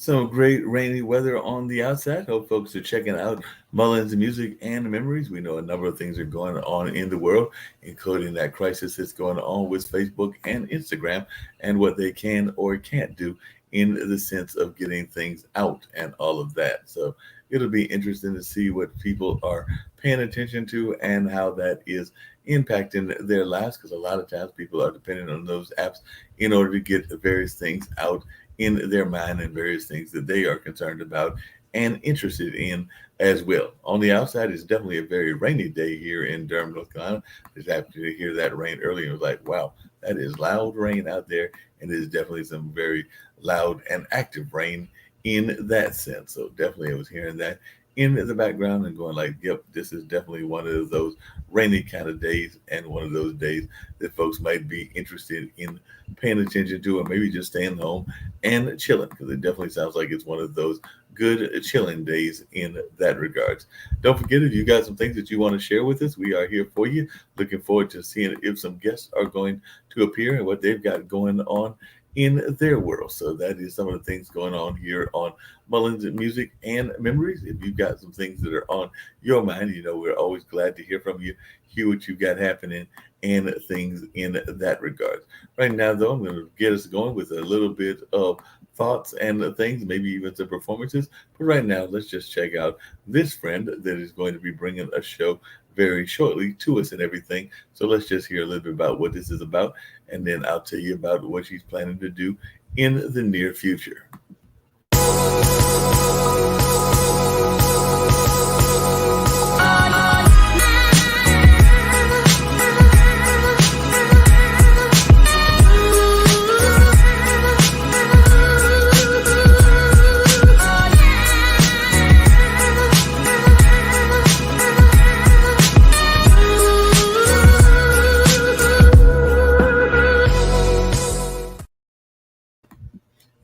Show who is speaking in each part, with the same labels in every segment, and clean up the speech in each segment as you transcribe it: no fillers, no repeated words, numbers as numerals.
Speaker 1: Some great rainy weather on the outside. Hope folks are checking out Mullins Music and Memories. We know a number of things are going on in the world, including that crisis that's going on with Facebook and Instagram and what they can or can't do in the sense of getting things out and all of that. So it'll be interesting to see what people are paying attention to and how that is impacting their lives because a lot of times people are depending on those apps in order to get various things out in their mind and various things that they are concerned about and interested in as well. On the outside, it's definitely a very rainy day here in Durham, North Carolina. Just happened to hear that rain earlier and was like, wow, that is loud rain out there. And it is definitely some very loud and active rain in that sense. So definitely I was hearing that in the background and going like, yep, this is definitely one of those rainy kind of days and one of those days that folks might be interested in paying attention to or maybe just staying home and chilling because it definitely sounds like it's one of those good chilling days in that regards. Don't forget if you got some things that you want to share with us, we are here for you. Looking forward to seeing if some guests are going to appear and what they've got going on in their world. So that is some of the things going on here on Mullins Music and Memories. If you've got some things that are on your mind, we're always glad to hear from you, hear what you've got happening and things in that regard. Right now, though, I'm going to get us going with a little bit of thoughts and things, maybe even some performances. But right now, let's just check out this friend that is going to be bringing a show very shortly to us and everything. So let's just hear a little bit about what this is about, and then I'll tell you about what she's planning to do in the near future.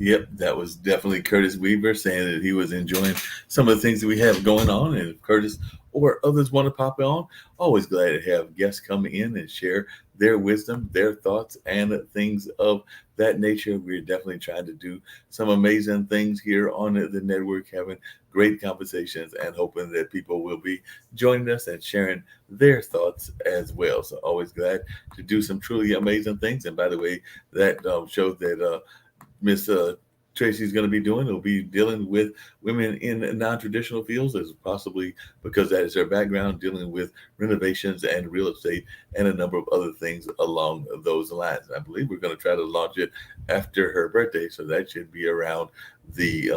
Speaker 1: Yep, that was definitely Curtis Weaver saying that he was enjoying some of the things that we have going on. And if Curtis or others want to pop on, always glad to have guests come in and share their wisdom, their thoughts, and things of that nature. We're definitely trying to do some amazing things here on the network, having great conversations and hoping that people will be joining us and sharing their thoughts as well. So always glad to do some truly amazing things. And by the way, that show that Miss Tracy's going to be doing. Will be dealing with women in non-traditional fields, as possibly because that is her background, dealing with renovations and real estate and a number of other things along those lines. I believe we're going to try to launch it after her birthday, so that should be around the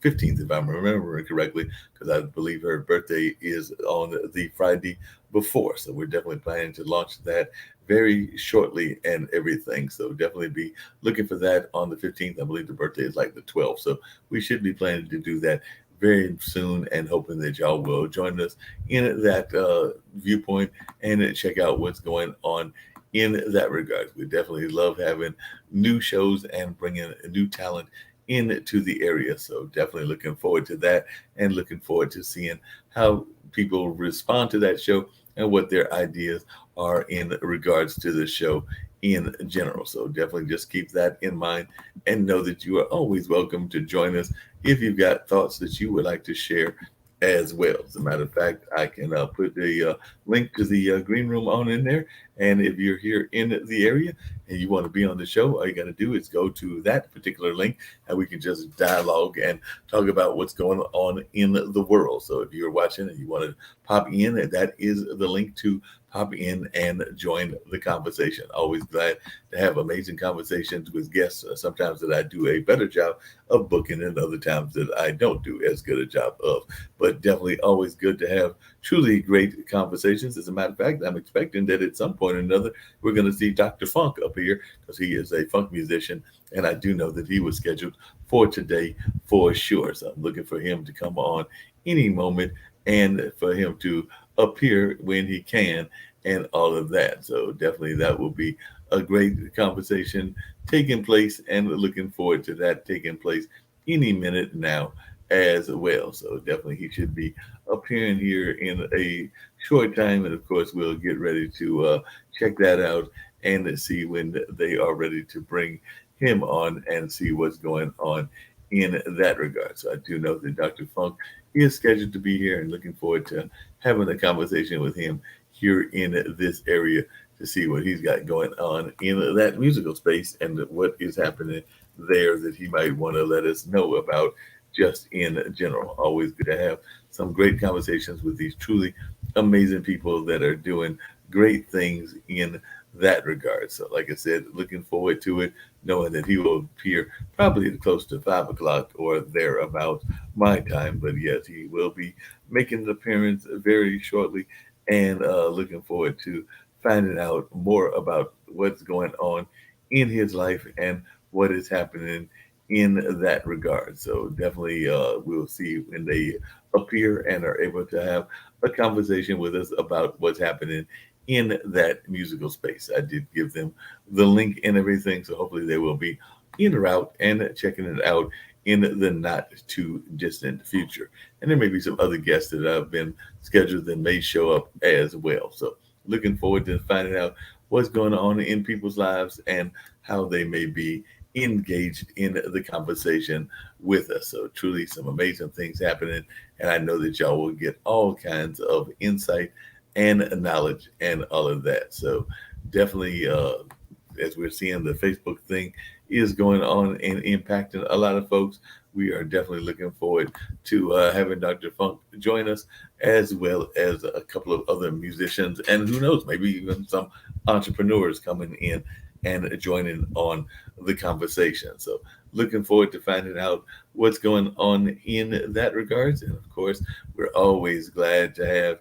Speaker 1: 15th, if I'm remembering correctly, because I believe her birthday is on the Friday before. So we're definitely planning to launch that very shortly and everything. So definitely be looking for that on the 15th. I believe the birthday is like the 12th. So we should be planning to do that very soon and hoping that y'all will join us in that viewpoint and check out what's going on in that regard. We definitely love having new shows and bringing new talent into the area. So definitely looking forward to that and looking forward to seeing how people respond to that show and what their ideas are in regards to the show in general. So definitely just keep that in mind and know that you are always welcome to join us if you've got thoughts that you would like to share as well. As a matter of fact, I can put the link to the green room on in there. And if you're here in the area and you want to be on the show, all you got to do is go to that particular link and we can just dialogue and talk about what's going on in the world. So if you're watching and you want to pop in, that is the link to pop in and join the conversation. Always glad to have amazing conversations with guests. Sometimes that I do a better job of booking and other times that I don't do as good a job of. But definitely always good to have truly great conversations. As a matter of fact, I'm expecting that at some point or another, we're going to see Dr. Funk up here because he is a funk musician. And I do know that he was scheduled for today for sure. So I'm looking for him to come on any moment and for him to appear when he can and all of that. So definitely that will be a great conversation taking place and looking forward to that taking place any minute now as well. So definitely he should be appearing here in a short time. And of course, we'll get ready to check that out and see when they are ready to bring him on and see what's going on in that regard. So I do know that Dr. Funk is scheduled to be here and looking forward to having a conversation with him here in this area to see what he's got going on in that musical space and what is happening there that he might want to let us know about just in general. Always good to have some great conversations with these truly amazing people that are doing great things in that regard. So, like I said, looking forward to it, knowing that he will appear probably close to 5 o'clock or thereabout my time. But yes, he will be making an appearance very shortly, and looking forward to finding out more about what's going on in his life and what is happening in that regard. So definitely, we'll see when they appear and are able to have a conversation with us about what's happening in that musical space. I did give them the link and everything, so hopefully they will be in or out and checking it out in the not too distant future. And there may be some other guests that have been scheduled that may show up as well. So looking forward to finding out what's going on in people's lives and how they may be engaged in the conversation with us. So truly some amazing things happening. And I know that y'all will get all kinds of insight and knowledge and all of that. So definitely, as we're seeing the Facebook thing is going on and impacting a lot of folks, we are definitely looking forward to having Dr. Funk join us, as well as a couple of other musicians, and who knows, maybe even some entrepreneurs coming in and joining on the conversation. So, looking forward to finding out what's going on in that regards. And of course, we're always glad to have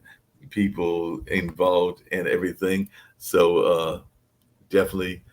Speaker 1: people involved in everything. So, definitely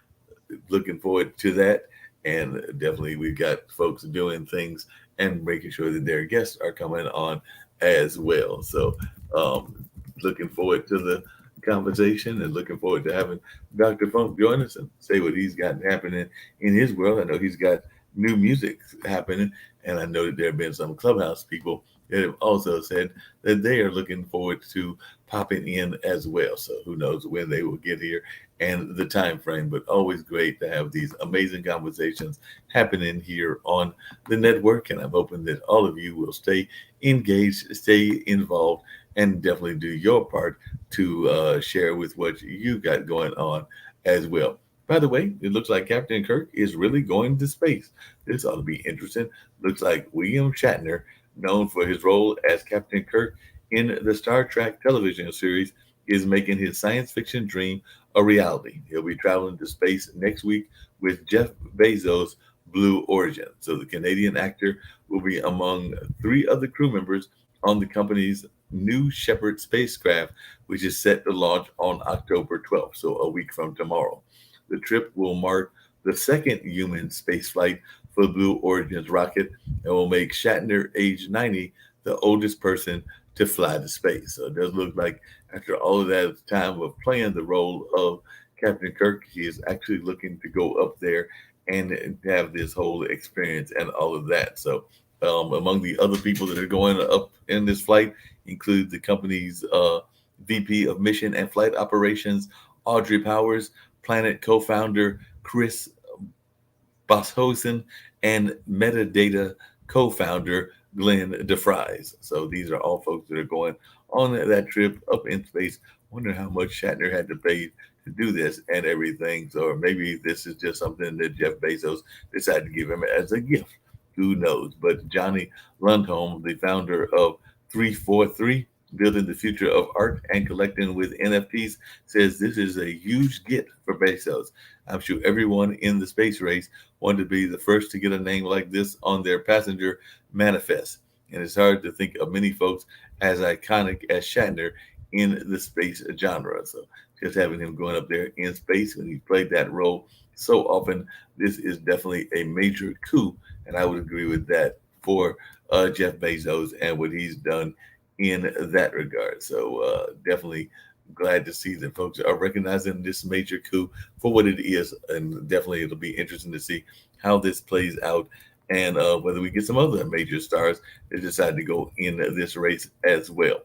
Speaker 1: looking forward to that. And definitely, we've got folks doing things and making sure that their guests are coming on as well. So, um, looking forward to the conversation and looking forward to having Dr. Funk join us and say what he's got happening in his world. I know he's got new music happening, and I know that there have been some clubhouse people that have also said that they are looking forward to popping in as well. So, who knows when they will get here and the time frame, but always great to have these amazing conversations happening here on the network. And I'm hoping that all of you will stay engaged, stay involved, and definitely do your part to share with what you got going on as well. By the way, it looks like Captain Kirk is really going to space. This ought to be interesting. Looks like William Shatner, known for his role as Captain Kirk in the Star Trek television series, is making his science fiction dream a reality. He'll be traveling to space next week with Jeff Bezos' Blue Origin. So the Canadian actor will be among three other crew members on the company's New Shepard spacecraft, which is set to launch on October 12th, so a week from tomorrow. The trip will mark the second human spaceflight for Blue Origin's rocket and will make Shatner, age 90, the oldest person to fly to space. So it does look like after all of that time of playing the role of Captain Kirk, he is actually looking to go up there and have this whole experience and all of that. So, among the other people that are going up in this flight include the company's VP of Mission and Flight Operations, Audrey Powers, Planet co-founder Chris Boshosen, and Metadata co-founder Glenn DeFries. So these are all folks that are going on that trip up in space. Wonder how much Shatner had to pay to do this and everything. So or maybe this is just something that Jeff Bezos decided to give him as a gift. Who knows? But Johnny Lundholm, the founder of 343, Building the Future of Art and Collecting with NFTs, says this is a huge get for Bezos. I'm sure everyone in the space race wanted to be the first to get a name like this on their passenger manifest. And it's hard to think of many folks as iconic as Shatner in the space genre. So just having him going up there in space when he played that role so often, this is definitely a major coup. And I would agree with that for Jeff Bezos and what he's done in that regard. So definitely glad to see that folks are recognizing this major coup for what it is, and definitely it'll be interesting to see how this plays out and whether we get some other major stars that decide to go in this race as well.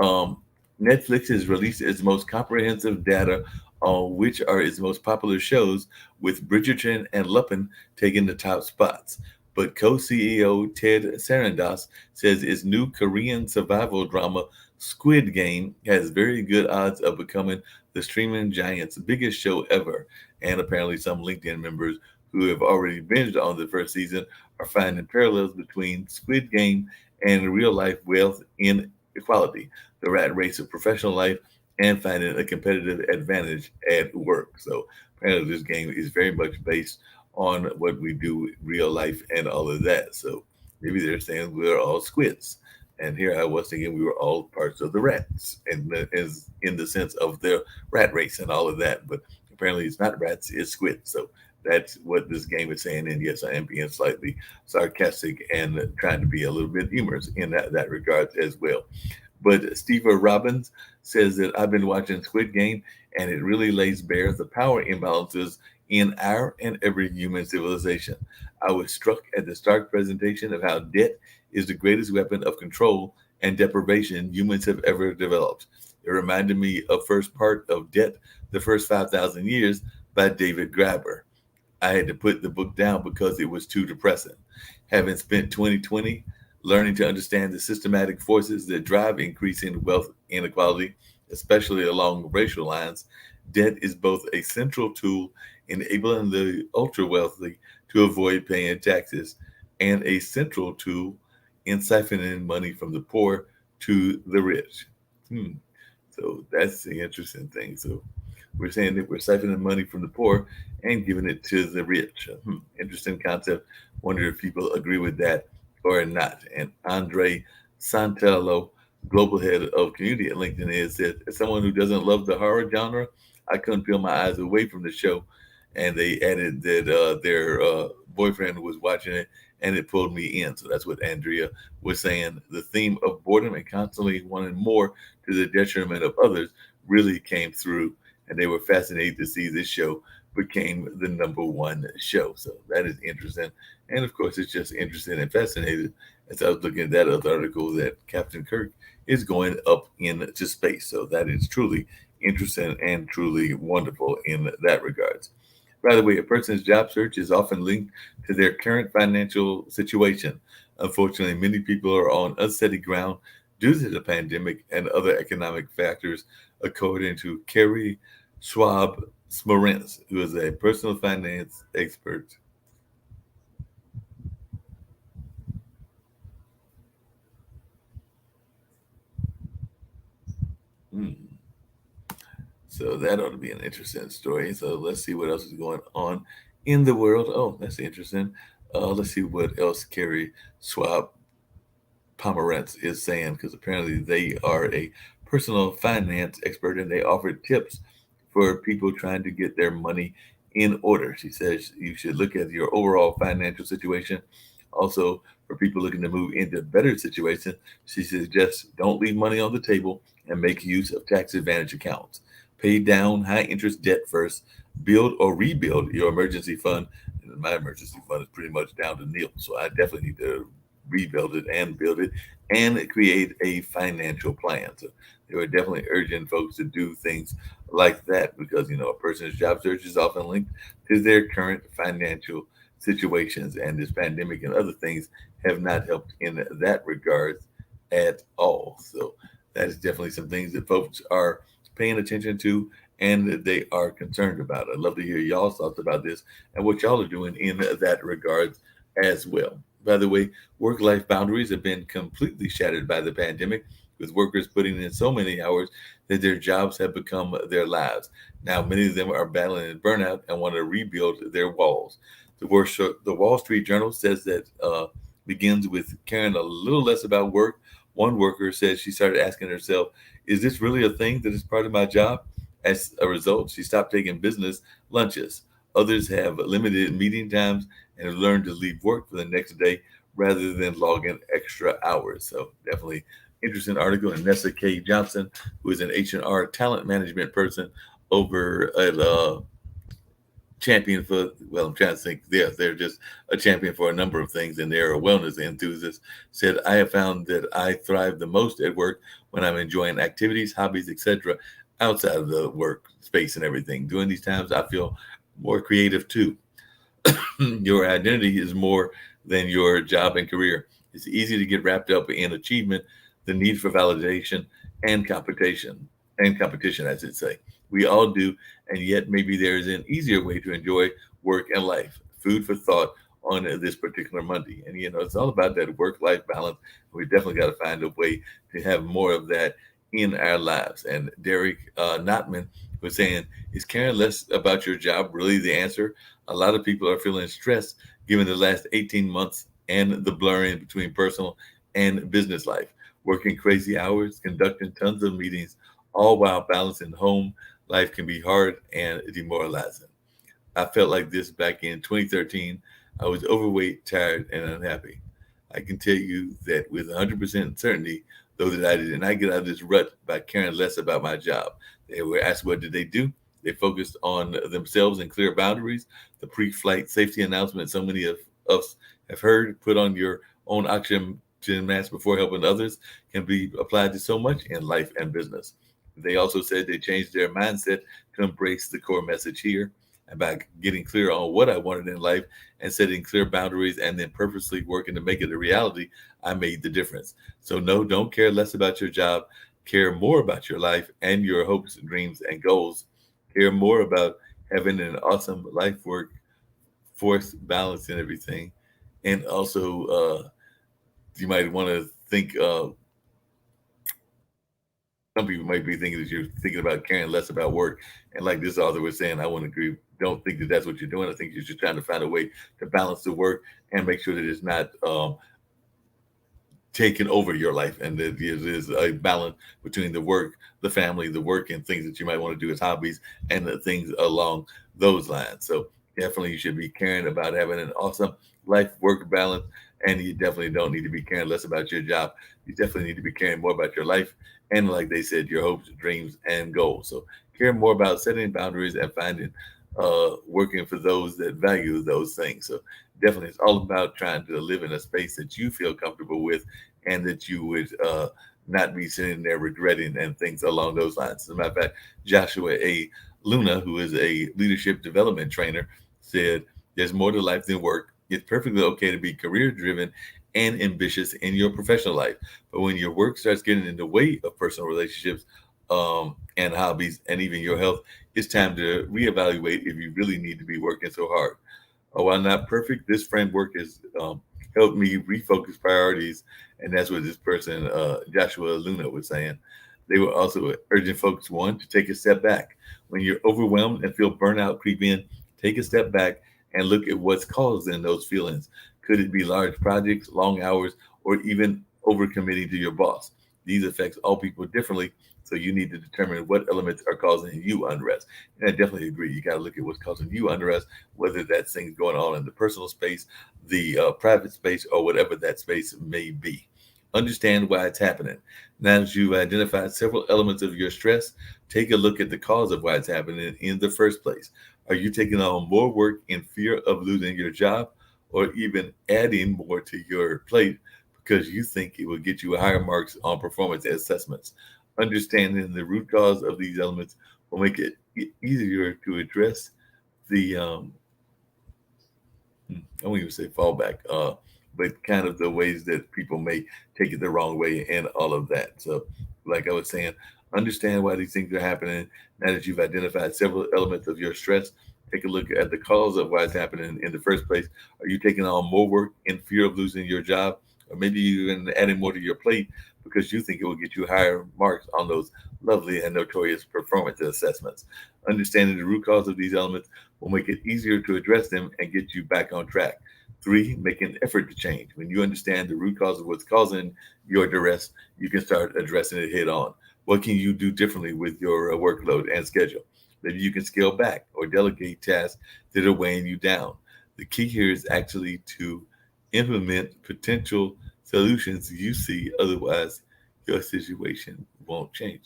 Speaker 1: Um, Netflix has released its most comprehensive data on which are its most popular shows, with Bridgerton and Lupin taking the top spots. But co-CEO Ted Sarandos says its new Korean survival drama Squid Game has very good odds of becoming the streaming giant's biggest show ever. And apparently, some LinkedIn members who have already binged on the first season are finding parallels between Squid Game and real life wealth inequality, the rat race of professional life, and finding a competitive advantage at work. So apparently, this game is very much based on what we do real life and all of that. So maybe they're saying we're all squids. And here I was thinking we were all parts of the rats, and is in the sense of the rat race and all of that. But apparently, it's not rats; it's squids. So that's what this game is saying. And yes, I am being slightly sarcastic and trying to be a little bit humorous in that regard as well. But Steve Robbins says that I've been watching Squid Game, and it really lays bare the power imbalances in our and every human civilization. I was struck at the stark presentation of how debt is the greatest weapon of control and deprivation humans have ever developed. It reminded me of first part of Debt, the First 5,000 Years by David Graeber. I had to put the book down because it was too depressing. Having spent 2020 learning to understand the systematic forces that drive increasing wealth inequality, especially along racial lines, debt is both a central tool enabling the ultra wealthy to avoid paying taxes and a central tool in siphoning money from the poor to the rich. Hmm. So that's the interesting thing. So we're saying that we're siphoning money from the poor and giving it to the rich. Interesting concept. Wonder if people agree with that or not. And Andre Santello, global head of community at LinkedIn, is that as someone who doesn't love the horror genre, I couldn't peel my eyes away from the show. And they added that their boyfriend was watching it and it pulled me in. So that's what Andrea was saying. The theme of boredom and constantly wanting more to the detriment of others really came through, and they were fascinated to see this show became the number one show. So that is interesting. And of course, it's just interesting and fascinating as I was looking at that other article that Captain Kirk is going up into space. So that is truly interesting and truly wonderful in that regards. By the way, a person's job search is often linked to their current financial situation. Unfortunately, many people are on unsteady ground due to the pandemic and other economic factors, according to Kerry Schwab Smorenz, who is a personal finance expert. Hmm. So that ought to be an interesting story. So let's see what else is going on in the world. Oh, that's interesting. Let's see what else Kerry Schwab Pomerantz is saying, because apparently they are a personal finance expert and they offer tips for people trying to get their money in order. She says you should look at your overall financial situation. Also, for people looking to move into a better situation, she suggests don't leave money on the table and make use of tax advantage accounts. Pay down high interest debt first, build or rebuild your emergency fund. And my emergency fund is pretty much down to nil, so I definitely need to rebuild it and build it and create a financial plan. So they were definitely urging folks to do things like that because a person's job search is often linked to their current financial situations, and this pandemic and other things have not helped in that regard at all. So that is definitely some things that folks are paying attention to and that they are concerned about. I'd love to hear y'all's thoughts about this and what y'all are doing in that regard as well. By the way, work life boundaries have been completely shattered by the pandemic, with workers putting in so many hours that their jobs have become their lives. Now, many of them are battling burnout and want to rebuild their walls. The Wall Street Journal says that begins with caring a little less about work. One worker says she started asking herself, is this really a thing that is part of my job? As a result, she stopped taking business lunches. Others have limited meeting times and have learned to leave work for the next day rather than log in extra hours. So definitely interesting article. And Nessa K. Johnson, who is an H&R talent management person over at champion for, well, I'm trying to think, they're just a champion for a number of things, and they're a wellness enthusiast, said, I have found that I thrive the most at work when I'm enjoying activities, hobbies, etc., outside of the work space and everything. During these times, I feel more creative too. Your identity is more than your job and career. It's easy to get wrapped up in achievement, the need for validation, and competition, I should say. We all do, and yet maybe there is an easier way to enjoy work and life. Food for thought on this particular Monday. And, it's all about that work life balance. We definitely got to find a way to have more of that in our lives. And Derek Notman was saying, is caring less about your job really the answer? A lot of people are feeling stressed given the last 18 months and the blurring between personal and business life, working crazy hours, conducting tons of meetings, all while balancing home life can be hard and demoralizing. I felt like this back in 2013. I was overweight, tired, and unhappy. I can tell you that with 100% certainty, though, that I did not get out of this rut by caring less about my job. They were asked what did they do? They focused on themselves and clear boundaries. The pre-flight safety announcement so many of us have heard, put on your own oxygen mask before helping others, can be applied to so much in life and business. They also said they changed their mindset to embrace the core message here about getting clear on what I wanted in life and setting clear boundaries and then purposely working to make it a reality. I made the difference. So, no, don't care less about your job. Care more about your life and your hopes, dreams, and goals. Care more about having an awesome life work force balance and everything. And also, you might want to think, some people might be thinking that you're thinking about caring less about work. And like this author was saying, I want to agree. Don't think that that's what you're doing. I think you're just trying to find a way to balance the work and make sure that it's not taken over your life, and that there is a balance between the work, the family, the work, and things that you might want to do as hobbies and the things along those lines. So definitely you should be caring about having an awesome life work balance, and you definitely don't need to be caring less about your job. You definitely need to be caring more about your life and, like they said, your hopes, dreams, and goals. So care more about setting boundaries and finding working for those that value those things. So definitely it's all about trying to live in a space that you feel comfortable with and that you would not be sitting there regretting and things along those lines. As a matter of fact, Joshua A. Luna, who is a leadership development trainer, said, there's more to life than work. It's perfectly okay to be career driven and ambitious in your professional life. But when your work starts getting in the way of personal relationships and hobbies and even your health, it's time to reevaluate if you really need to be working so hard. While not perfect, this framework has helped me refocus priorities, and that's what this person, Joshua Luna, was saying. They were also urging folks, one, to take a step back. When you're overwhelmed and feel burnout creep in, take a step back and look at what's causing those feelings. Could it be large projects, long hours, or even overcommitting to your boss? These affects all people differently, so you need to determine what elements are causing you unrest. And I definitely agree. You got to look at what's causing you unrest, whether that's things going on in the personal space, the private space, or whatever that space may be. Understand why it's happening. Now that you've identified several elements of your stress, take a look at the cause of why it's happening in the first place. Are you taking on more work in fear of losing your job, or even adding more to your plate because you think it will get you higher marks on performance assessments? Understanding the root cause of these elements will make it easier to address the I won't even say fallback, but kind of the ways that people may take it the wrong way and all of that. So, like I was saying, understand why these things are happening. Now that you've identified several elements of your stress, take a look at the cause of why it's happening in the first place. Are you taking on more work in fear of losing your job? Or maybe you're even adding more to your plate because you think it will get you higher marks on those lovely and notorious performance assessments. Understanding the root cause of these elements will make it easier to address them and get you back on track. Three, make an effort to change. When you understand the root cause of what's causing your duress, you can start addressing it head on. What can you do differently with your workload and schedule? Maybe you can scale back or delegate tasks that are weighing you down. The key here is actually to implement potential solutions you see, otherwise, your situation won't change.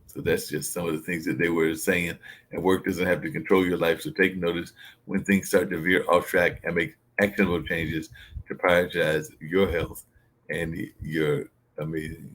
Speaker 1: So that's just some of the things that they were saying. And work doesn't have to control your life. So take notice when things start to veer off track and make actionable changes to prioritize your health and your amazing.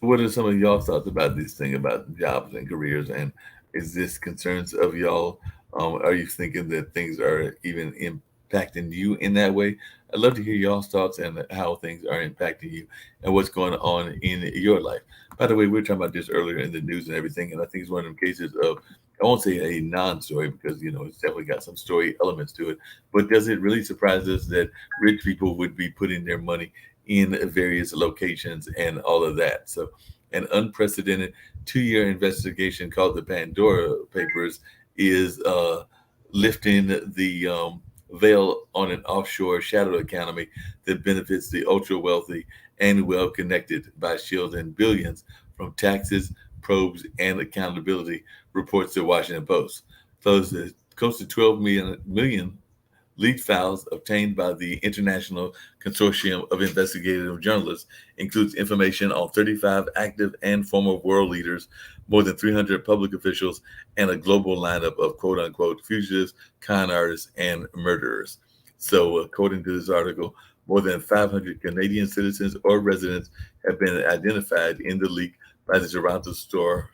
Speaker 1: What are some of y'all thoughts about this thing about jobs and careers? And is this concerns of y'all? Are you thinking that things are even impacting you in that way? I'd love to hear y'all's thoughts and how things are impacting you and what's going on in your life. By the way, we were talking about this earlier in the news and everything, and I think it's one of them cases of, I won't say a non-story because it's definitely got some story elements to it. But does it really surprise us that rich people would be putting their money in various locations and all of that? So an unprecedented 2-year investigation called the Pandora Papers is lifting the veil on an offshore shadow economy that benefits the ultra wealthy and well connected by shielding billions from taxes, probes, and accountability, reports the Washington Post. Close to 12 million leaked files obtained by the International Consortium of Investigative Journalists includes information on 35 active and former world leaders, more than 300 public officials, and a global lineup of quote unquote fugitives, con artists, and murderers. So, according to this article, more than 500 Canadian citizens or residents have been identified in the leak by the Toronto Star,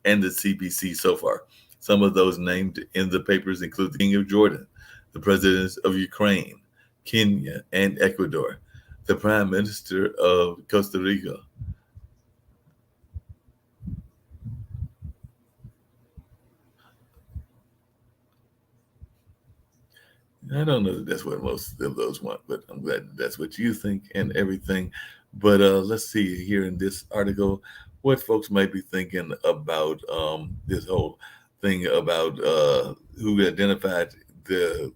Speaker 1: and the CBC so far. Some of those named in the papers include the King of Jordan, the presidents of Ukraine, Kenya, and Ecuador, the Prime Minister of Costa Rica. I don't know that that's what most of those want, but I'm glad that's what you think and everything. But let's see here in this article what folks might be thinking about this whole thing about who identified the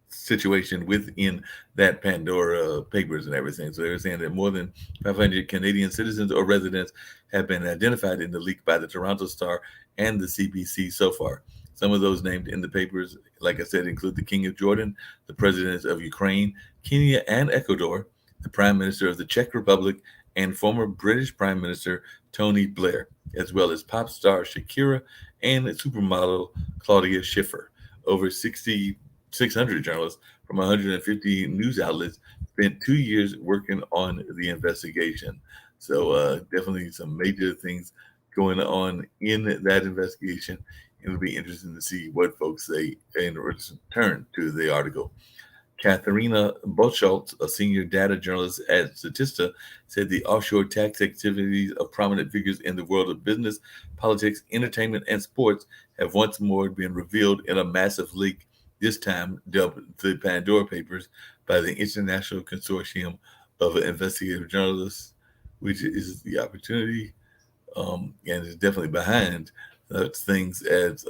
Speaker 1: situation within that Pandora Papers and everything. So they're saying that more than 500 Canadian citizens or residents have been identified in the leak by the Toronto Star and the CBC so far. Some of those named in the papers, like I said, include the King of Jordan, the presidents of Ukraine, Kenya, and Ecuador, the Prime Minister of the Czech Republic, and former British Prime Minister Tony Blair, as well as pop star Shakira and supermodel Claudia Schiffer. Over 600 journalists from 150 news outlets spent 2 years working on the investigation. So definitely some major things going on in that investigation. It'll be interesting to see what folks say in return to the article. Katharina Bocholtz, a senior data journalist at Statista, said the offshore tax activities of prominent figures in the world of business, politics, entertainment, and sports have once more been revealed in a massive leak, this time dubbed the Pandora Papers, by the International Consortium of Investigative Journalists, which is the opportunity and is definitely behind things as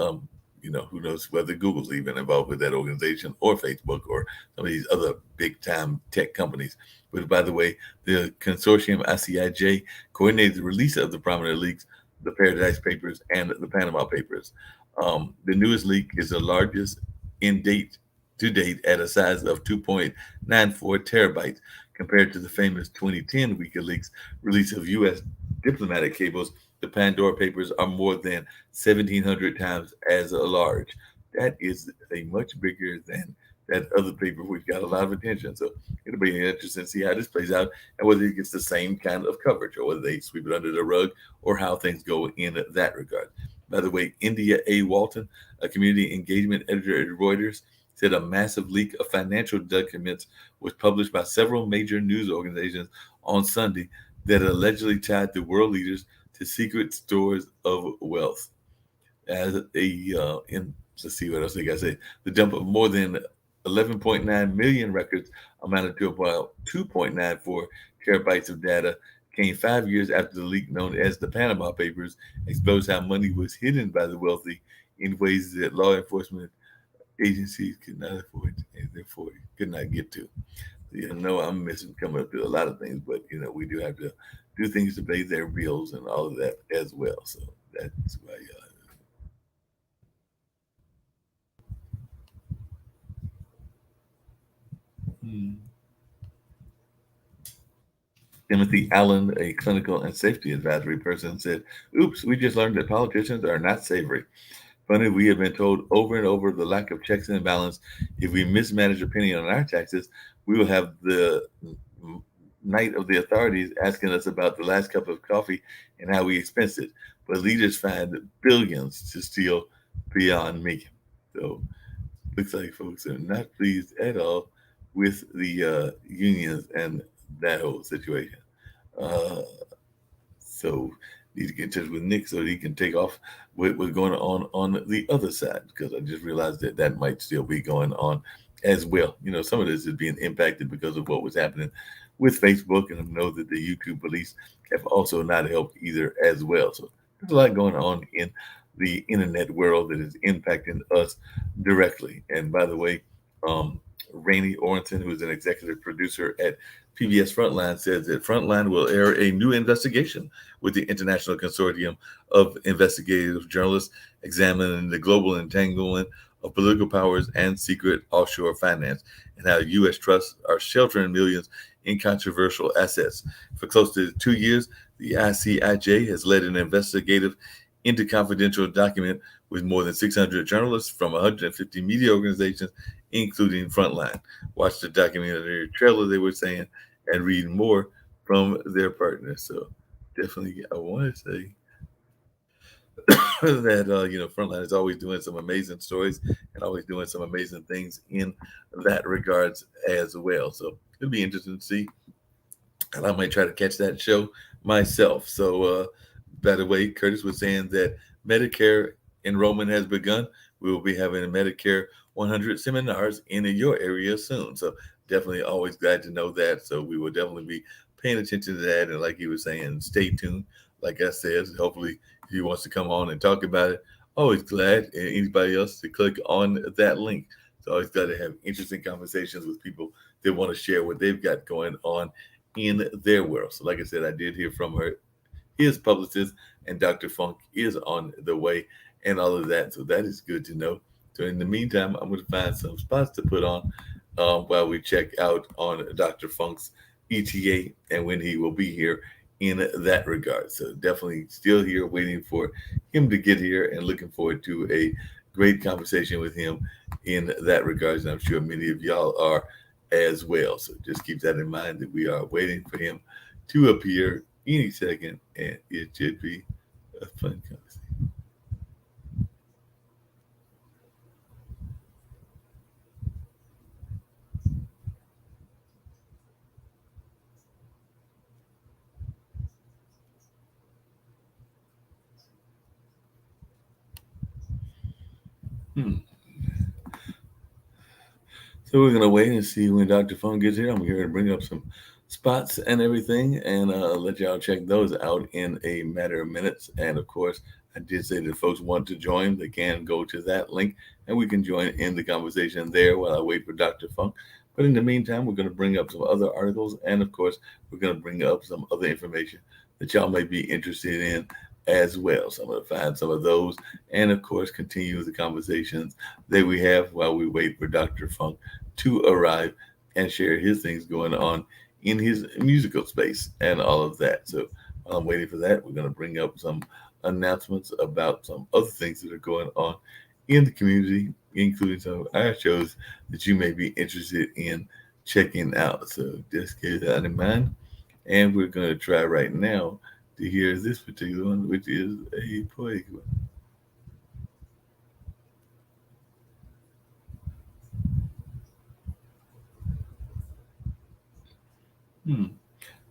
Speaker 1: who knows whether Google's even involved with that organization or Facebook or some of these other big time tech companies. But by the way, the consortium ICIJ coordinated the release of the prominent leaks, the Paradise Papers and the Panama Papers. The newest leak is the largest in date to date at a size of 2.94 terabytes compared to the famous 2010 WikiLeaks release of U.S. diplomatic cables. The Pandora Papers are more than 1,700 times as large. That is a much bigger than that other paper, which got a lot of attention. So it'll be interesting to see how this plays out and whether it gets the same kind of coverage or whether they sweep it under the rug or how things go in that regard. By the way, India A. Walton, a community engagement editor at Reuters, said a massive leak of financial documents was published by several major news organizations on Sunday that allegedly tied the world leaders to secret stores of wealth. As let's see what else they got to say. The dump of more than 11.9 million records amounted to about 2.94 terabytes of data came 5 years after the leak known as the Panama Papers exposed how money was hidden by the wealthy in ways that law enforcement agencies could not afford and therefore could not get to. I'm missing coming up to a lot of things, but we do have to do things to pay their bills and all of that as well. So that's why. Hmm. Timothy Allen, a clinical and safety advisory person, said, "Oops, we just learned that politicians are not savory. Funny, we have been told over and over the lack of checks and balance. If we mismanage a penny on our taxes, we will have the night of the authorities asking us about the last cup of coffee and how we expense it. But leaders find billions to steal beyond me. So looks like folks are not pleased at all with the unions and that whole situation. Uh, so need to get in touch with Nick so he can take off what's going on the other side, because I just realized that that might still be going on as well. You know, some of this is being impacted because of what was happening with Facebook, and I know that the YouTube police have also not helped either as well. So there's a lot going on in the internet world that is impacting us directly. And by the way, Rainey Orrington, who is an executive producer at PBS Frontline, says that Frontline will air a new investigation with the International Consortium of Investigative Journalists examining the global entanglement of political powers and secret offshore finance, and how U.S. trusts are sheltering millions in controversial assets. For close to 2 years, the ICIJ has led an investigative into confidential document with more than 600 journalists from 150 media organizations, including Frontline. Watch the documentary trailer, they were saying, and read more from their partners. So definitely, I want to say that Frontline is always doing some amazing stories and always doing some amazing things in that regards as well. So it'll be interesting to see, and I might try to catch that show myself. So, by the way, Curtis was saying that Medicare enrollment has begun. We will be having a Medicare 100 seminars in your area soon. So definitely always glad to know that. So we will definitely be paying attention to that. And like he was saying, stay tuned. Like I said, hopefully if he wants to come on and talk about it, always glad. And anybody else to click on that link. So always glad to have interesting conversations with people that want to share what they've got going on in their world. So like I said, I did hear from her, his publicist, and Dr. Funk is on the way and all of that. So that is good to know. So in the meantime, I'm going to find some spots to put on while we check out on Dr. Funk's ETA and when he will be here in that regard. So definitely still here waiting for him to get here and looking forward to a great conversation with him in that regard. And I'm sure many of y'all are as well. So just keep that in mind that we are waiting for him to appear any second, and it should be a fun conversation. So we're gonna wait and see when Dr. Funk gets here. I'm here to bring up some spots and everything, and let y'all check those out in a matter of minutes. And of course, I did say that if folks want to join, they can go to that link, and we can join in the conversation there while I wait for Dr. Funk. But in the meantime, we're going to bring up some other articles, and of course, we're going to bring up some other information that y'all may be interested in as well. So I'm going to find some of those, and of course, continue the conversations that we have while we wait for Dr. Funk to arrive and share his things going on in his musical space and all of that. So while I'm waiting for that, we're going to bring up some announcements about some other things that are going on in the community, including some of our shows that you may be interested in checking out. So just keep that in mind. And we're going to try right now to hear this particular one, which is a poetic one.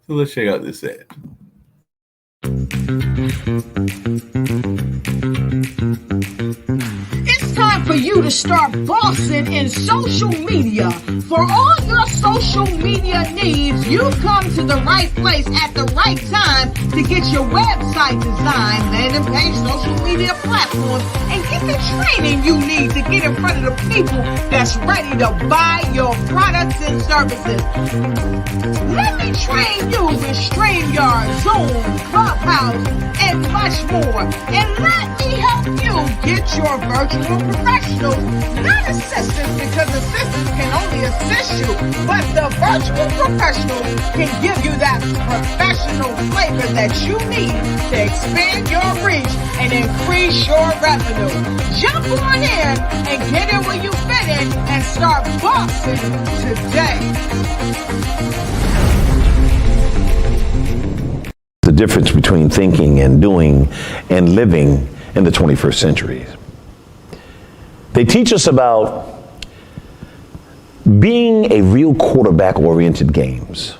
Speaker 1: So let's check out this ad.
Speaker 2: It's time for you to start bossing in social media. For all your social media needs, you've come to the right place at the right time to get your website designed, landing page, social media platforms, and get the training you need to get in front of the people that's ready to buy your products and services. Let me train you with StreamYard, Zoom, Clubhouse, and much more. And let me help you get your virtual professionals, not assistants, because assistants can only assist you, but the virtual professionals can give you that professional flavor that you need to expand your reach and increase your revenue. Jump on in and get in where you fit in and start bossing today.
Speaker 3: difference between thinking and doing and living in the 21st century. They teach us about being a real quarterback-oriented games.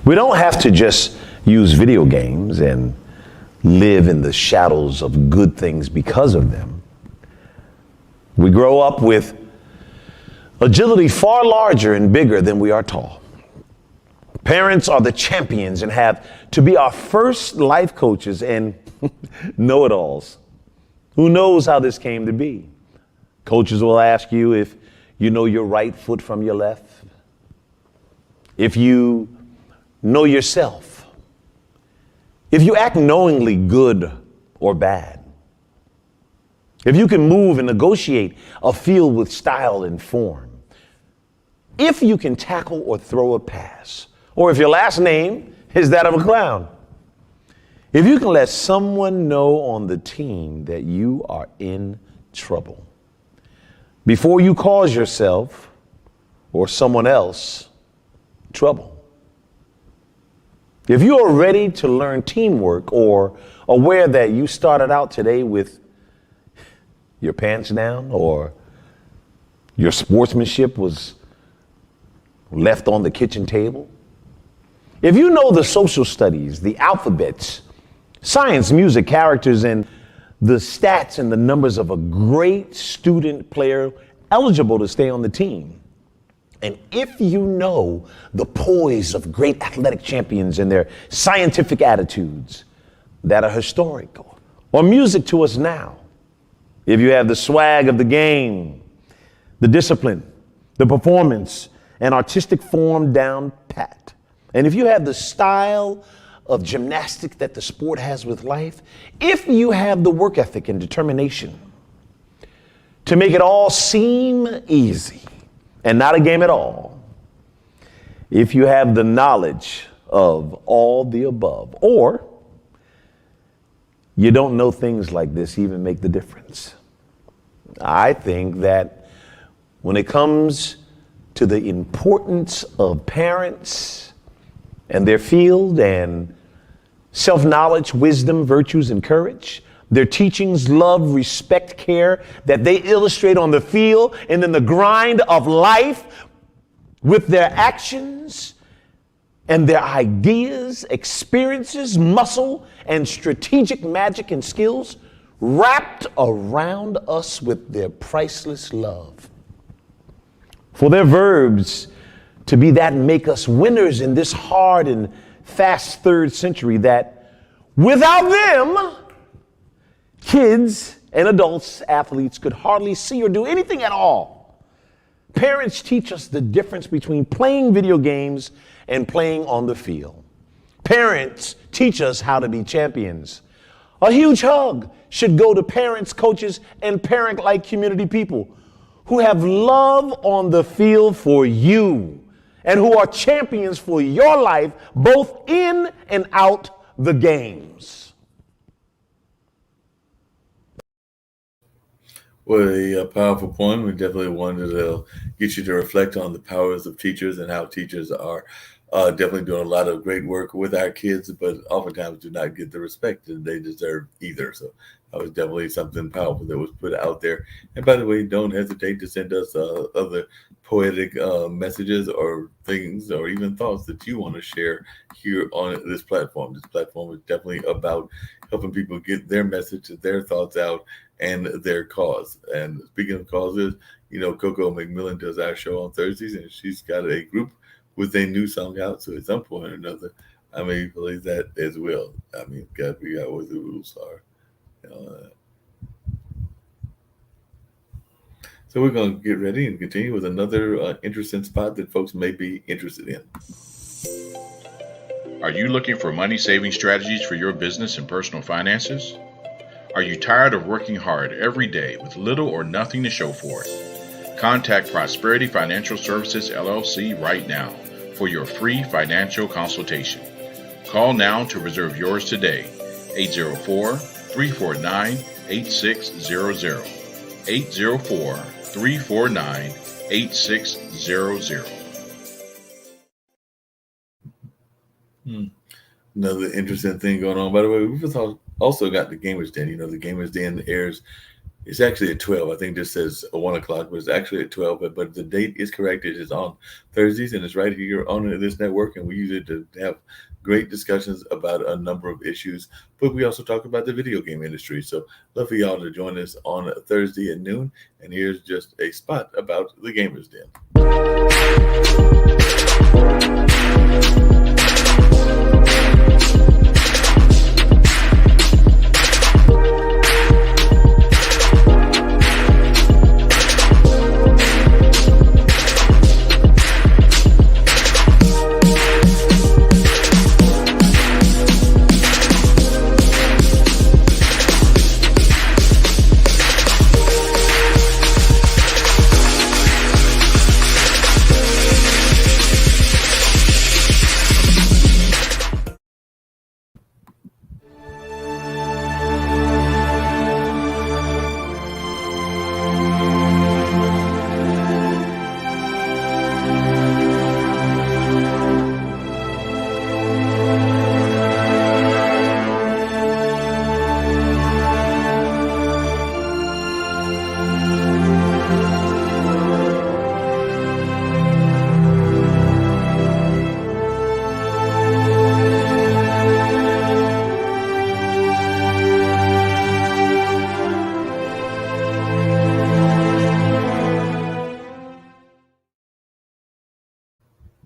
Speaker 3: We don't have to just use video games and live in the shadows of good things because of them. We grow up with agility far larger and bigger than we are tall. Parents are the champions and have to be our first life coaches and know-it-alls. Who knows how this came to be? Coaches will ask you if you know your right foot from your left, if you know yourself, if you act knowingly good or bad, if you can move and negotiate a field with style and form, if you can tackle or throw a pass, or if your last name is that of a clown. If you can let someone know on the team that you are in trouble before you cause yourself or someone else trouble. If you are ready to learn teamwork or aware that you started out today with your pants down or your sportsmanship was left on the kitchen table, if you know the social studies, the alphabets, science, music, characters, and the stats and the numbers of a great student player eligible to stay on the team, and if you know the poise of great athletic champions and their scientific attitudes that are historical or music to us now, if you have the swag of the game, the discipline, the performance, and artistic form down pat, and if you have the style of gymnastics that the sport has with life, if you have the work ethic and determination to make it all seem easy and not a game at all, if you have the knowledge of all the above, or you don't know things like this even make the difference. I think that when it comes to the importance of parents and their field and self-knowledge, wisdom, virtues, and courage, their teachings, love, respect, care that they illustrate on the field and in the grind of life with their actions and their ideas, experiences, muscle, and strategic magic and skills wrapped around us with their priceless love. For their verbs to be that make us winners in this hard and fast third century that without them, kids and adults, athletes could hardly see or do anything at all. Parents teach us the difference between playing video games and playing on the field. Parents teach us how to be champions. A huge hug should go to parents, coaches, and parent-like community people who have love on the field for you and who are champions for your life, both in and out the games.
Speaker 1: Well, a powerful point. We definitely wanted to get you to reflect on the powers of teachers and how teachers are definitely doing a lot of great work with our kids, but oftentimes do not get the respect that they deserve either. So that was definitely something powerful that was put out there. And by the way, don't hesitate to send us other poetic messages or things or even thoughts that you want to share here on this platform. This platform is definitely about helping people get their message, their thoughts out, and their cause. And speaking of causes, you know, Coco McMillan does our show on Thursdays, and she's got a group with a new song out. So at some point or another, I may play that as well. I mean, gotta figure out what the rules are. So we're going to get ready and continue with another interesting spot that folks may be interested in.
Speaker 4: Are you looking for money-saving strategies for your business and personal finances? Are you tired of working hard every day with little or nothing to show for it? Contact Prosperity Financial Services, LLC right now for your free financial consultation. Call now to reserve yours today, 804-349-8600, 804-349-8600.
Speaker 1: Another interesting thing going on. By the way, we've also got the Gamers Den. The Gamers Den airs. It's actually at 12. I think this says 1 o'clock, but it's actually at 12. But the date is correct. It is on Thursdays, and it's right here on this network. And we use it to have great discussions about a number of issues. But we also talk about the video game industry. So love for y'all to join us on Thursday at noon. And here's just a spot about the Gamers Den.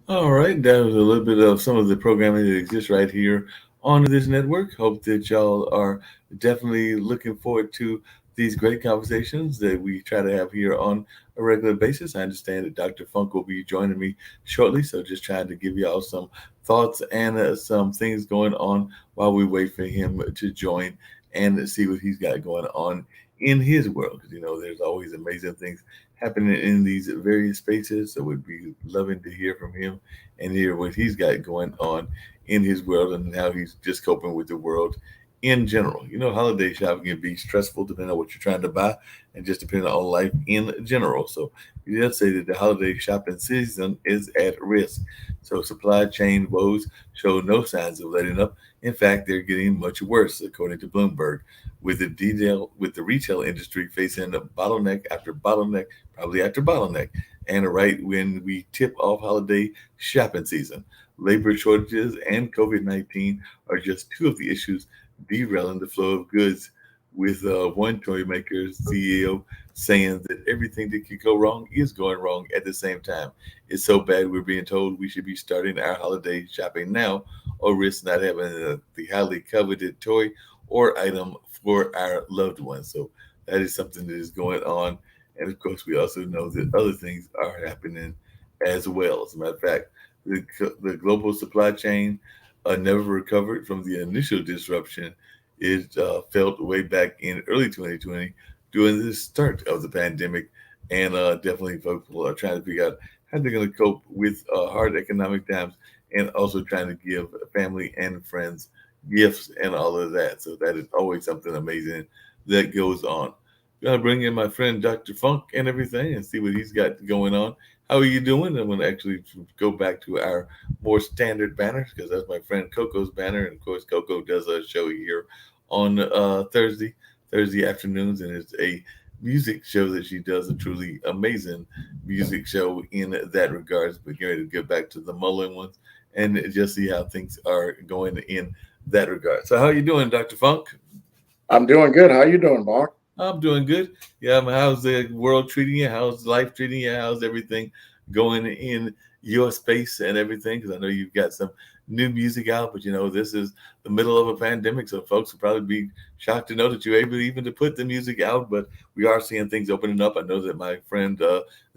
Speaker 1: All right, that was a little bit of some of the programming that exists right here on this network. Hope that y'all are definitely looking forward to these great conversations that we try to have here on a regular basis. I understand that Dr. Funk will be joining me shortly, so just trying to give y'all some thoughts and some things going on while we wait for him to join and see what he's got going on in his world. Because there's always amazing things happening in these various spaces. So we'd be loving to hear from him and hear what he's got going on in his world and how he's just coping with the world in general. Holiday shopping can be stressful depending on what you're trying to buy and just depending on life in general. So you did say that the holiday shopping season is at risk. So supply chain woes show no signs of letting up. In fact, they're getting much worse, according to Bloomberg, with the retail industry facing a bottleneck after bottleneck, probably after bottleneck, and right when we tip off holiday shopping season. Labor shortages and COVID-19 are just two of the issues derailing the flow of goods, with one toy maker's CEO saying that everything that could go wrong is going wrong at the same time. It's so bad we're being told we should be starting our holiday shopping now or risk not having the highly coveted toy or item for our loved ones. So that is something that is going on. And of course, we also know that other things are happening as well. As a matter of fact, the global supply chain never recovered from the initial disruption it felt way back in early 2020 during the start of the pandemic. And definitely, folks are trying to figure out how they're going to cope with hard economic times and also trying to give family and friends gifts and all of that. So that is always something amazing that goes on. Gonna bring in my friend Dr. Funk and everything and see what he's got going on. How are you doing? I'm gonna actually go back to our more standard banners because that's my friend Coco's banner, and of course Coco does a show here on Thursday afternoons, and it's a music show that she does, a truly amazing music show in that regards. But getting ready to get back to the Mullen ones and just see how things are going in that regard. So how are you doing, Dr. Funk?
Speaker 5: I'm doing good. How you doing, Mark?
Speaker 1: I'm doing good. Yeah, how's the world treating you? How's life treating you? How's everything going in your space and everything? Because I know you've got some new music out, but this is the middle of a pandemic, so folks will probably be shocked to know that you're able even to put the music out. But we are seeing things opening up. I know that my friend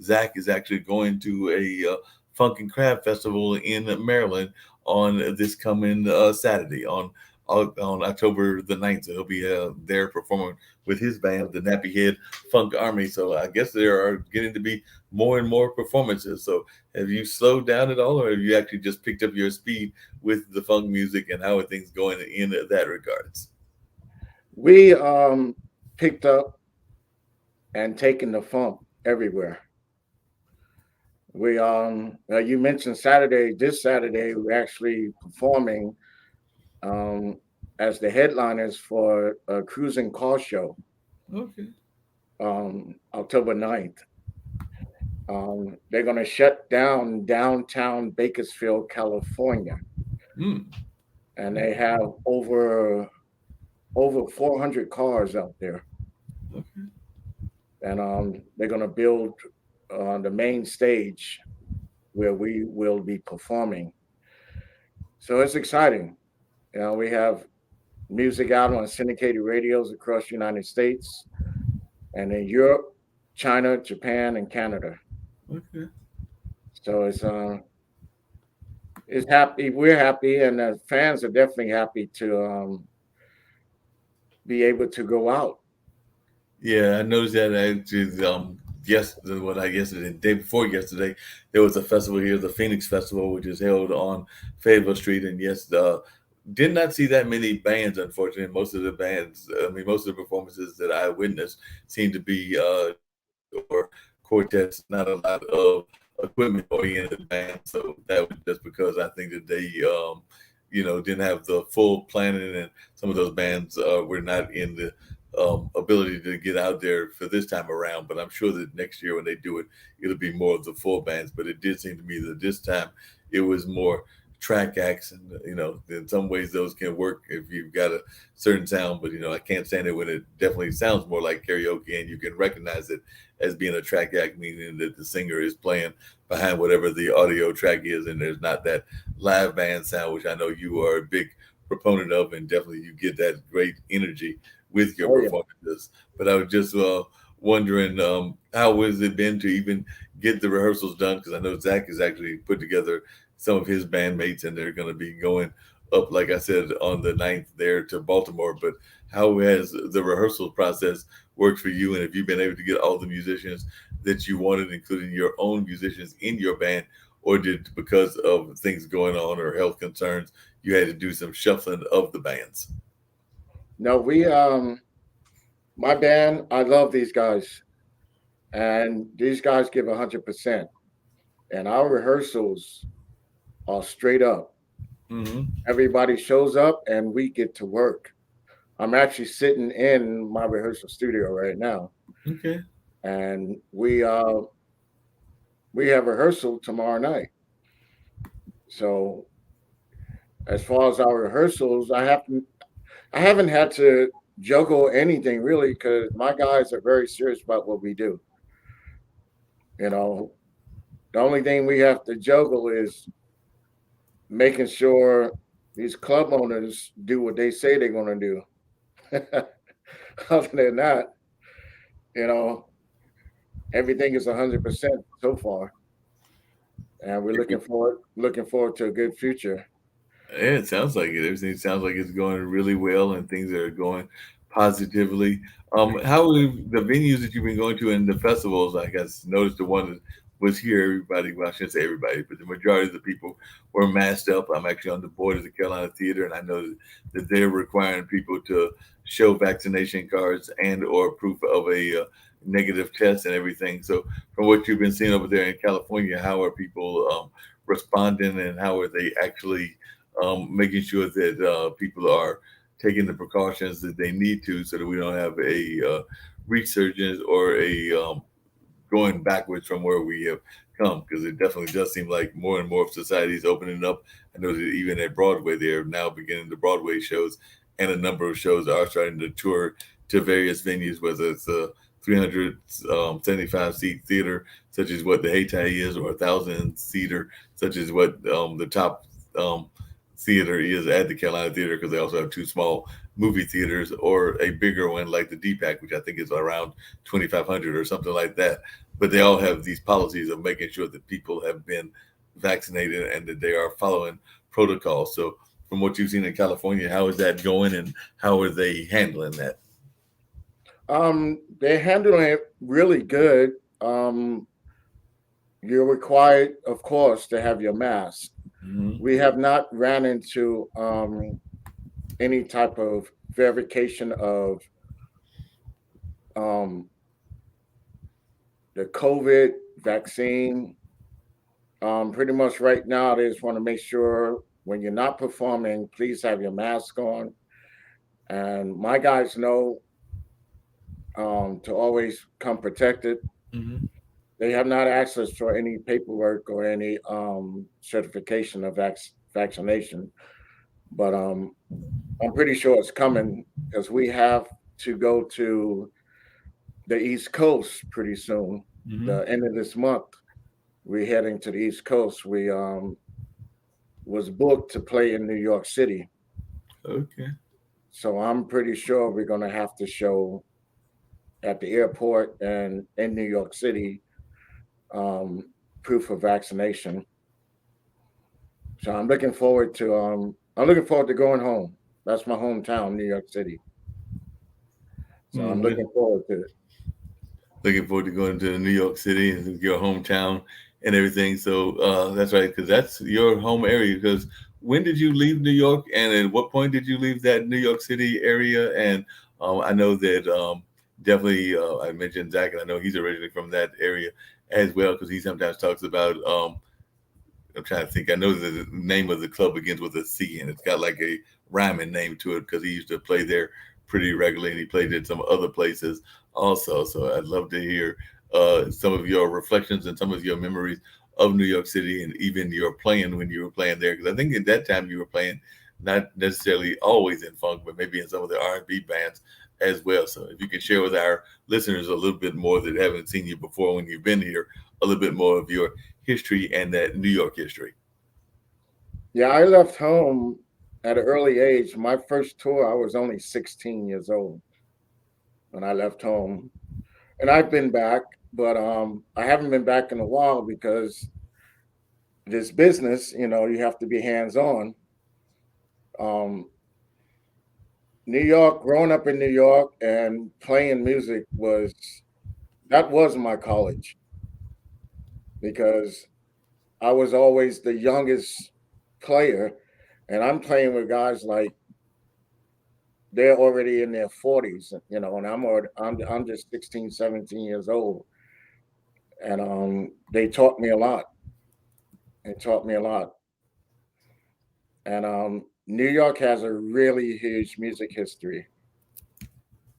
Speaker 1: Zach is actually going to a Funk and Crab Festival in Maryland on this coming Saturday on October the 9th. So he'll be there performing with his band, the Nappy Head Funk Army. So I guess there are getting to be more and more performances. So have you slowed down at all, or have you actually just picked up your speed with the funk music, and how are things going in that regards?
Speaker 5: We picked up and taken the funk everywhere. We you mentioned Saturday. This Saturday we're actually performing um, as the headliners for a cruising car show,
Speaker 1: Okay.
Speaker 5: October 9th. They're going to shut down downtown Bakersfield, California,
Speaker 1: Mm.
Speaker 5: and they have over 400 cars out there,
Speaker 1: Okay.
Speaker 5: and they're going to build the main stage where we will be performing. So it's exciting. We have music out on syndicated radios across the United States and in Europe, China, Japan, and Canada.
Speaker 1: Okay.
Speaker 5: So it's happy. We're happy, and the fans are definitely happy to be able to go out.
Speaker 1: Yeah, I noticed that actually. What I guess the day before yesterday, there was a festival here, the Phoenix Festival, which is held on Fayetteville Street, and yes, did not see that many bands. Unfortunately, most of the bands, I mean, most of the performances that I witnessed seemed to be or quartets, not a lot of equipment oriented bands. So that was just because I think that they, didn't have the full planning, and some of those bands were not in the ability to get out there for this time around. But I'm sure that next year when they do it, it'll be more of the full bands. But it did seem to me that this time it was more track acts, and in some ways those can work if you've got a certain sound. But I can't stand it when it definitely sounds more like karaoke and you can recognize it as being a track act, meaning that the singer is playing behind whatever the audio track is, and there's not that live band sound, which I know you are a big proponent of, and definitely you get that great energy with your
Speaker 5: Oh yeah.
Speaker 1: performances. But I was just wondering, how has it been to even get the rehearsals done? Because I know Zach has actually put together some of his bandmates, and they're going to be going up, like I said, on the 9th there to Baltimore. But how has the rehearsal process worked for you? And have you been able to get all the musicians that you wanted, including your own musicians in your band? Or did, because of things going on or health concerns, you had to do some shuffling of the bands?
Speaker 5: No, my band. I love these guys, and these guys give 100%. And our rehearsals are straight up.
Speaker 1: Hmm.
Speaker 5: Everybody shows up, and we get to work. I'm actually sitting in my rehearsal studio right now,
Speaker 1: Okay.
Speaker 5: and we have rehearsal tomorrow night. So as far as our rehearsals, I haven't had to juggle anything really because my guys are very serious about what we do. You know, the only thing we have to juggle is making sure these club owners do what they say they're going to do. Other than that, you know, everything is 100% so far, and we're looking forward to a good future.
Speaker 1: Yeah, it sounds like it. Everything sounds like it's going really well, and things are going positively. How have the venues that you've been going to and the festivals? I guess noticed the one that was here. Everybody, well, I shouldn't say everybody, but the majority of the people were masked up. I'm actually on the board of the Carolina Theater, and I know that they're requiring people to show vaccination cards and or proof of a negative test and everything. So, from what you've been seeing over there in California, how are people responding, and how are they actually making sure that people are taking the precautions that they need to, so that we don't have a resurgence or a going backwards from where we have come? Because it definitely does seem like more and more of society is opening up. I know that even at Broadway, they're now beginning the Broadway shows, and a number of shows are starting to tour to various venues, whether it's a 375 seat theater, such as what the Hayti is, or 1,000 seater, such as what the top um, theater is at the Carolina Theater, because they also have two small movie theaters, or a bigger one like the DPAC, which I think is around 2,500 or something like that. But they all have these policies of making sure that people have been vaccinated and that they are following protocols. So, from what you've seen in California, how is that going, and how are they handling that?
Speaker 5: They're handling it really good. You're required, of course, to have your mask.
Speaker 1: Hmm.
Speaker 5: We have not ran into any type of verification of um, the COVID vaccine. Pretty much right now, they just want to make sure when you're not performing, please have your mask on. And my guys know to always come protected.
Speaker 1: Hmm.
Speaker 5: They have not asked us for any paperwork or any certification of vaccination, but I'm pretty sure it's coming because we have to go to the East Coast pretty soon.
Speaker 1: Hmm.
Speaker 5: The end of this month, we're heading to the East Coast. We was booked to play in New York City,
Speaker 1: Okay.
Speaker 5: so I'm pretty sure we're going to have to show at the airport and in New York City um, proof of vaccination. So I'm looking forward to going home. That's my hometown, New York City. So I'm
Speaker 1: Mm,
Speaker 5: looking forward to it.
Speaker 1: looking forward to going to New York City and your hometown and everything. So that's right, because that's your home area. Because when did you leave New York, and at what point did you leave that New York City area? And I know that definitely I mentioned Zach, and I know he's originally from that area as well, because he sometimes talks about. I'm trying to think. I know that the name of the club begins with a C, and it's got like a rhyming name to it because he used to play there pretty regularly, and he played in some other places also. So I'd love to hear some of your reflections and some of your memories of New York City, and even your playing when you were playing there. Because I think at that time you were playing not necessarily always in funk, but maybe in some of the R&B bands as well. So if you could share with our listeners a little bit more that haven't seen you before when you've been here, a little bit more of your history and that New York history.
Speaker 5: Yeah, I left home at an early age. My first tour, I was only 16 years old when I left home, and I've been back, but I haven't been back in a while because this business, you have to be hands on. Um, New York, growing up in New York and playing music was my college because I was always the youngest player, and I'm playing with guys like they're already in their 40s, and I'm just 16, 17 years old, and they taught me a lot. It taught me a lot, and New York has a really huge music history.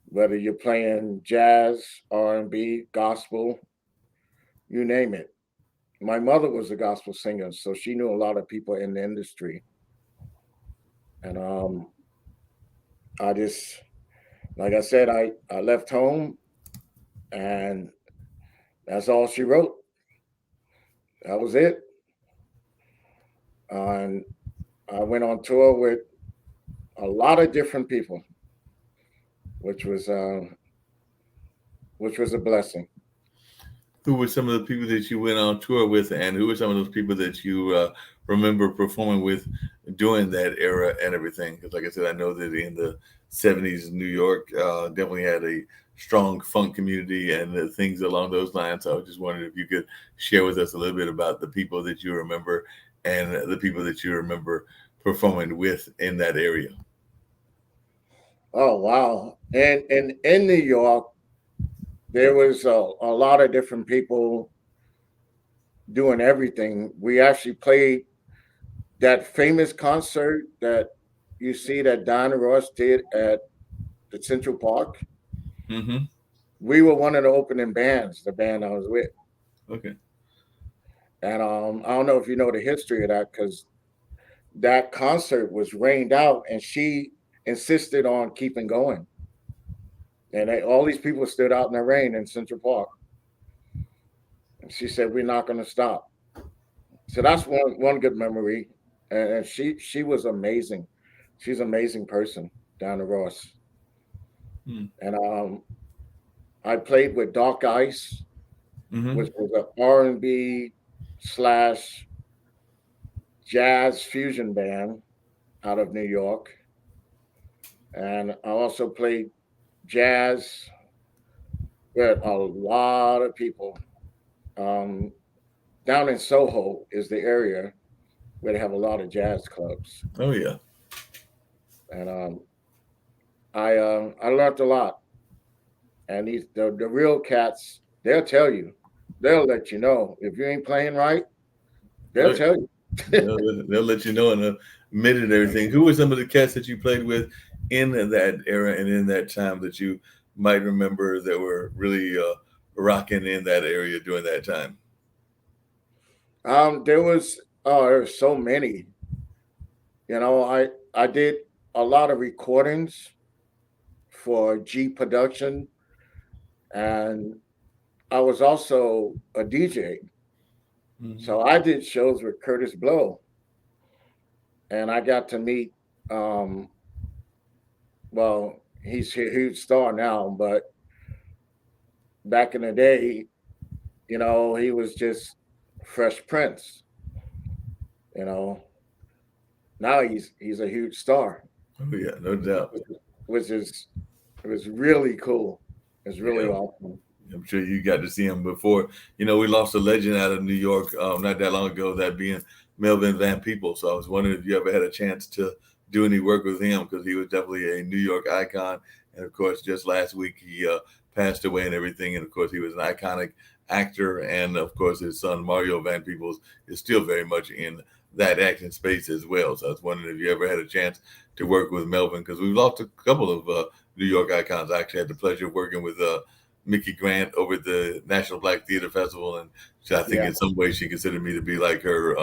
Speaker 5: Whether you're playing jazz, R&B, gospel, you name it. My mother was a gospel singer, so she knew a lot of people in the industry, and I just, like I said, I left home, and that's all she wrote. That was it. And I went on tour with a lot of different people, which was uh, which was a blessing.
Speaker 1: Who were some of the people that you went on tour with, and who were some of those people that you remember performing with during that era and everything? Because, like I said, I know that in the '70s, New York definitely had a strong funk community and things along those lines. So I was just wondering if you could share with us a little bit about the people that you remember and the people that you remember performing with in that area.
Speaker 5: Oh wow! And in New York, there was a lot of different people doing everything. We actually played that famous concert that you see that Diana Ross did at the Central Park.
Speaker 1: Mm-hmm.
Speaker 5: We were one of the opening bands, the band I was with.
Speaker 1: Okay.
Speaker 5: And I don't know if you know the history of that because that concert was rained out and she insisted on keeping going. And all these people stood out in the rain in Central Park. And she said, "We're not going to stop." So that's one good memory. And she was amazing. She's an amazing person, Diana Ross.
Speaker 1: Mm.
Speaker 5: And I played with Dark Ice,
Speaker 1: Mm-hmm.
Speaker 5: which was an R&B slash jazz fusion band out of New York. And I also played jazz with a lot of people. Um, Down in Soho is the area where they have a lot of jazz clubs,
Speaker 1: Oh yeah.
Speaker 5: and I learned a lot. And the real cats, they'll tell you, they'll let you know if you ain't playing right. They'll
Speaker 1: Oh,
Speaker 5: tell you.
Speaker 1: They'll let you know in a minute and everything. Who were some of the cats that you played with in that era and in that time that you might remember that were really rocking in that area during that time?
Speaker 5: There was so many. I did a lot of recordings for G Production, and I was also a DJ.
Speaker 1: Hmm.
Speaker 5: So I did shows with Curtis Blow, and I got to meet. Um, well, he's a huge star now, but back in the day, he was just Fresh Prince. You know, now he's a huge star,
Speaker 1: Oh yeah, no doubt.
Speaker 5: which is it was really cool. It's really
Speaker 1: Yeah,
Speaker 5: awesome.
Speaker 1: I'm sure you got to see him before. We lost a legend out of New York not that long ago, that being Melvin Van Peebles. So I was wondering if you ever had a chance to do any work with him, because he was definitely a New York icon. And of course, just last week he passed away and everything. And of course, he was an iconic actor. And of course, his son Mario Van Peebles is still very much in that acting space as well. So I was wondering if you ever had a chance to work with Melvin, because we've lost a couple of New York icons. I actually had the pleasure of working with Mickey Grant over at the National Black Theater Festival, and I think
Speaker 5: Yeah,
Speaker 1: in some ways she considered me to be like her,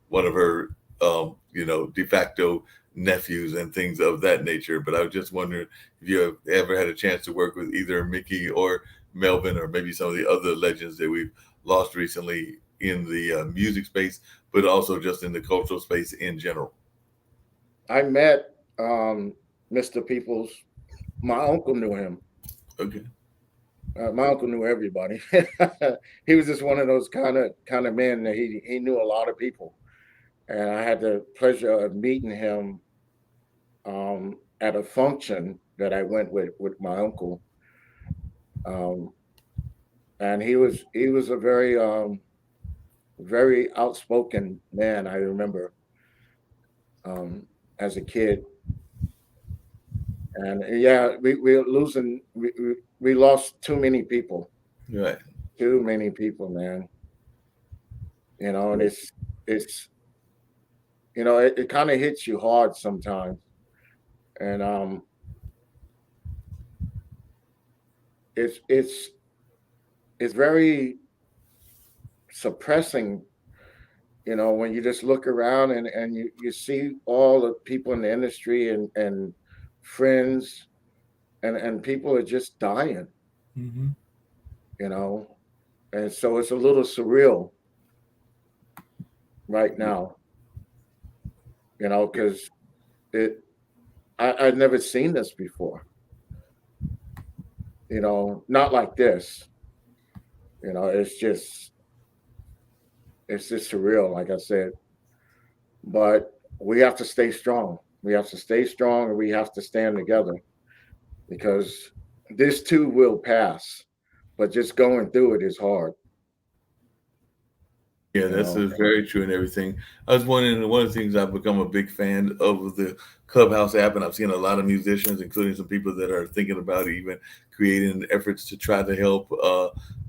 Speaker 1: one of her, de facto nephews and things of that nature. But I was just wondering if you have ever had a chance to work with either Mickey or Melvin, or maybe some of the other legends that we've lost recently in the music space, but also just in the cultural space in general.
Speaker 5: I met Mr. Peoples. My uncle knew him.
Speaker 1: Okay.
Speaker 5: My uncle knew everybody. He was just one of those kind of men that he knew a lot of people, and I had the pleasure of meeting him at a function that I went with my uncle, um, and he was a very outspoken man. I remember um, as a kid, and yeah, we lost
Speaker 1: Right.
Speaker 5: too many people, man. And it's it kind of hits you hard sometimes, and it's it's it's very suppressing. When you just look around and you see all the people in the industry and friends and people are just dying,
Speaker 1: Hmm.
Speaker 5: you know, and so it's a little surreal right now, because it I've never seen this before, not like this. It's just surreal, like I said. But we have to stay strong. We have to stay strong, and we have to stand together, because this too will pass. But just going through it is hard,
Speaker 1: Yeah,
Speaker 5: you
Speaker 1: that's
Speaker 5: know.
Speaker 1: very true and everything. I was wondering, one of the things I've become a big fan of the Clubhouse app, and I've seen a lot of musicians, including some people that are thinking about even creating efforts to try to help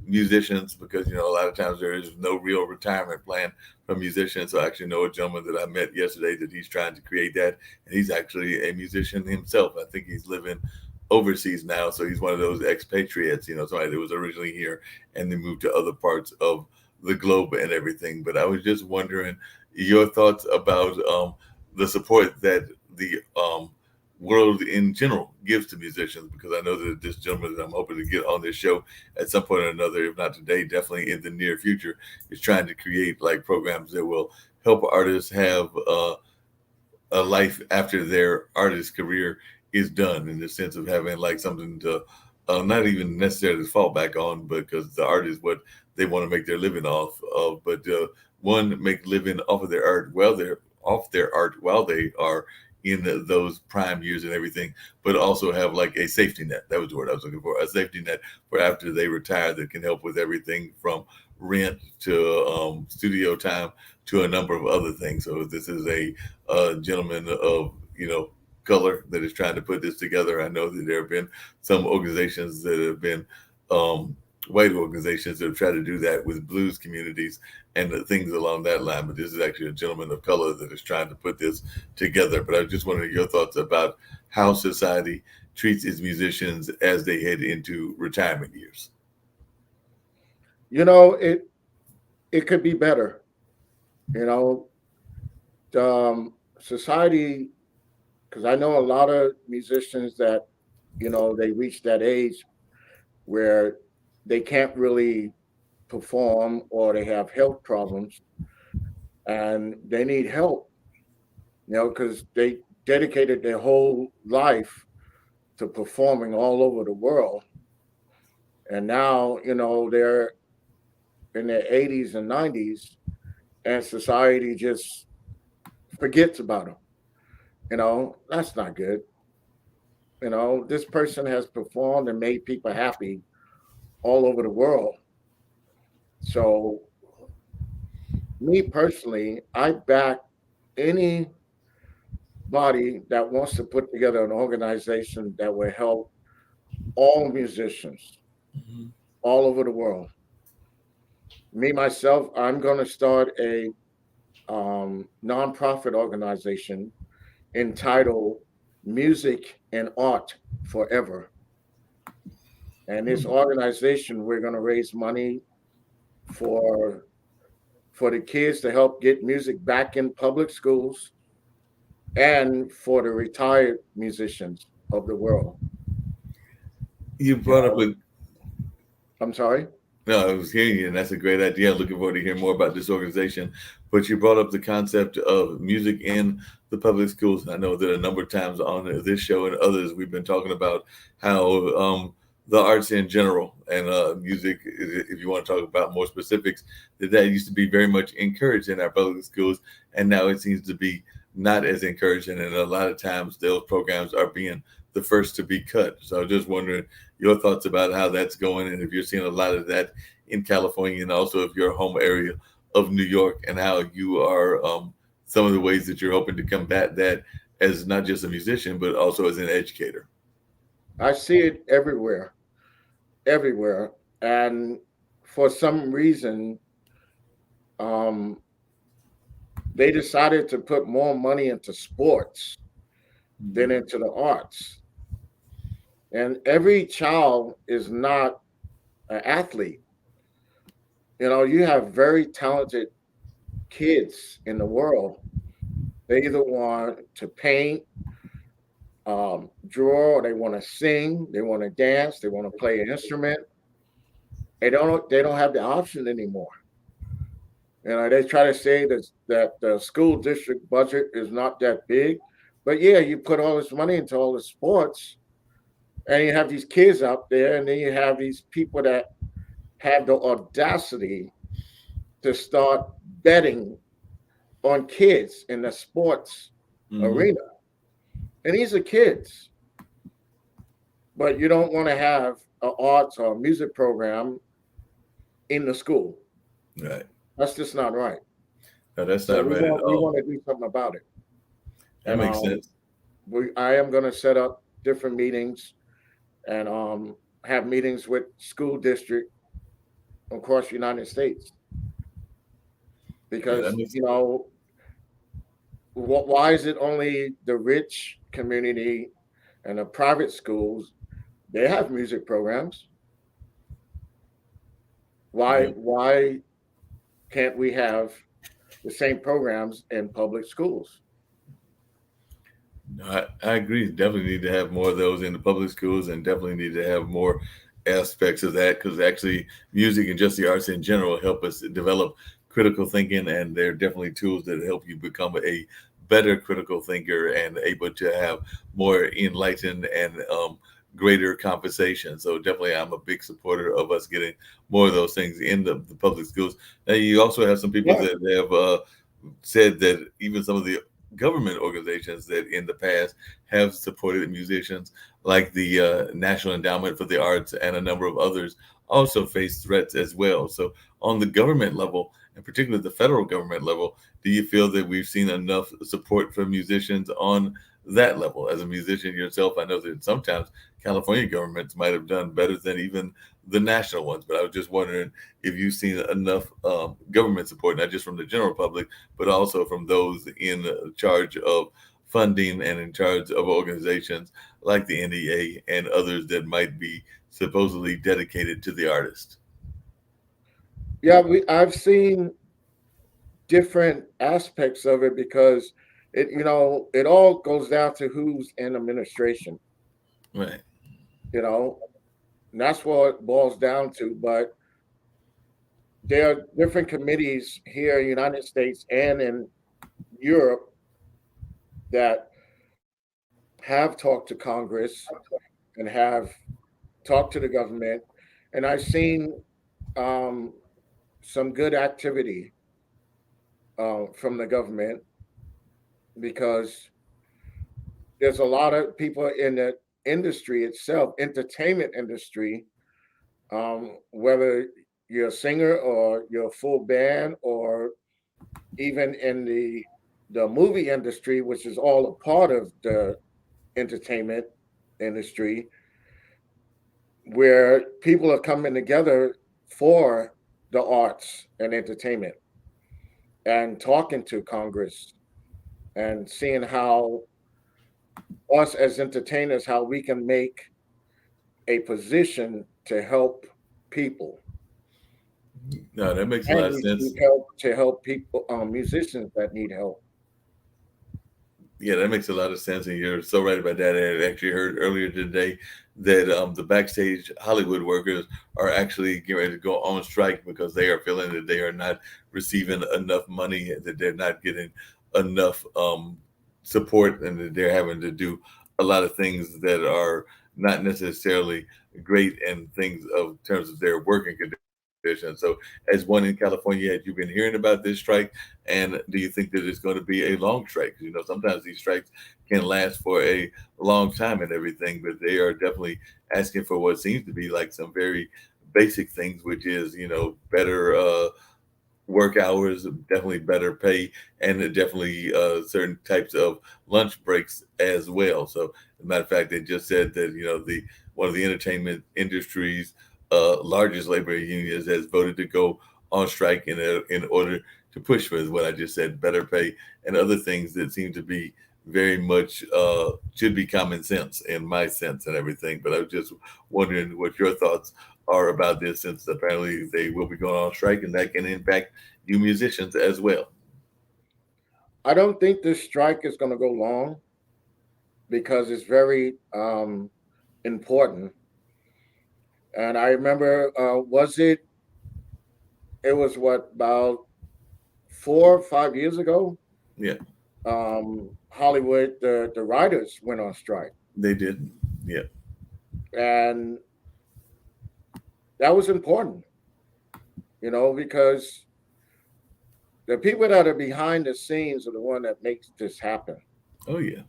Speaker 1: musicians, because a lot of times there is no real retirement plan for musicians. So I actually know a gentleman that I met yesterday that he's trying to create that, and he's actually a musician himself. I think he's living overseas now, so he's one of those expatriates, somebody that was originally here and then moved to other parts of the globe and everything. But I was just wondering your thoughts about the support that the world in general gives to musicians, because I know that this gentleman that I'm hoping to get on this show at some point or another, if not today, definitely in the near future, is trying to create like programs that will help artists have a life after their artist career is done, in the sense of having like something to not even necessarily fall back on, because the art is what they want to make their living off of. But one, make living off of their art while they are in those prime years and everything, but also have like a safety net. That was the word I was looking for. A safety net for after they retire, that can help with everything from rent to studio time to a number of other things. So this is a gentleman of color that is trying to put this together. I know that there have been some organizations that have been white organizations that have tried to do that with blues communities and things along that line. But this is actually a gentleman of color that is trying to put this together. But I just wondering your thoughts about how society treats its musicians as they head into retirement years.
Speaker 5: You know, it could be better. You know, society, because I know a lot of musicians that, they reach that age where they can't really perform or they have health problems and they need help, because they dedicated their whole life to performing all over the world. And now, they're in their 80s and 90s, and society just forgets about them. That's not good. This person has performed and made people happy all over the world. So, me personally, I back anybody that wants to put together an organization that will help all musicians
Speaker 1: Mhm.
Speaker 5: all over the world. Me myself, I'm going to start a nonprofit organization entitled Music and Art Forever. And this organization, we're going to raise money for for the kids to help get music back in public schools and for the retired musicians of the world.
Speaker 1: You
Speaker 5: You
Speaker 1: brought up
Speaker 5: know,
Speaker 1: a
Speaker 5: I'm sorry.
Speaker 1: No, I was hearing you, and that's a great idea. Looking forward to hearing more about this organization. But you brought up the concept of music in the public schools. I know that a number of times on this show and others, we've been talking about how the arts in general and music, if you want to talk about more specifics, that used to be very much encouraged in our public schools, and now it seems to be not as encouraging. And a lot of times, those programs are being the first to be cut. So I'm just wondering your thoughts about how that's going, and if you're seeing a lot of that in California, and also if your home area of New York, and how you are some of the ways that you're hoping to combat that as not just a musician but also as an educator.
Speaker 5: I see it everywhere, everywhere. And for some reason, um, they decided to put more money into sports than into the arts. And every child is not an athlete. You have very talented kids in the world. They either want to paint, draw, or they want to sing, they want to dance, they want to play an instrument. They don't have the option anymore. They try to say that the school district budget is not that big, but yeah, you put all this money into all the sports, and you have these kids out there, and then you have these people that have the audacity to start betting on kids in the sports
Speaker 1: Mm-hmm.
Speaker 5: arena. And these are kids, but you don't want to have an arts or music program in the school.
Speaker 1: Right.
Speaker 5: That's just not right.
Speaker 1: No, that's
Speaker 5: So
Speaker 1: not
Speaker 5: we
Speaker 1: right at
Speaker 5: want we
Speaker 1: all.
Speaker 5: want to do something about it.
Speaker 1: That
Speaker 5: And
Speaker 1: makes sense.
Speaker 5: I am going to set up different meetings and have meetings with school district across the United States
Speaker 1: Yeah, that
Speaker 5: because
Speaker 1: makes
Speaker 5: why is it only the rich community and the private schools they have music programs? Why
Speaker 1: yeah.
Speaker 5: why can't we have the same programs in public schools?
Speaker 1: No, I agree. Definitely need to have more of those in the public schools, and definitely need to have more aspects of that, because actually, music and just the arts in general help us develop critical thinking, and they're definitely tools that help you become a better critical thinker and able to have more enlightened and greater conversation. So definitely, I'm a big supporter of us getting more of those things in the public schools. Now, you also have some people
Speaker 5: Yeah,
Speaker 1: that have said that even some of the government organizations that in the past have supported musicians, like the National Endowment for the Arts and a number of others, also face threats as well. So, on the government level, and particularly the federal government level, do you feel that we've seen enough support for musicians on that level. As a musician yourself, I know that sometimes California governments might have done better than even the national ones. But I was just wondering if you've seen enough government support, not just from the general public, but also from those in charge of funding and in charge of organizations like the NEA and others that might be supposedly dedicated to the artist.
Speaker 5: Yeah, I've seen different aspects of it because it all goes down to who's in administration,
Speaker 1: Right.
Speaker 5: you know, and that's what it boils down to. But there are different committees here in the United States and in Europe that have talked to Congress and have talked to the government, and I've seen um, some good activity from the government because there's a lot of people in the industry itself, entertainment industry, whether you're a singer or you're a full band or even in the movie industry, which is all a part of the entertainment industry, where people are coming together for the arts and entertainment and talking to Congress and seeing how us as entertainers, how we can make a position to help people
Speaker 1: No, that makes a lot
Speaker 5: and
Speaker 1: of sense.
Speaker 5: receive help to help people, musicians that need help.
Speaker 1: Yeah, that makes a lot of sense, and you're so right about that. I actually heard earlier today that the backstage Hollywood workers are actually getting ready to go on strike because they are feeling that they are not receiving enough money, that they're not getting enough support, and that they're having to do a lot of things that are not necessarily great and things of terms of their working conditions. So, as one in California, had you been hearing about this strike, and do you think that it's going to be a long strike? 'Cause, sometimes these strikes can last for a long time and everything, but they are definitely asking for what seems to be like some very basic things, which is better work hours, definitely better pay, and definitely certain types of lunch breaks as well. So, as a matter of fact, they just said that the one of the entertainment industry's largest labor unions has voted to go on strike in order to push for what I just said, better pay and other things that seem to be very much should be common sense in my sense and everything. But I was just wondering what your thoughts are about this, since apparently they will be going on strike, and that can impact you musicians as well.
Speaker 5: I don't think this strike is going to go long because it's very important. And I remember, it was what, about 4 or 5 years ago?
Speaker 1: Yeah,
Speaker 5: Hollywood, the writers went on strike,
Speaker 1: they did. Yeah.
Speaker 5: and that was important, because the people that are behind the scenes are the one that makes this happen.
Speaker 1: Oh yeah.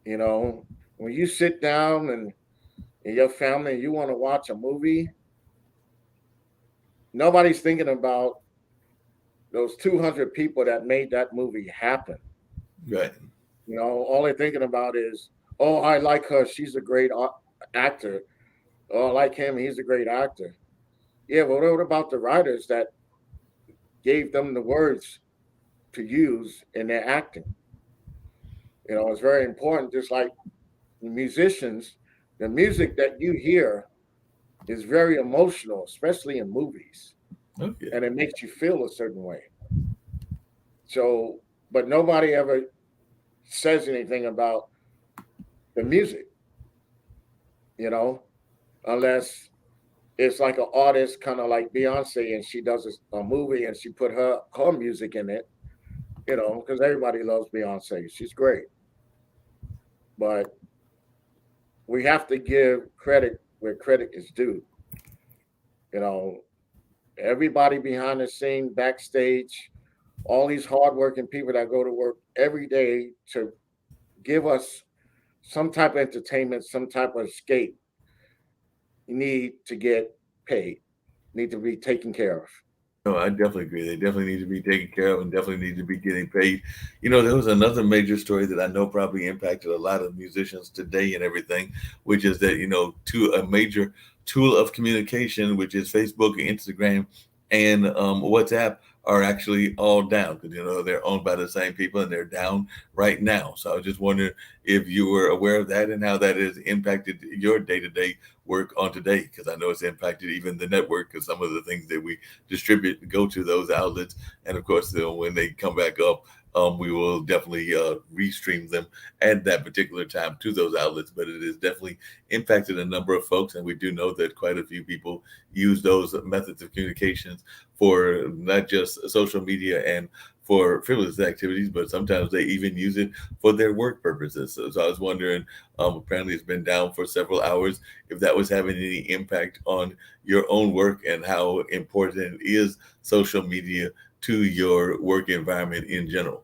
Speaker 5: You know, when you sit down and your family and you want to watch a movie, nobody's thinking about those 200 people that made that movie happen.
Speaker 1: Right.
Speaker 5: All they're thinking about is, oh, I like her. She's a great actor. Oh, I like him. He's a great actor. Yeah, but what about the writers that gave them the words to use in their acting? It's very important. Just like musicians, the music that you hear is very emotional, especially in movies,
Speaker 1: Oh yeah.
Speaker 5: and it makes you feel a certain way. So, but nobody ever says anything about the music, you know, unless it's like an artist, kind of like Beyonce, and she does a movie and she put her music in it, because everybody loves Beyonce. She's great, but we have to give credit where credit is due. You know, everybody behind the scene, backstage, all these hardworking people that go to work every day to give us some type of entertainment, some type of escape, need to get paid, need to be taken care of.
Speaker 1: No, I definitely agree. They definitely need to be taken care of and definitely need to be getting paid. There was another major story that I know probably impacted a lot of musicians today and everything, which is that, to a major tool of communication, which is Facebook, Instagram, and WhatsApp, are actually all down because, they're owned by the same people and they're down right now. So I was just wondering if you were aware of that and how that has impacted your day to day work on today, because I know it's impacted even the network because some of the things that we distribute go to those outlets, and of course, when they come back up, we will definitely restream them at that particular time to those outlets. But it has definitely impacted a number of folks, and we do know that quite a few people use those methods of communications for not just social media and for frivolous activities, but sometimes they even use it for their work purposes. So I was wondering, apparently it's been down for several hours, if that was having any impact on your own work and how important is social media to your work environment in general.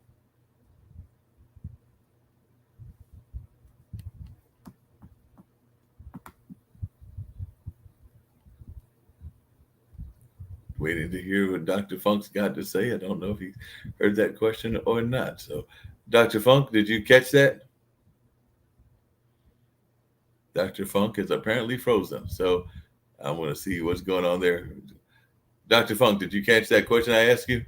Speaker 1: Waiting to hear what Dr. Funk's got to say. I don't know if he heard that question or not. So, Dr. Funk, did you catch that? Dr. Funk is apparently frozen. So, I want to see what's going on there. Dr. Funk, did you catch that question I asked you?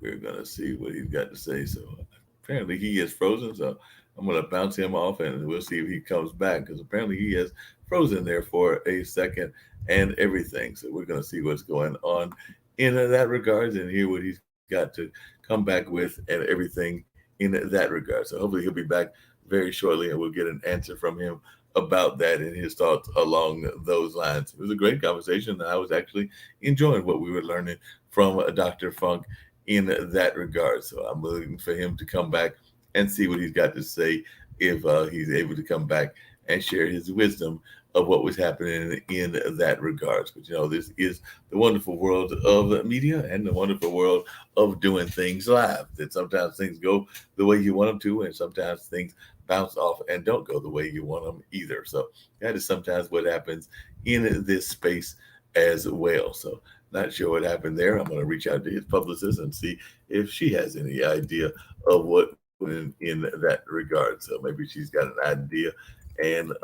Speaker 1: We're gonna see what he's got to say. So apparently he is frozen. So I'm gonna bounce him off, and we'll see if he comes back because apparently he is frozen there for a second and everything. So we're gonna see what's going on in that regards and hear what he's got to come back with and everything in that regard. So hopefully he'll be back very shortly, and we'll get an answer from him about that and his thoughts along those lines. It was a great conversation, and I was actually enjoying what we were learning from Dr. Funk in that regard. So I'm looking for him to come back and see what he's got to say if he's able to come back and share his wisdom of what was happening in that regards. But this is the wonderful world of media and the wonderful world of doing things live. That sometimes things go the way you want them to, and sometimes things bounce off and don't go the way you want them either. So that is sometimes what happens in this space as well. So not sure what happened there. I'm going to reach out to his publicist and see if she has any idea of what in that regard. So maybe she's got an idea and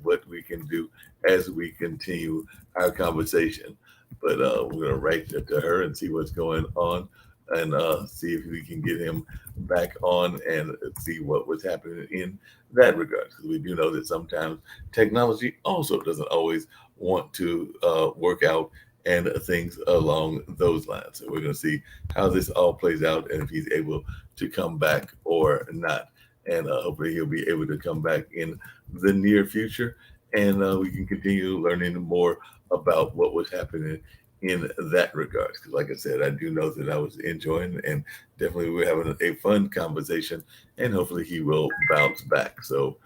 Speaker 1: what we can do as we continue our conversation. But we're going to write to her and see what's going on and see if we can get him back on and see what was happening in that regard. Because we do know that sometimes technology also doesn't always want to work out and things along those lines. So we're going to see how this all plays out and if he's able to come back or not. And hopefully he'll be able to come back in the near future, and we can continue learning more about what was happening in that regards. Because, like I said, I do know that I was enjoying and definitely we're having a fun conversation, and hopefully he will bounce back. So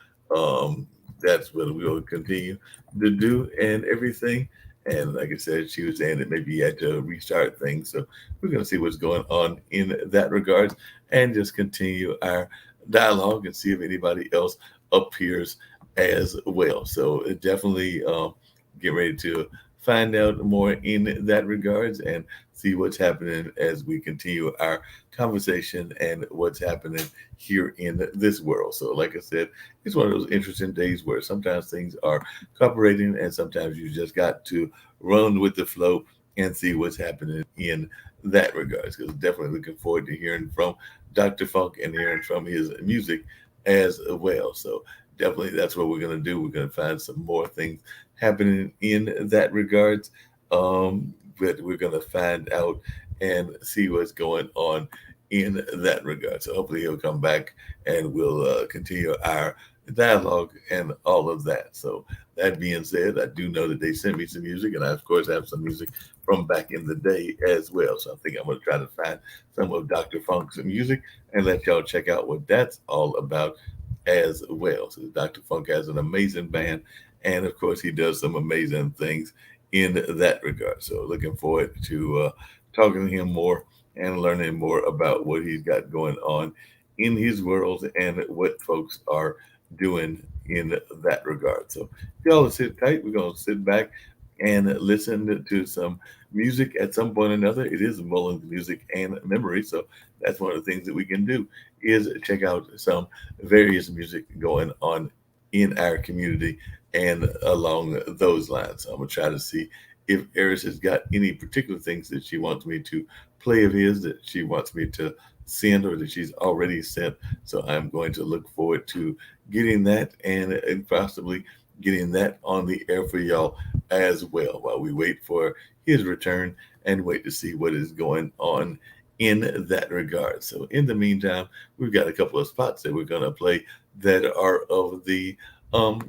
Speaker 1: that's what we will continue to do and everything. And like I said, she was saying that maybe he had to restart things. So we're going to see what's going on in that regards and just continue our dialogue and see if anybody else appears as well. So definitely get ready to find out more in that regards and see what's happening as we continue our conversation and what's happening here in this world. So like I said, it's one of those interesting days where sometimes things are cooperating and sometimes you just got to run with the flow and see what's happening in that regards. Because definitely looking forward to hearing from Dr. Funk and hearing from his music as well. So definitely that's what we're going to do. We're going to find some more things happening in that regards. But we're going to find out and see what's going on in that regard. So hopefully he'll come back and we'll continue our dialogue and all of that. So that being said, I do know that they sent me some music, and I of course have some music from back in the day as well. So I think I'm going to try to find some of Dr. Funk's music and let y'all check out what that's all about as well. So Dr. Funk has an amazing band, and of course he does some amazing things in that regard. So looking forward to talking to him more and learning more about what he's got going on in his world and what folks are doing in that regard. So y'all sit tight. We're gonna sit back and listen to some music at some point or another. It is Mullings music and memory, so that's one of the things that we can do is check out some various music going on in our community and along those lines. I'm gonna try to see if Eris has got any particular things that she wants me to play of his that she wants me to send or that she's already sent. So I'm going to look forward to getting that and possibly getting that on the air for y'all as well while we wait for his return and wait to see what is going on in that regard. So in the meantime, we've got a couple of spots that we're going to play that are of the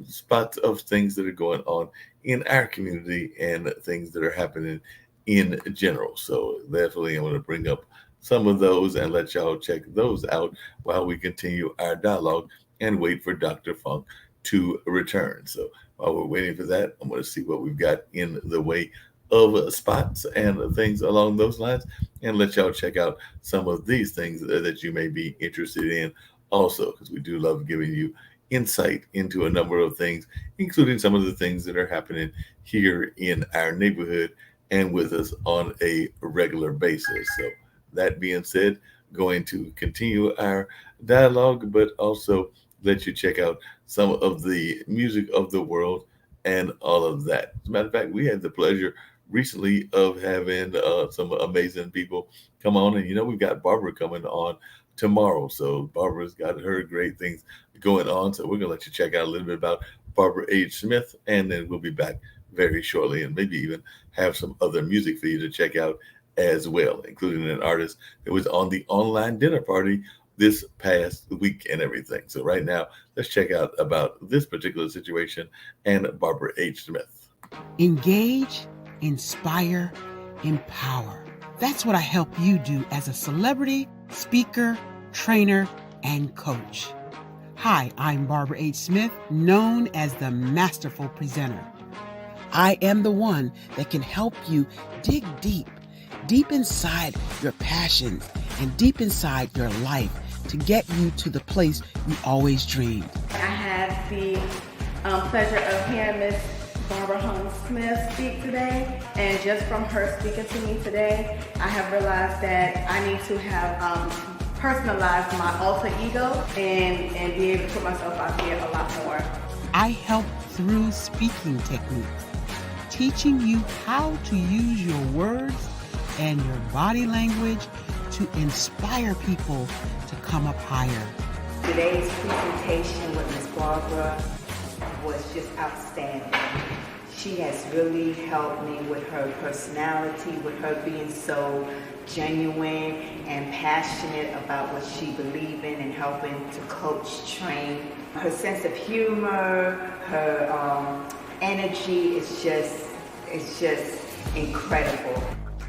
Speaker 1: spots of things that are going on in our community and things that are happening in general. So definitely I'm going to bring up some of those and let y'all check those out while we continue our dialogue and wait for Dr. Funk to return. So while we're waiting for that, I'm going to see what we've got in the way of spots and things along those lines and let y'all check out some of these things that you may be interested in also, because we do love giving you insight into a number of things, including some of the things that are happening here in our neighborhood and with us on a regular basis. So, that being said, going to continue our dialogue, but also let you check out some of the music of the world and all of that. As a matter of fact, we had the pleasure recently of having some amazing people come on, and we've got Barbara coming on tomorrow. So Barbara's got her great things going on. So we're gonna let you check out a little bit about Barbara H. Smith, and then we'll be back very shortly, and maybe even have some other music for you to check out as well, including an artist that was on the online dinner party this past week and everything. So right now, let's check out about this particular situation and Barbara H. Smith.
Speaker 2: Engage, inspire, empower. That's what I help you do as a celebrity, speaker, trainer, and coach. Hi, I'm Barbara H. Smith, known as the Masterful Presenter. I am the one that can help you dig deep inside your passions and deep inside your life to get you to the place you always dreamed.
Speaker 6: I had the pleasure of hearing Miss Barbara Holmes Smith speak today, and just from her speaking to me today, I have realized that I need to have personalized my alter ego and be able to put myself out there a lot more.
Speaker 2: I help through speaking techniques, teaching you how to use your words and your body language to inspire people to come up higher.
Speaker 7: Today's presentation with Ms. Barbara was just outstanding. She has really helped me with her personality, with her being so genuine and passionate about what she believes in and helping to coach, train. Her sense of humor, her energy is just incredible.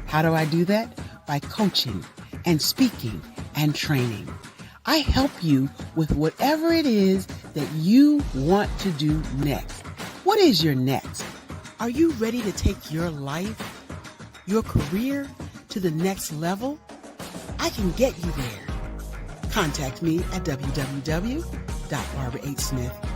Speaker 2: How do I do that? By coaching and speaking and training. I help you with whatever it is that you want to do next. What is your next? Are you ready to take your life, your career to the next level? I can get you there. Contact me at www.barbarahsmith.com.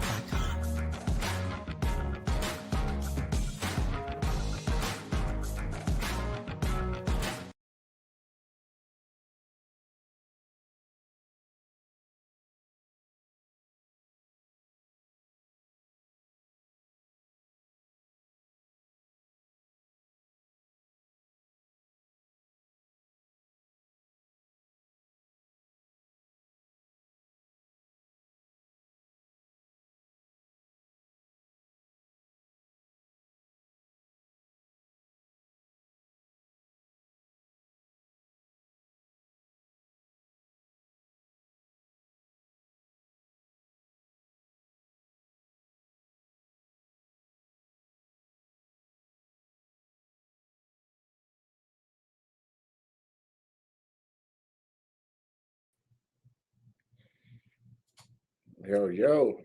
Speaker 5: Yo, yo.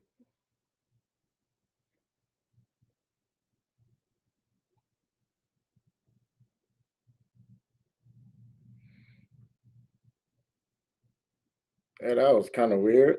Speaker 5: Yeah, that was kind of weird.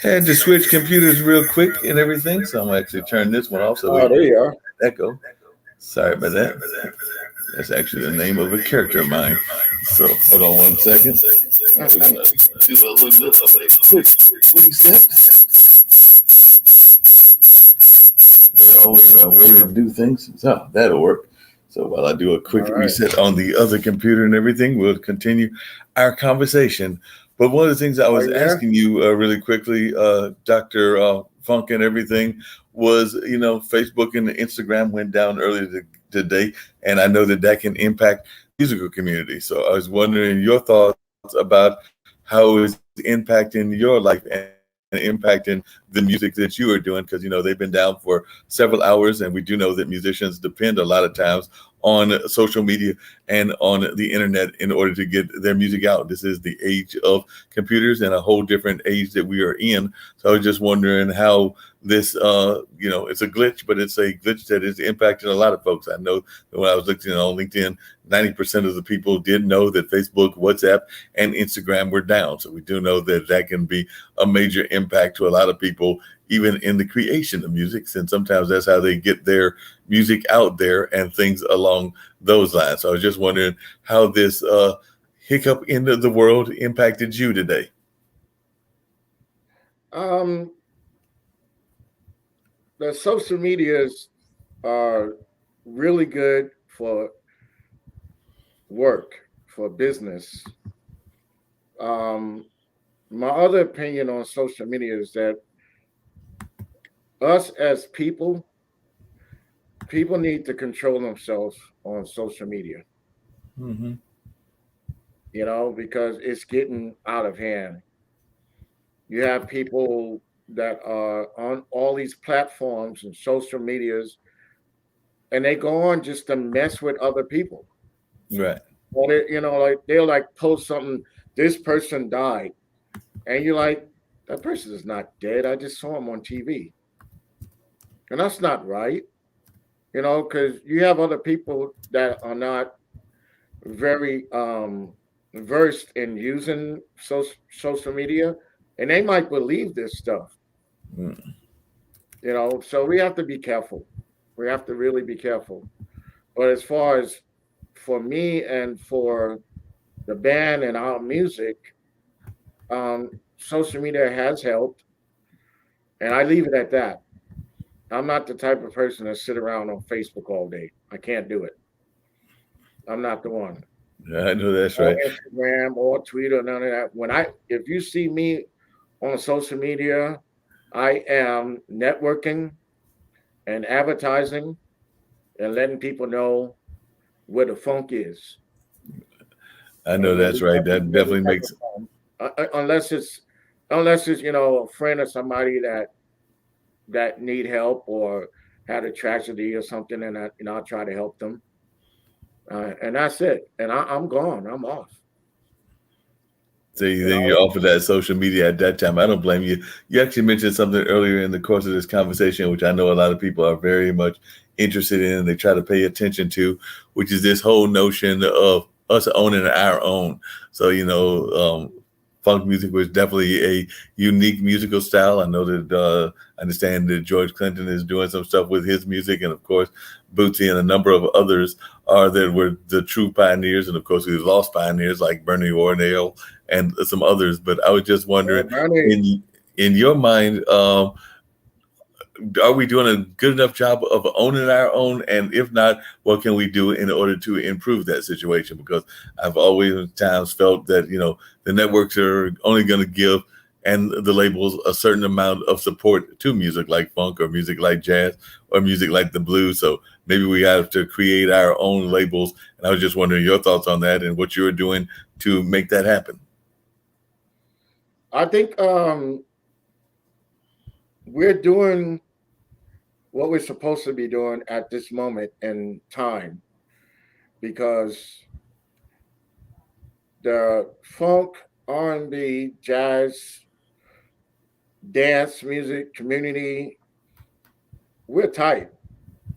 Speaker 1: Had to switch computers real quick and everything, so I'm actually turn this one off so we
Speaker 5: Oh, there you are.
Speaker 1: echo. Sorry about that. That's actually the name of a character of mine. So hold on 1 second. We're gonna do a little bit of a quick reset. There's always a way to do things. So that'll work. So while I do a quick
Speaker 5: All right.
Speaker 1: reset on the other computer and everything, we'll continue our conversation. But one of the things I was
Speaker 5: you there?
Speaker 1: asking you really quickly, Dr. Funk and everything, was, Facebook and Instagram went down earlier today, and I know that that can impact musical community. So I was wondering your thoughts about how it's impacting your life and impacting the music that you are doing, because they've been down for several hours, and we do know that musicians depend a lot of times on social media and on the internet in order to get their music out. This is the age of computers and a whole different age that we are in. So I was just wondering how this, it's a glitch, but it's a glitch that is impacting a lot of folks. I know that when I was looking on LinkedIn, 90% of the people did know that Facebook, WhatsApp, and Instagram were down. So we do know that that can be a major impact to a lot of people, even in the creation of music, since sometimes that's how they get their music out there and things along those lines. So I was just wondering how this hiccup into the world impacted you today.
Speaker 5: Um, the social medias are really good for work, for business. Um, my other opinion on social media is that us as people need to control themselves on social media,
Speaker 1: Mm-hmm.
Speaker 5: because it's getting out of hand. You have people that are on all these platforms and social medias, and they go on just to mess with other people.
Speaker 1: Right.
Speaker 5: Or like they'll like post something, this person died, and you're like, that person is not dead. I just saw him on TV, and that's not right. Because you have other people that are not very versed in using social media, and they might believe this stuff.
Speaker 1: Mm.
Speaker 5: So we have to be careful. We have to really be careful. But as far as for me and for the band and our music, social media has helped, and I leave it at that. I'm not the type of person that sit around on Facebook all day. I can't do it. I'm not the one.
Speaker 1: Yeah, I know that's
Speaker 5: Or
Speaker 1: right.
Speaker 5: Instagram or Twitter, none of that. If you see me on social media. I am networking and advertising and letting people know where the funk is.
Speaker 1: I know
Speaker 5: And
Speaker 1: that's
Speaker 5: we
Speaker 1: right.
Speaker 5: definitely
Speaker 1: That
Speaker 5: do any
Speaker 1: definitely
Speaker 5: type
Speaker 1: makes.
Speaker 5: of unless it's a friend or somebody that need help or had a tragedy or something, and I'll try to help them. And that's it. And I'm gone. I'm off.
Speaker 1: So
Speaker 5: You
Speaker 1: then
Speaker 5: know,
Speaker 1: you're off of that social media at that time. I don't blame you. You actually mentioned something earlier in the course of this conversation, which I know a lot of people are very much interested in and they try to pay attention to, which is this whole notion of us owning our own. So, funk music was definitely a unique musical style. I know that I understand that George Clinton is doing some stuff with his music, and of course, Bootsy and a number of others are that were the true pioneers, and of course, we've lost pioneers like Bernie Ornell and some others. But I was just wondering,
Speaker 5: Bernie,
Speaker 1: in your mind, are we doing a good enough job of owning our own? And if not, what can we do in order to improve that situation? Because I've always at times felt that, the networks are only going to give and the labels a certain amount of support to music like funk or music like jazz or music like the blues. So maybe we have to create our own labels. And I was just wondering your thoughts on that and what you're doing to make that happen.
Speaker 5: I think we're doing what we're supposed to be doing at this moment in time because the funk, R&B, jazz, dance music community, we're tight.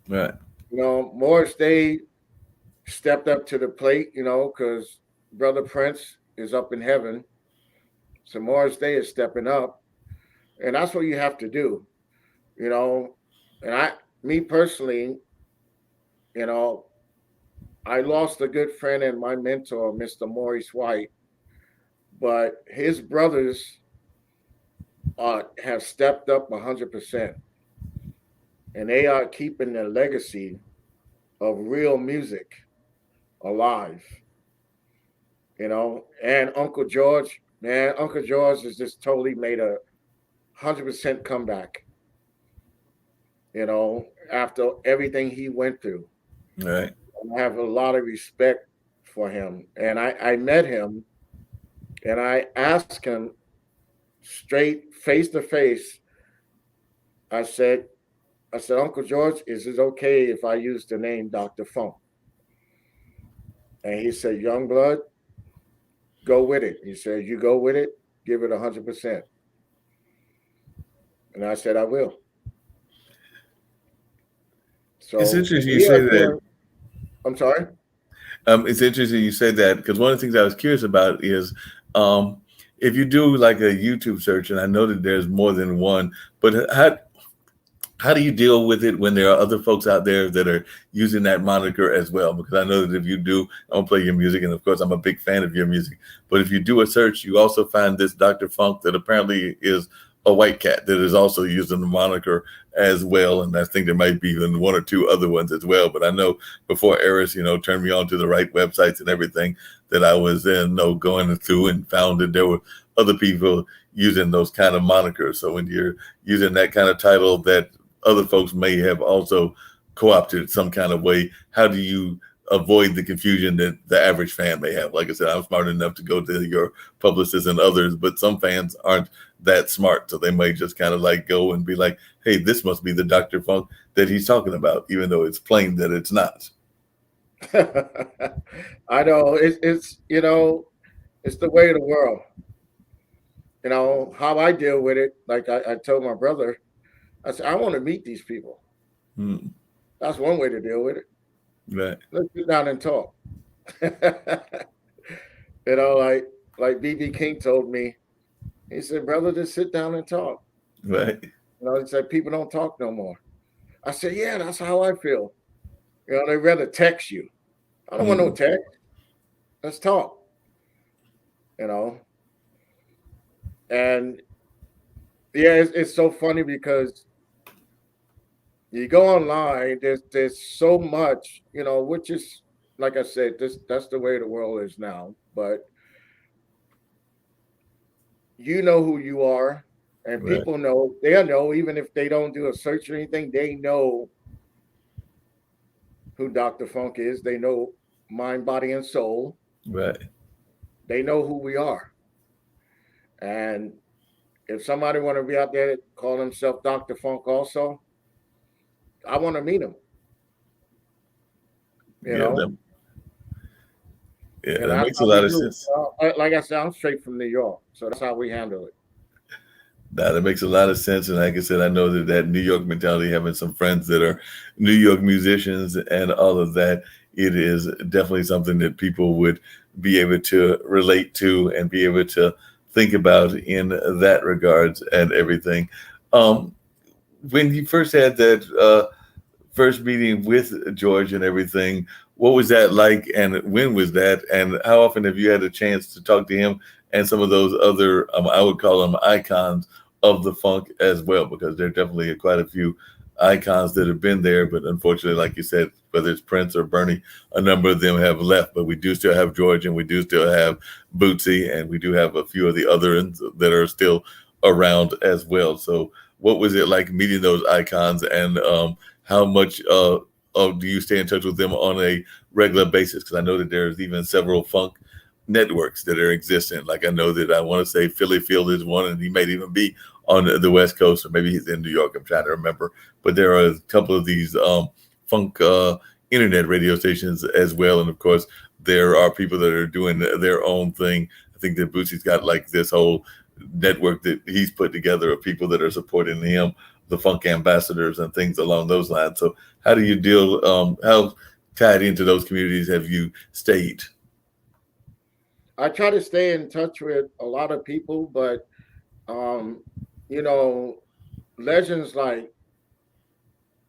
Speaker 1: Right.
Speaker 5: Morris Day stepped up to the plate, because Brother Prince is up in heaven. So Morris Day is stepping up. And that's what you have to do, you know. And me personally, you know, I lost a good friend and my mentor, Mr. Maurice White, but his brothers have stepped up 100%. And they are keeping the legacy of real music alive, And Uncle George, man, Uncle George has just totally made 100% comeback, after everything he went through.
Speaker 1: Right.
Speaker 5: I have a lot of respect for him. And I met him and I asked him straight face to face. I said, Uncle George, is it okay if I use the name Dr. Funk? And he said, Young blood, go with it. He said, you go with it, give it 100%. And I said, I will.
Speaker 1: It's
Speaker 5: So
Speaker 1: interesting you
Speaker 5: we
Speaker 1: say
Speaker 5: are
Speaker 1: that.
Speaker 5: doing, I'm sorry?
Speaker 1: It's interesting you said that because one of the things I was curious about is um, if you do like a YouTube search, and I know that there's more than one, but how do you deal with it when there are other folks out there that are using that moniker as well? Because I know that if you do, I don't play your music, and of course I'm a big fan of your music. But if you do a search, you also find this Dr. Funk that apparently is a white cat that is also using the moniker as well. And I think there might be even one or two other ones as well. But I know before Eris, turned me on to the right websites and everything that I was in, going through and found that there were other people using those kind of monikers. So when you're using that kind of title that other folks may have also co-opted some kind of way, how do you avoid the confusion that the average fan may have? Like I said, I'm smart enough to go to your publicists and others, but some fans aren't that smart. So they might just kind of like go and be like, hey, this must be the Dr. Funk that he's talking about, even though it's plain that it's not.
Speaker 5: I know it's the way of the world. How I deal with it. Like I told my brother, I said, I want to meet these people.
Speaker 1: Hmm.
Speaker 5: That's one way to deal with it.
Speaker 1: Right.
Speaker 5: Let's sit down and talk. like BB King told me, he said, brother, just sit down and talk.
Speaker 1: Right.
Speaker 5: He said, people don't talk no more. I said, yeah, that's how I feel. They rather text you. I don't want no
Speaker 1: Hmm.
Speaker 5: text. Let's talk. You know, and yeah, it's so funny because you go online. There's so much, which is like I said, that's the way the world is now. But you know who you are, and
Speaker 1: Right.
Speaker 5: people know, they'll know, even if they don't do a search or anything, they know who Dr. Funk is. They know mind, body, and soul.
Speaker 1: Right.
Speaker 5: They know who we are. And if somebody want to be out there call themselves Dr. Funk also, I want to meet him, you
Speaker 1: Yeah.
Speaker 5: know.
Speaker 1: Yeah.
Speaker 5: And
Speaker 1: That
Speaker 5: that's
Speaker 1: makes a
Speaker 5: how we
Speaker 1: lot of
Speaker 5: do
Speaker 1: sense.
Speaker 5: it. Like I said, I'm straight from New York, so that's how we handle it.
Speaker 1: Now, that makes a lot of sense. And like I said, I know that that New York mentality, having some friends that are New York musicians and all of that, it is definitely something that people would be able to relate to and be able to think about in that regards and everything. Um, when you first had that first meeting with George and everything, what was that like, and when was that, and how often have you had a chance to talk to him and some of those other, I would call them icons of the funk as well, because there are definitely quite a few icons that have been there, but unfortunately, like you said, whether it's Prince or Bernie, a number of them have left, but we do still have George, and we do still have Bootsy, and we do have a few of the other ones that are still around as well. So what was it like meeting those icons, and how much do you stay in touch with them on a regular basis? Because I know that there's even several funk networks that are existing. Like I know that I want to say Philly Field is one, and he may even be on the West Coast, or maybe he's in New York. I'm trying to remember, but there are a couple of these funk internet radio stations as well, and of course there are people that are doing their own thing. I think that Bootsy's got like this whole network that he's put together of people that are supporting him, the funk ambassadors and things along those lines. So how do you deal, how tied into those communities have you stayed?
Speaker 5: I try to stay in touch with a lot of people, but um, you know, legends like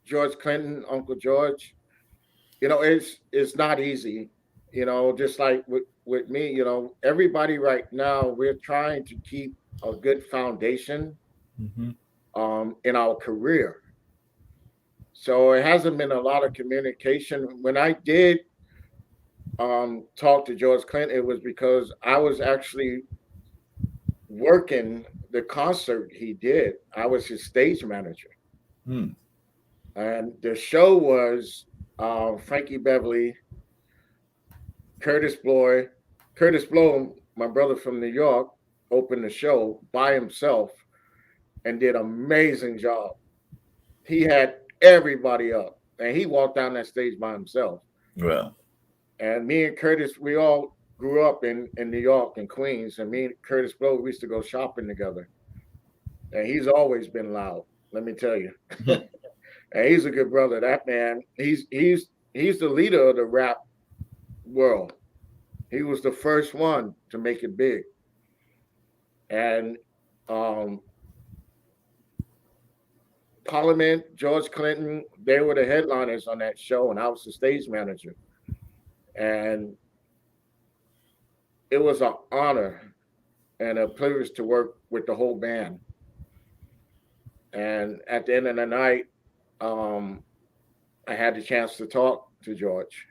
Speaker 5: George Clinton, Uncle George, it's not easy. Just like with me, everybody right now, we're trying to keep a good foundation
Speaker 1: Mm-hmm.
Speaker 5: in our career. So it hasn't been a lot of communication. When I did talk to George Clinton, it was because I was actually working the concert he did. I was his stage manager.
Speaker 1: Mm.
Speaker 5: And the show was Frankie Beverly, Curtis Bloy, Curtis Blow, my brother from New York, opened the show by himself and did an amazing job. He had everybody up, and he walked down that stage by himself.
Speaker 1: Well,
Speaker 5: And me and Curtis, we all grew up in New York and Queens, and me and Curtis Blow, we used to go shopping together. And he's always been loud, let me tell you. And he's a good brother. That man, he's the leader of the rap world. He was the first one to make it big. And um, Parliament, George Clinton, they were the headliners on that show, and I was the stage manager. And it was an honor and a privilege to work with the whole band. And at the end of the night, um, I had the chance to talk to George.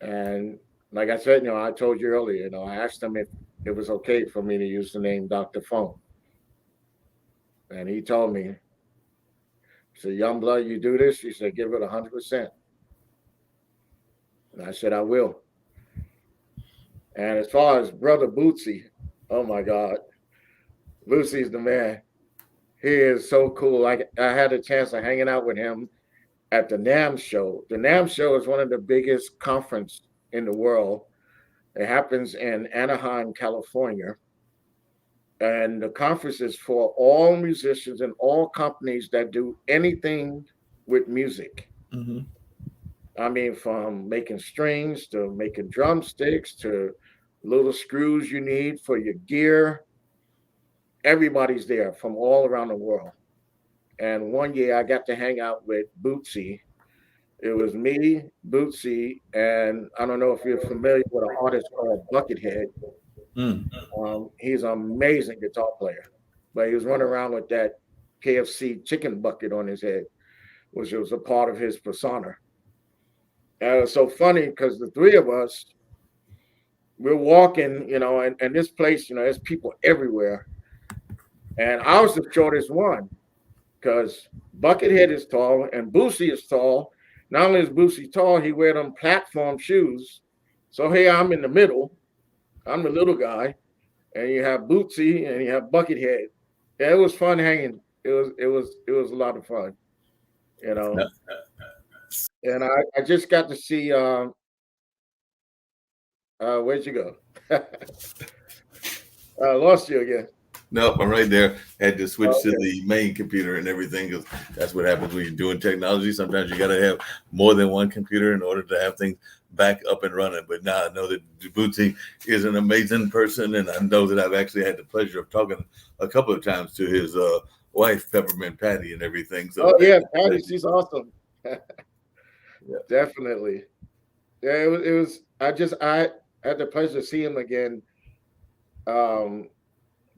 Speaker 5: And like I said, I told you earlier, I asked him if it was okay for me to use the name Dr. Funk. And he told me, he said, "Young blood, you do this?" He said, "Give it 100%." And I said, "I will." And as far as Brother Bootsy, oh my God, Bootsy's the man. He is so cool. I had a chance of hanging out with him at the NAM show. The NAM show is one of the biggest conference in the world. It happens in Anaheim, California. And the conference is for all musicians and all companies that do anything with music.
Speaker 1: mm-hmm.
Speaker 5: I mean, from making strings to making drumsticks to little screws you need for your gear. Everybody's there from all around the world. And one year I got to hang out with Bootsy. It was me, Bootsy, and I don't know if you're familiar with an artist called Buckethead.
Speaker 1: Mm.
Speaker 5: He's an amazing guitar player, but he was running around with that KFC chicken bucket on his head, which was a part of his persona. And it was so funny because the three of us, we're walking, and this place, there's people everywhere. And I was the shortest one because Buckethead is tall and Boosie is tall. Not only is Boosie tall, he wear them platform shoes. So hey, I'm in the middle. I'm the little guy, and you have Bootsy and you have Buckethead. Yeah, it was fun hanging. It was a lot of fun, you know. And I just got to see. Where'd you go? I lost you again.
Speaker 1: Nope, I'm right there. Had to switch to
Speaker 5: Okay.
Speaker 1: the main computer and everything because that's what happens when you're doing technology. Sometimes you got to have more than one computer in order to have things back up and running. But now I know that Djibouti is an amazing person, and I know that I've actually had the pleasure of talking a couple of times to his wife, Peppermint Patty, and everything. So
Speaker 5: Oh yeah, Patty, she's awesome.
Speaker 1: yeah,
Speaker 5: Definitely. Yeah, it was. I had the pleasure to see him again. Um,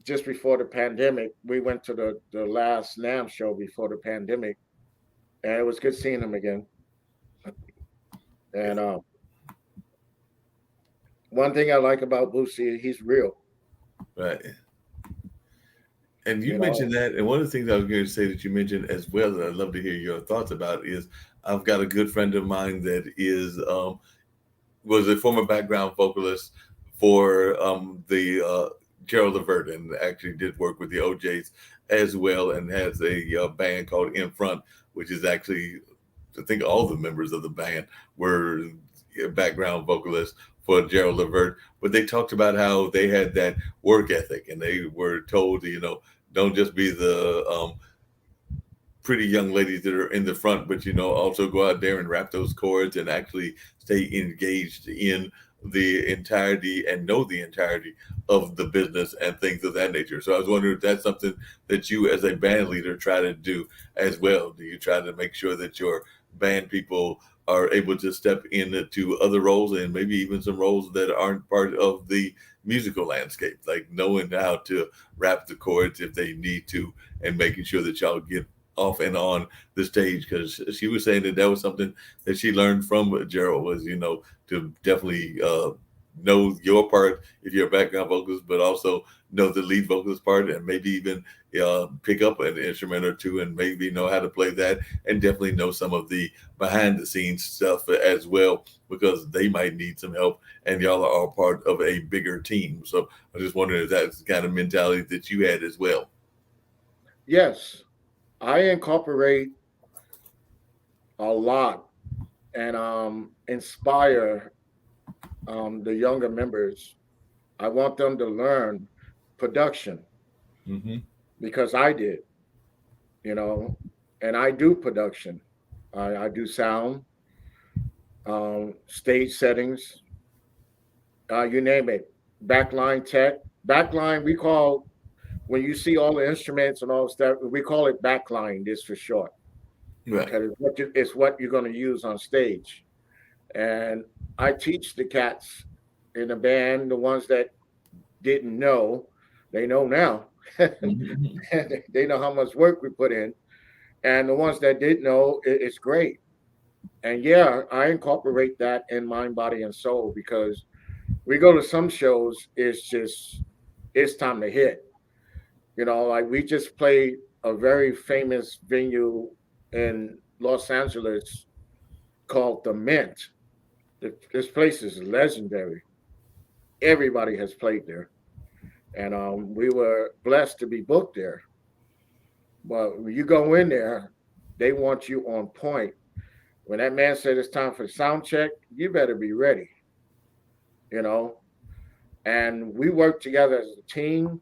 Speaker 5: just before the pandemic, we went to the last NAM show before the pandemic, and it was good seeing him again. And one thing I like about Boosie, he's real.
Speaker 1: right. And you
Speaker 5: You know,
Speaker 1: mentioned that, and one of the things I was going to say that you mentioned as well that I'd love to hear your thoughts about is I've got a good friend of mine that is was a former background vocalist for the Gerald Levert, and actually did work with the OJs as well, and has a band called In Front, which is actually, I think all the members of the band were background vocalists for Gerald Levert. But they talked about how they had that work ethic, and they were told, don't just be the pretty young ladies that are in the front, but also go out there and rap those chords and actually stay engaged in the entirety and know the entirety of the business and things of that nature. So I was wondering if that's something that you as a band leader try to do as well. Do you try to make sure that your band people are able to step into other roles and maybe even some roles that aren't part of the musical landscape, like knowing how to rap the chords if they need to, and making sure that y'all get off and on the stage? Because she was saying that was something that she learned from Gerald was, to definitely know your part if you're a background vocalist, but also know the lead vocalist part, and maybe even pick up an instrument or two and maybe know how to play that, and definitely know some of the behind the scenes stuff as well, because they might need some help and y'all are all part of a bigger team. So I was just wondering if that's the kind of mentality that you had as well.
Speaker 5: yes, I incorporate a lot and inspire the younger members. I want them to learn production
Speaker 1: Mm-hmm.
Speaker 5: because I did, you know, and I do production. I do sound, stage settings, you name it, backline tech. Backline, we call, when you see all the instruments and all stuff, we call it backline, just for short,
Speaker 1: Right.
Speaker 5: because it's what you're going to use on stage. And I teach the cats in the band, the ones that didn't know, they know now.
Speaker 1: Mm-hmm.
Speaker 5: They know how much work we put in. And the ones that didn't know, it's great. And yeah, I incorporate that in mind, body, and soul, because we go to some shows, it's time to hit. Like we just played a very famous venue in Los Angeles called the Mint. This place is legendary. Everybody has played there. And we were blessed to be booked there. But when you go in there, they want you on point. When that man said it's time for sound check, you better be ready, you know. And we worked together as a team.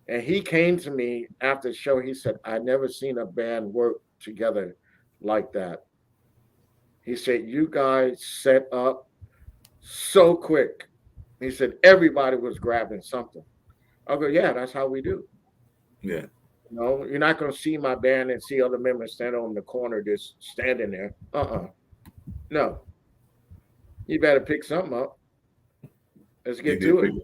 Speaker 5: And he came to me after the show. He said, I never seen a band work together like that. He said, you guys set up so quick. He said, everybody was grabbing something. I'll go, yeah, that's how we do.
Speaker 1: Yeah.
Speaker 5: You're not going to see my band and see other members standing on the corner just standing there. No. You better pick something up. Let's
Speaker 1: He
Speaker 5: get
Speaker 1: did
Speaker 5: to it.
Speaker 1: pick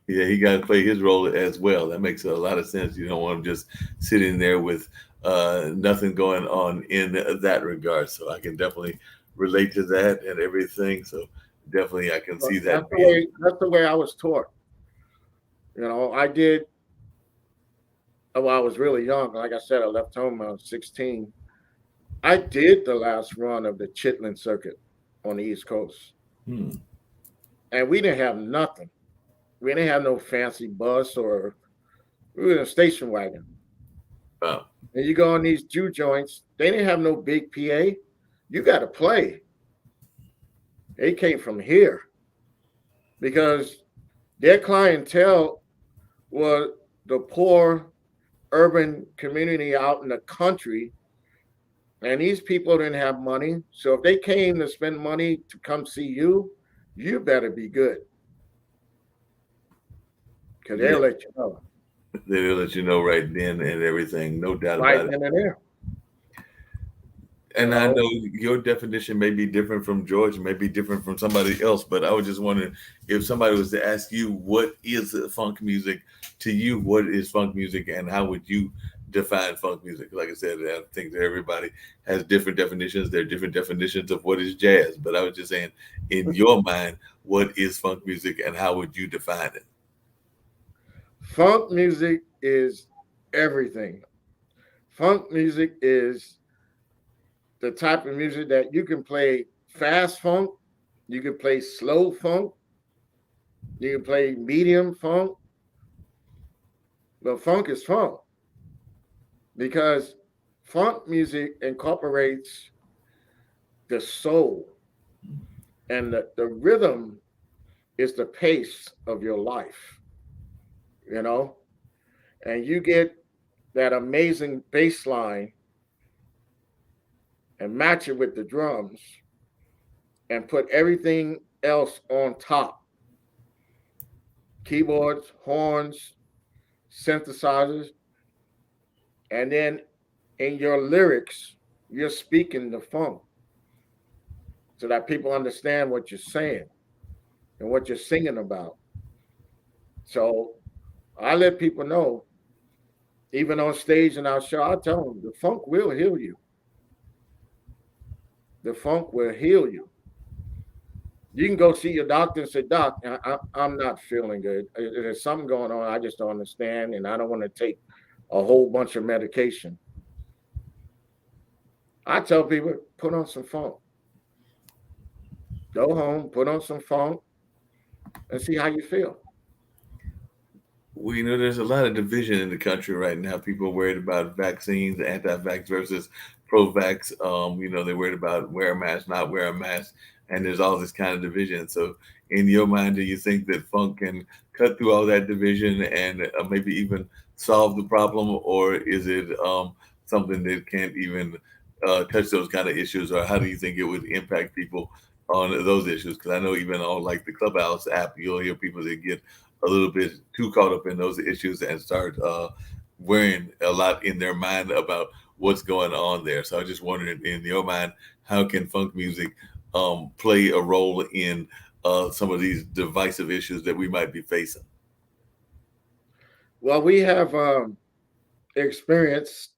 Speaker 1: Yeah, he got to play his role as well. That makes a lot of sense. You don't want him just sitting there with nothing going on in that regard. So I can definitely relate to that and everything. So definitely I can see
Speaker 5: That's
Speaker 1: that
Speaker 5: the
Speaker 1: being.
Speaker 5: way. That's the way I was taught. I did. Well, I was really young. Like I said, I left home when I was 16. I did the last run of the Chitlin circuit on the East Coast,
Speaker 1: Hmm.
Speaker 5: and we didn't have nothing. We didn't have no fancy bus or we were in a station wagon.
Speaker 1: Wow.
Speaker 5: And you go on these Jew joints, they didn't have no big PA. You got to play. They came from here because their clientele was the poor urban community out in the country. And these people didn't have money. So if they came to spend money to come see you, you better be good because
Speaker 1: Yeah,
Speaker 5: they'll let you know
Speaker 1: they'll let you know right then and everything, no doubt
Speaker 5: right
Speaker 1: about it.
Speaker 5: then and there. You
Speaker 1: And I
Speaker 5: know,
Speaker 1: know your definition may be different from George, may be different from somebody else, but I was just wondering if somebody was to ask you what is funk music to you, what is funk music, and how would you define funk music? Like I said, I think that everybody has different definitions. There are different definitions of what is jazz, but I was just saying, in your mind, what is funk music, and how would you define it?
Speaker 5: funk music is everything. Funk music is the type of music that you can play fast funk, you can play slow funk, you can play medium funk, but funk is funk because funk music incorporates the soul and the rhythm is the pace of your life, you know, and you get that amazing bass line and match it with the drums and put everything else on top keyboards, horns, synthesizers, and then in your lyrics, you're speaking the funk so that people understand what you're saying and what you're singing about. So I let people know, even on stage in our show, I tell them the funk will heal you. The funk will heal you. You can go see your doctor and say, Doc, I'm not feeling good. There's something going on. I just don't understand. And I don't want to take a whole bunch of medication. I tell people, put on some funk. Go home, put on some funk, and see how you feel.
Speaker 1: Well, there's a lot of division in the country right now. People are worried about vaccines, anti-vax versus pro-vax. They're worried about wear a mask, not wear a mask, and there's all this kind of division. So, in your mind, do you think that funk can cut through all that division and maybe even solve the problem, or is it something that can't even touch those kind of issues? Or how do you think it would impact people on those issues? Because I know even on like the Clubhouse app, you'll hear people that get a little bit too caught up in those issues and start worrying a lot in their mind about what's going on there. So I just wondering, in your mind, how can funk music play a role in some of these divisive issues that we might be facing?
Speaker 5: Well, we have experienced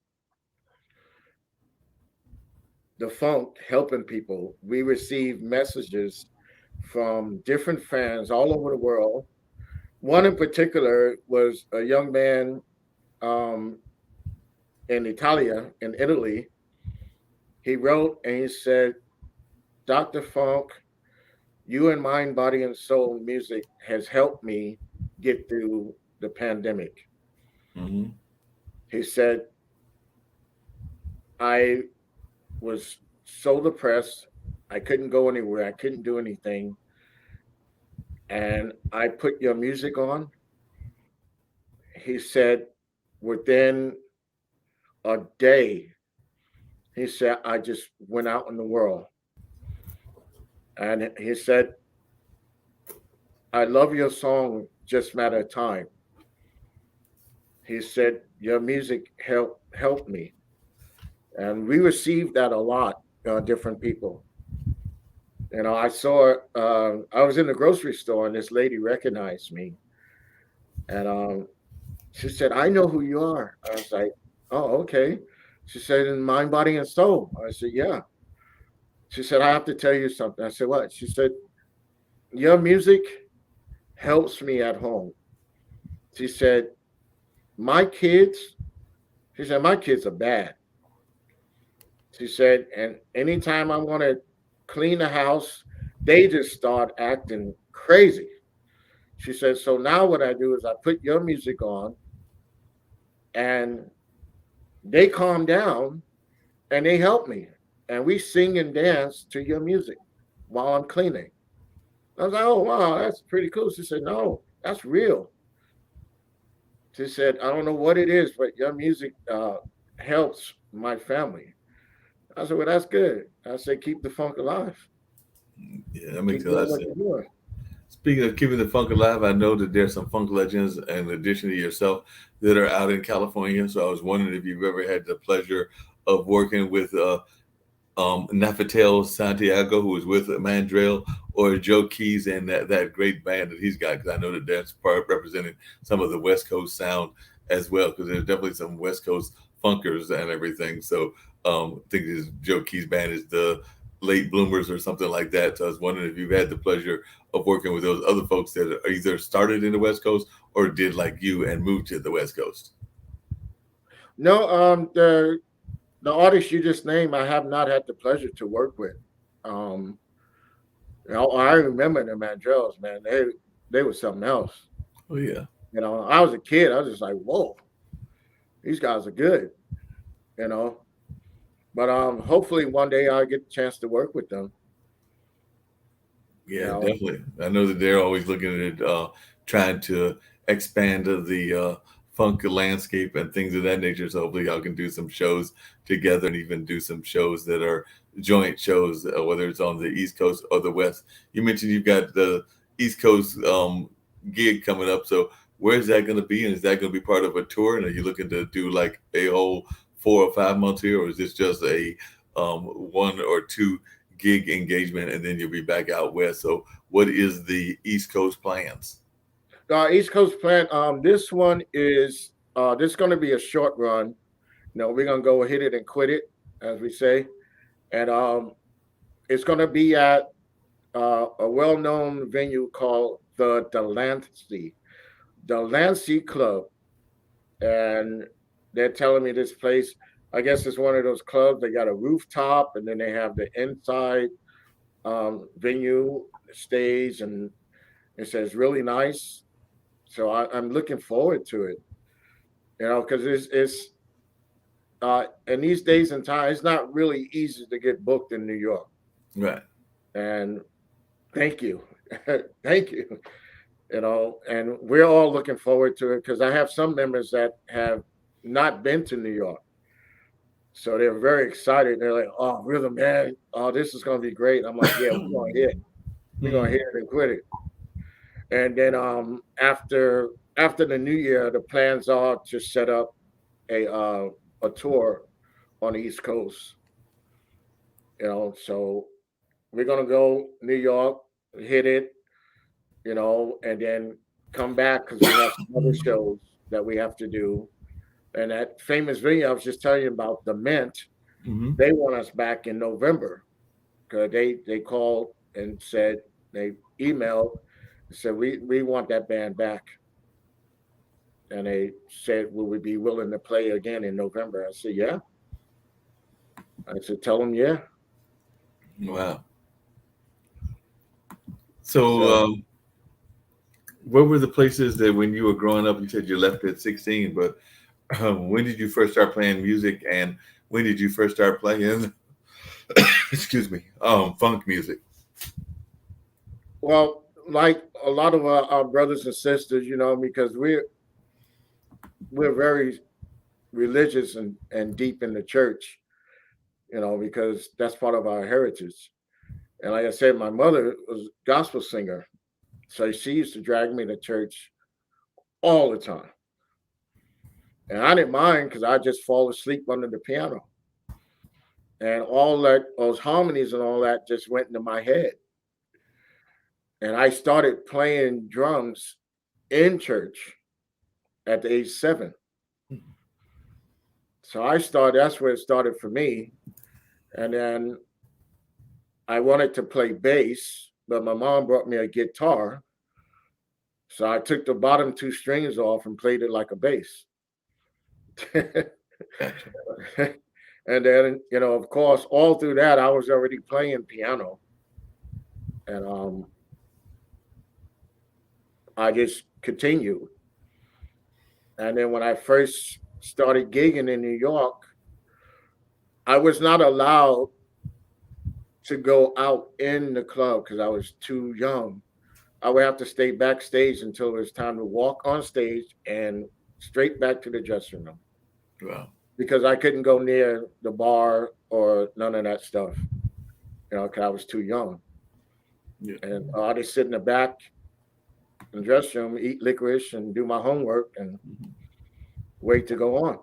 Speaker 5: the funk helping people. We receive messages from different fans all over the world. One in particular was a young man um, in Italia, in Italy. He wrote and he said, Dr. Funk, you and Mind, Body, and Soul music has helped me get through the pandemic.
Speaker 1: Mm-hmm.
Speaker 5: He said, I was so depressed. I couldn't go anywhere. I couldn't do anything. And I put your music on. He said, within a day, he said, I just went out in the world. And he said, I love your song, Just Matter of Time. He said, your music helped me. And we received that a lot, different people. I saw, I was in the grocery store and this lady recognized me. And she said, I know who you are. I was like, oh, okay. She said, in Mind, Body, and Soul. I said, yeah. She said, I have to tell you something. I said, what? She said, your music helps me at home. She said, my kids, she said, my kids are bad. She said, and anytime I want to clean the house, they just start acting crazy. She said, so now what I do is I put your music on and they calm down and they help me. And we sing and dance to your music while I'm cleaning. I was like, oh, wow, that's pretty cool. She said, no, that's real. She said, I don't know what it is, but your music helps my family. I said, well, that's good. I said, keep the funk alive.
Speaker 1: Yeah, that makes
Speaker 5: Keep
Speaker 1: a lot
Speaker 5: doing
Speaker 1: of
Speaker 5: what
Speaker 1: sense.
Speaker 5: you're doing.
Speaker 1: Speaking of keeping the funk alive, I know that there's some funk legends in addition to yourself that are out in California. So I was wondering if you've ever had the pleasure of working with Nafatel Santiago, who was with Mandrell, or Joe Keys and that great band that he's got. Because I know that that's part representing some of the West Coast sound as well. Because there's definitely some West Coast funkers and everything. So I think this Joe Keys band is the Late Bloomers or something like that. So I was wondering if you've had the pleasure of working with those other folks that are either started in the West Coast or did like you and moved to the West Coast.
Speaker 5: No, the artists you just named, I have not had the pleasure to work with. Um, I remember the Mandrells, man. They were something else.
Speaker 1: Oh yeah,
Speaker 5: I was a kid. I was just like, whoa, these guys are good. You know, but hopefully one day I'll get the chance to work with them. You
Speaker 1: yeah,
Speaker 5: know,
Speaker 1: definitely. I know that they're always looking at trying to expand the funk landscape and things of that nature. So hopefully, y'all can do some shows together and even do some shows that are joint shows, whether it's on the East Coast or the West. You mentioned you've got the East Coast gig coming up. So where's that going to be? And is that going to be part of a tour? And are you looking to do like a whole 4 or 5 months here, or is this just a 1 or 2 gig engagement and then you'll be back out west? So what is the East Coast plans?
Speaker 5: East Coast plan. This one is this going to be a short run. We're gonna go hit it and quit it, as we say, and it's going to be at a well-known venue called the Delancey Club, and they're telling me this place. I guess it's one of those clubs. They got a rooftop, and then they have the inside venue stage, and it says really nice. So I'm looking forward to it. Because it's in these days and time, it's not really easy to get booked in New York.
Speaker 1: Right.
Speaker 5: And thank you, thank you. And we're all looking forward to it because I have some members that have not been to New York, so they're very excited. They're like, "Oh, really, man? Oh, this is going to be great." I'm like, "Yeah, we're gonna hit it and quit it." And then after the new year, the plans are to set up a tour on the East Coast. So we're gonna go New York, hit it, and then come back because we have some other shows that we have to do. And that famous venue I was just telling you about, the Mint,
Speaker 1: Mm-hmm.
Speaker 5: they want us back in November because they called and said they emailed and said we want that band back, and they said will we be willing to play again in November? I said yeah. I said tell them yeah.
Speaker 1: Wow. So,
Speaker 5: So
Speaker 1: what were the places that when you were growing up, you said you left at 16, but when did you first start playing music and when did you first start playing, excuse me, funk music?
Speaker 5: well, like a lot of our brothers and sisters, because we're very religious and deep in the church, because that's part of our heritage. And like I said, my mother was a gospel singer. So she used to drag me to church all the time. And I didn't mind because I just fall asleep under the piano. And all that, those harmonies and all that just went into my head. And I started playing drums in church at the age 7. So that's where it started for me. And then I wanted to play bass. but my mom brought me a guitar. So I took the bottom two strings off and played it like a bass.
Speaker 1: Gotcha.
Speaker 5: And then, of course, all through that, I was already playing piano. And I just continued. And then when I first started gigging in New York, I was not allowed to go out in the club because I was too young. I would have to stay backstage until it was time to walk on stage and straight back to the dressing room
Speaker 1: Wow.
Speaker 5: because I couldn't go near the bar or none of that stuff, because I was too young.
Speaker 1: Yeah.
Speaker 5: And I just sit in the back in the dressing room, eat licorice, and do my homework and wait to go on.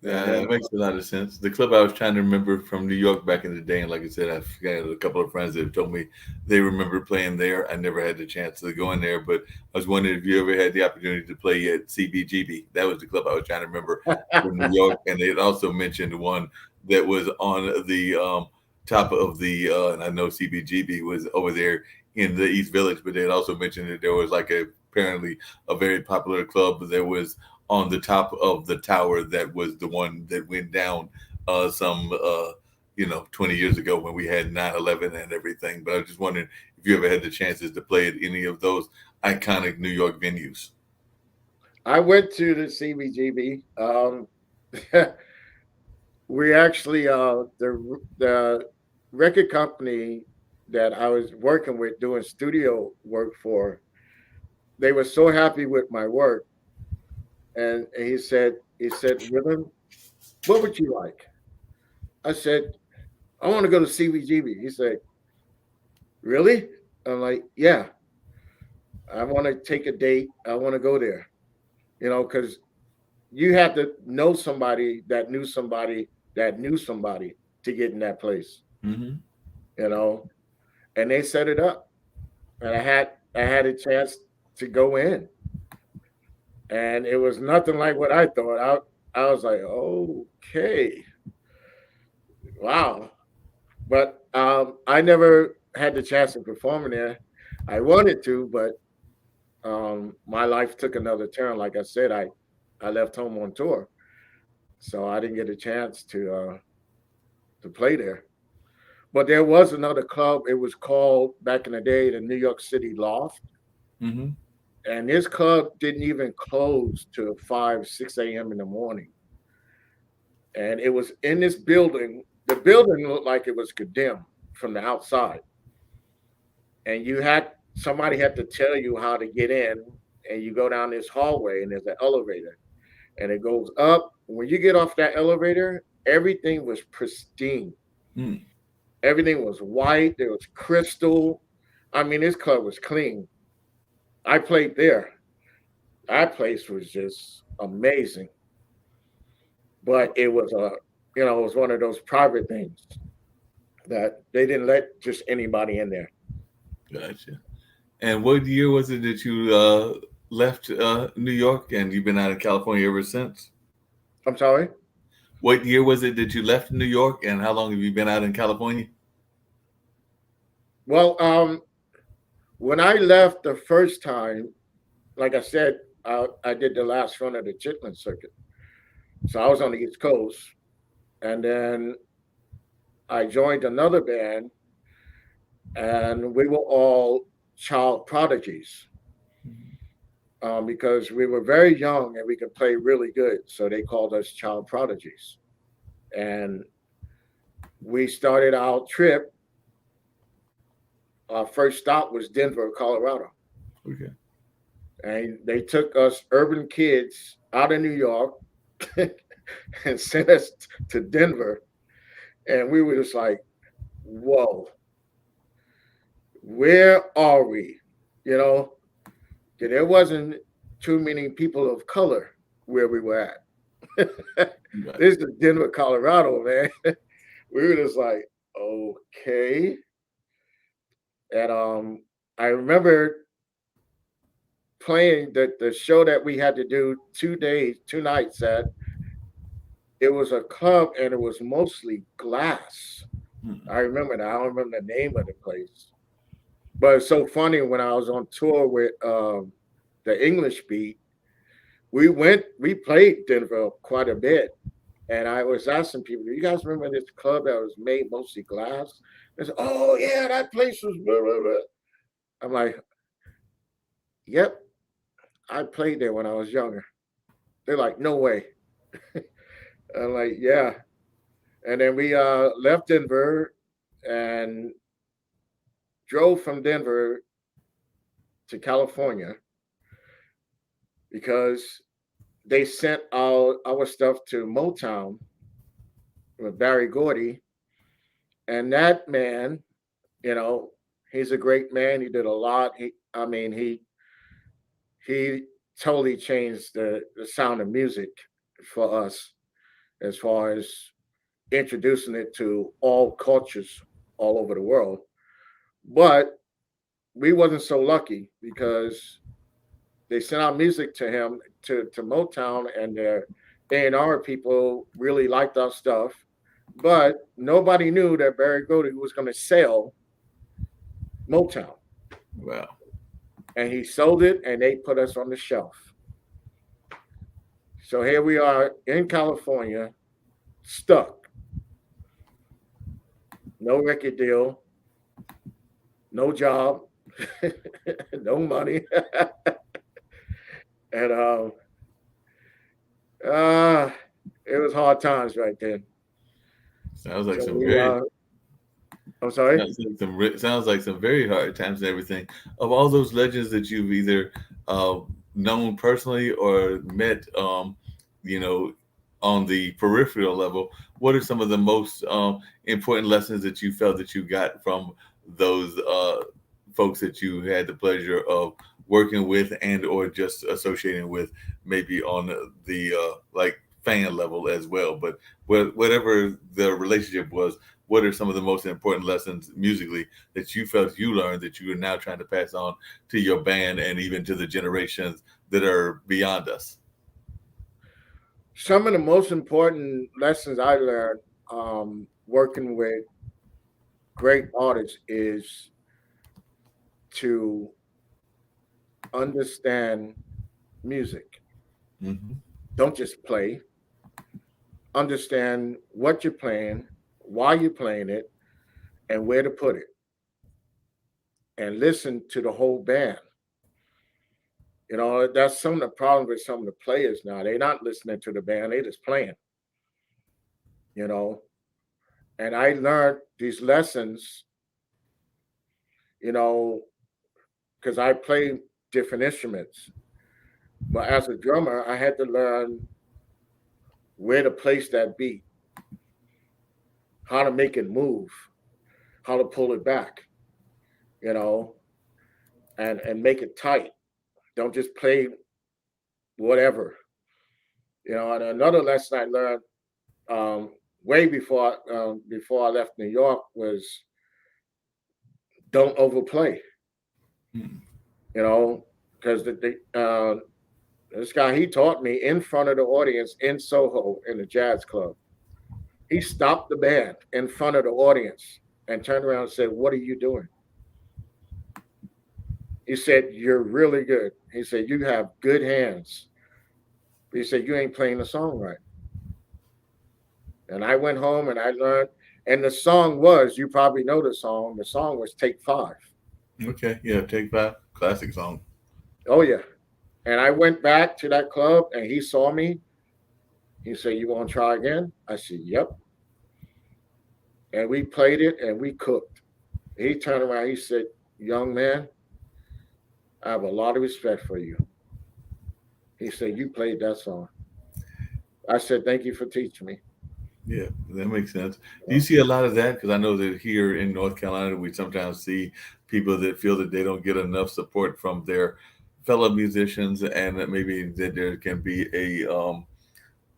Speaker 5: And
Speaker 1: Yeah,
Speaker 5: then
Speaker 1: it makes a lot of sense. The club I was trying to remember from New York back in the day, and like I said, I've got a couple of friends that have told me they remember playing there. I never had the chance to go in there, but I was wondering if you ever had the opportunity to play at CBGB. That was the club I was trying to remember from New York, and they also mentioned one that was on the top of the. And I know CBGB was over there in the East Village, but they had also mentioned that there was like apparently a very popular club that was on the top of the tower that was the one that went down some 20 years ago when we had 9/11 and everything. But I was just wondering if you ever had the chances to play at any of those iconic New York venues.
Speaker 5: I went to the CBGB. We actually the record company that I was working with doing studio work for, they were so happy with my work. And he said, Rhythm, what would you like? I said, I want to go to CBGB. He said, really? I'm like, yeah, I want to take a date. I want to go there, because you had to know somebody that knew somebody that knew somebody to get in that place,
Speaker 1: Mm-hmm.
Speaker 5: you know, and they set it up. And I had a chance to go in, and it was nothing like what I thought. I was like, okay, wow. But I never had the chance to perform in there. I wanted to, but my life took another turn. Like I said, I left home on tour, so I didn't get a chance to play there. But there was another club. It was called back in the day the New York City Loft,
Speaker 1: Mm-hmm.
Speaker 5: and this club didn't even close till 5, 6 a.m. in the morning. And it was in this building. The building looked like it was condemned from the outside, and somebody had to tell you how to get in. And you go down this hallway, and there's an elevator, and it goes up. When you get off that elevator, everything was pristine.
Speaker 1: Mm.
Speaker 5: Everything was white. There was crystal. I mean, this club was clean. I played there. That place was just amazing. But it was one of those private things that they didn't let just anybody in there.
Speaker 1: Gotcha. And what year was it that you left New York and you've been out in California ever since?
Speaker 5: I'm sorry.
Speaker 1: What year was it that you left New York and how long have you been out in California?
Speaker 5: Well, when I left the first time, like I said, I did the last run of the Chitlin circuit. So I was on the East Coast. And then I joined another band, and we were all child prodigies because we were very young and we could play really good. So they called us child prodigies. And we started our trip. Our first stop was Denver, Colorado.
Speaker 1: Okay.
Speaker 5: And they took us urban kids out of New York and sent us to Denver. And we were just like, whoa, where are we? You know, there wasn't too many people of color where we were at.
Speaker 1: Right.
Speaker 5: This is Denver, Colorado, man. We were just like, okay. And I remember playing the show that we had to do 2 days, 2 nights at. It was a club and it was mostly glass. I remember that. I don't remember the name of the place. But it's so funny when I was on tour with the English Beat, we played Denver quite a bit. And I was asking people, do you guys remember this club that was made mostly glass? They said, oh, yeah, that place was blah, blah, blah. I'm like, yep, I played there when I was younger. They're like, no way. I'm like, yeah. And then we left Denver and drove from Denver to California because they sent our stuff to Motown with Barry Gordy. And that man, you know, he's a great man. He did a lot. He totally changed the sound of music for us as far as introducing it to all cultures all over the world. But we wasn't so lucky because they sent out music to him to Motown, and their A&R people really liked our stuff, but nobody knew that Barry Gordy was going to sell Motown,
Speaker 1: Wow.
Speaker 5: and he sold it, and they put us on the shelf. So here we are in California, stuck, no record deal, no job, no money, and uh, it was hard times right then.
Speaker 1: Sounds like
Speaker 5: So
Speaker 1: some
Speaker 5: we,
Speaker 1: very
Speaker 5: I'm sorry.
Speaker 1: sounds like some very hard times and everything. Of all those legends that you've either uh, known personally or met, you know, on the peripheral level, what are some of the most important lessons that you felt that you got from those folks that you had the pleasure of working with and or just associating with, maybe on the like fan level as well? But whatever the relationship was, what are some of the most important lessons musically that you felt you learned that you are now trying to pass on to your band and even to the generations that are beyond us?
Speaker 5: Some of the most important lessons I learned working with great artists is to understand music.
Speaker 1: Hmm.
Speaker 5: Don't just play. Understand what you're playing, why you're playing it, and where to put it. And listen to the whole band. You know, that's some of the problems with some of the players now. They're not listening to the band, they just playing, you know. And I learned these lessons, you know, because I play different instruments. But as a drummer, I had to learn where to place that beat, how to make it move, how to pull it back, you know, and make it tight. Don't just play whatever, you know. And another lesson I learned way before I left New York was don't overplay, you know, because this guy he taught me in front of the audience in Soho in the jazz club. He stopped the band in front of the audience and turned around and said, "What are you doing?" He said, "You're really good." He said, "You have good hands." He said, "You ain't playing the song right." And I went home and I learned. And the song was, you probably know the song. The song was Take Five.
Speaker 1: Okay, yeah, Take Five, classic song.
Speaker 5: Oh, yeah. And I went back to that club and he saw me. He said, "You want to try again?" I said, "Yep." And we played it and we cooked. He turned around. He said, "Young man, I have a lot of respect for you." He said, "You played that song." I said, "Thank you for teaching me."
Speaker 1: Yeah, that makes sense. Do you see a lot of that? Because I know that here in North Carolina, we sometimes see people that feel that they don't get enough support from their fellow musicians, and that maybe that there can be a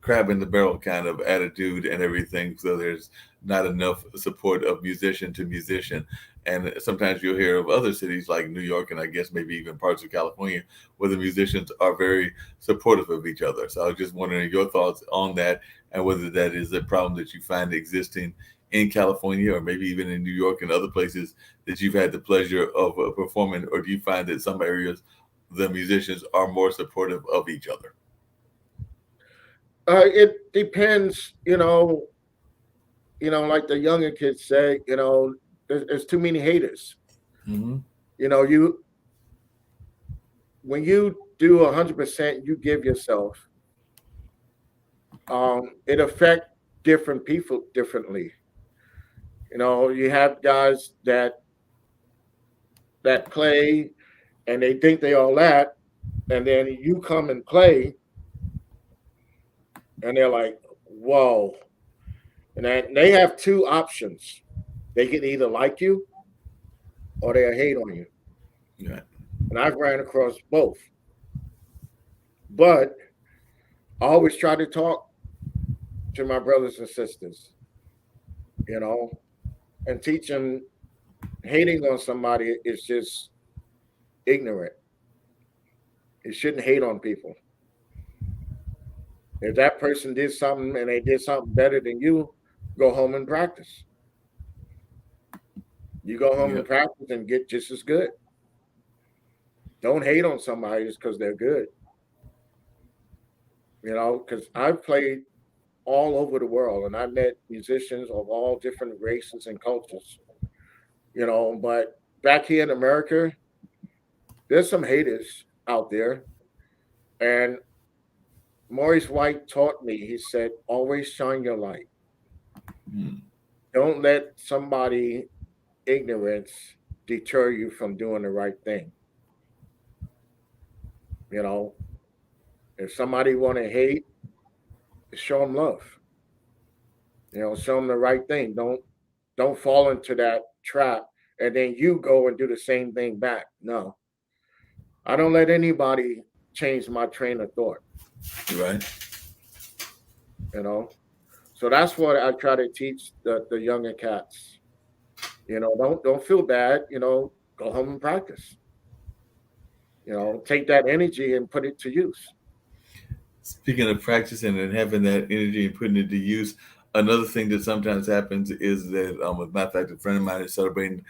Speaker 1: crab in the barrel kind of attitude and everything. So there's not enough support of musician to musician. And sometimes you'll hear of other cities like New York and I guess maybe even parts of California where the musicians are very supportive of each other. So I was just wondering your thoughts on that and whether that is a problem that you find existing in California or maybe even in New York and other places that you've had the pleasure of performing, or do you find that some areas the musicians are more supportive of each other?
Speaker 5: It depends, like the younger kids say, there's too many haters.
Speaker 1: Mm-hmm.
Speaker 5: You when you do 100%, you give yourself. It affects different people differently. You have guys that play and they think they all that, and then you come and play, and they're like, "Whoa!" And then they have two options: they can either like you or they'll hate on you.
Speaker 1: Yeah.
Speaker 5: And I've ran across both, but I always try to talk to my brothers and sisters, you know, and teach them hating on somebody is just ignorant. You shouldn't hate on people. If that person did something and they did something better than you, go home and practice. You go home and
Speaker 1: Yep.
Speaker 5: practice and get just as good. Don't hate on somebody just because they're good. Because I've played all over the world and I met musicians of all different races and cultures. But back here in America, there's some haters out there. And Maurice White taught me, he said, always shine your light.
Speaker 1: Mm.
Speaker 5: Don't let somebody ignorance deter you from doing the right thing. You know, if somebody want to hate, show them love. Show them the right thing. Don't fall into that trap and then you go and do the same thing back. No, I don't let anybody change my train of thought.
Speaker 1: Right.
Speaker 5: You know, so that's what I try to teach the younger cats. Don't feel bad. Go home and practice. Take that energy and put it to use.
Speaker 1: Speaking of practicing and having that energy and putting it to use, another thing that sometimes happens is that, as a matter of fact, a friend of mine is celebrating.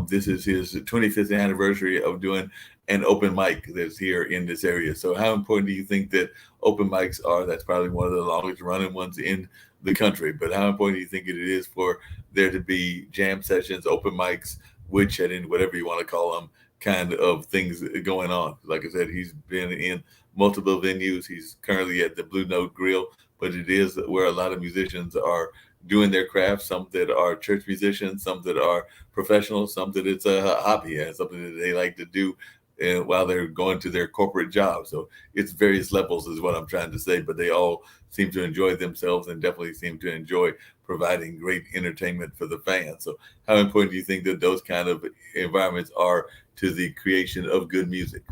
Speaker 1: This is his 25th anniversary of doing an open mic that's here in this area. So, how important do you think that open mics are? That's probably one of the longest running ones in the country. But how important do you think it is for there to be jam sessions, open mics, woodshedding, whatever you want to call them, kind of things going on? Like I said, he's been in multiple venues. He's currently at the Blue Note Grill, but it is where a lot of musicians are doing their craft. Some that are church musicians, some that are professionals, some that it's a hobby and something that they like to do while they're going to their corporate job. So it's various levels, is what I'm trying to say. But they all seem to enjoy themselves and definitely seem to enjoy providing great entertainment for the fans. So how important do you think that those kind of environments are to the creation of good music?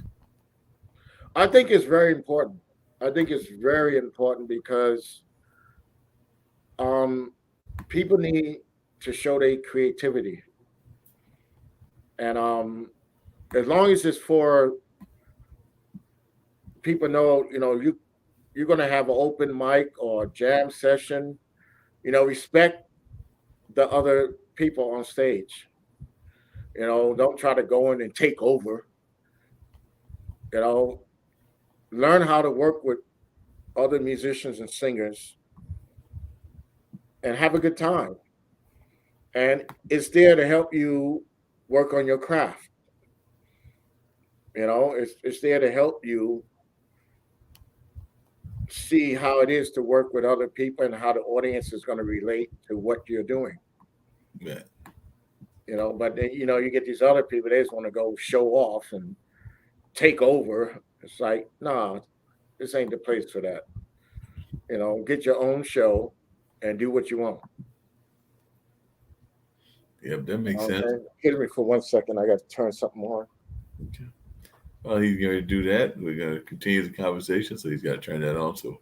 Speaker 5: I think it's very important. I think it's very important because people need to show their creativity, and as long as it's for people you're going to have an open mic or jam session. Respect the other people on stage. Don't try to go in and take over. You know, Learn how to work with other musicians and singers and have a good time. And it's there to help you work on your craft. It's there to help you see how it is to work with other people and how the audience is going to relate to what you're doing.
Speaker 1: Yeah.
Speaker 5: But then, you get these other people, they just want to go show off and take over. It's like, no, this ain't the place for that. Get your own show and do what you want.
Speaker 1: Yep, that makes sense.
Speaker 5: Excuse me for 1 second. I got to turn something on.
Speaker 1: Okay. Well, he's going to do that. We're going to continue the conversation, so he's got to turn that on. So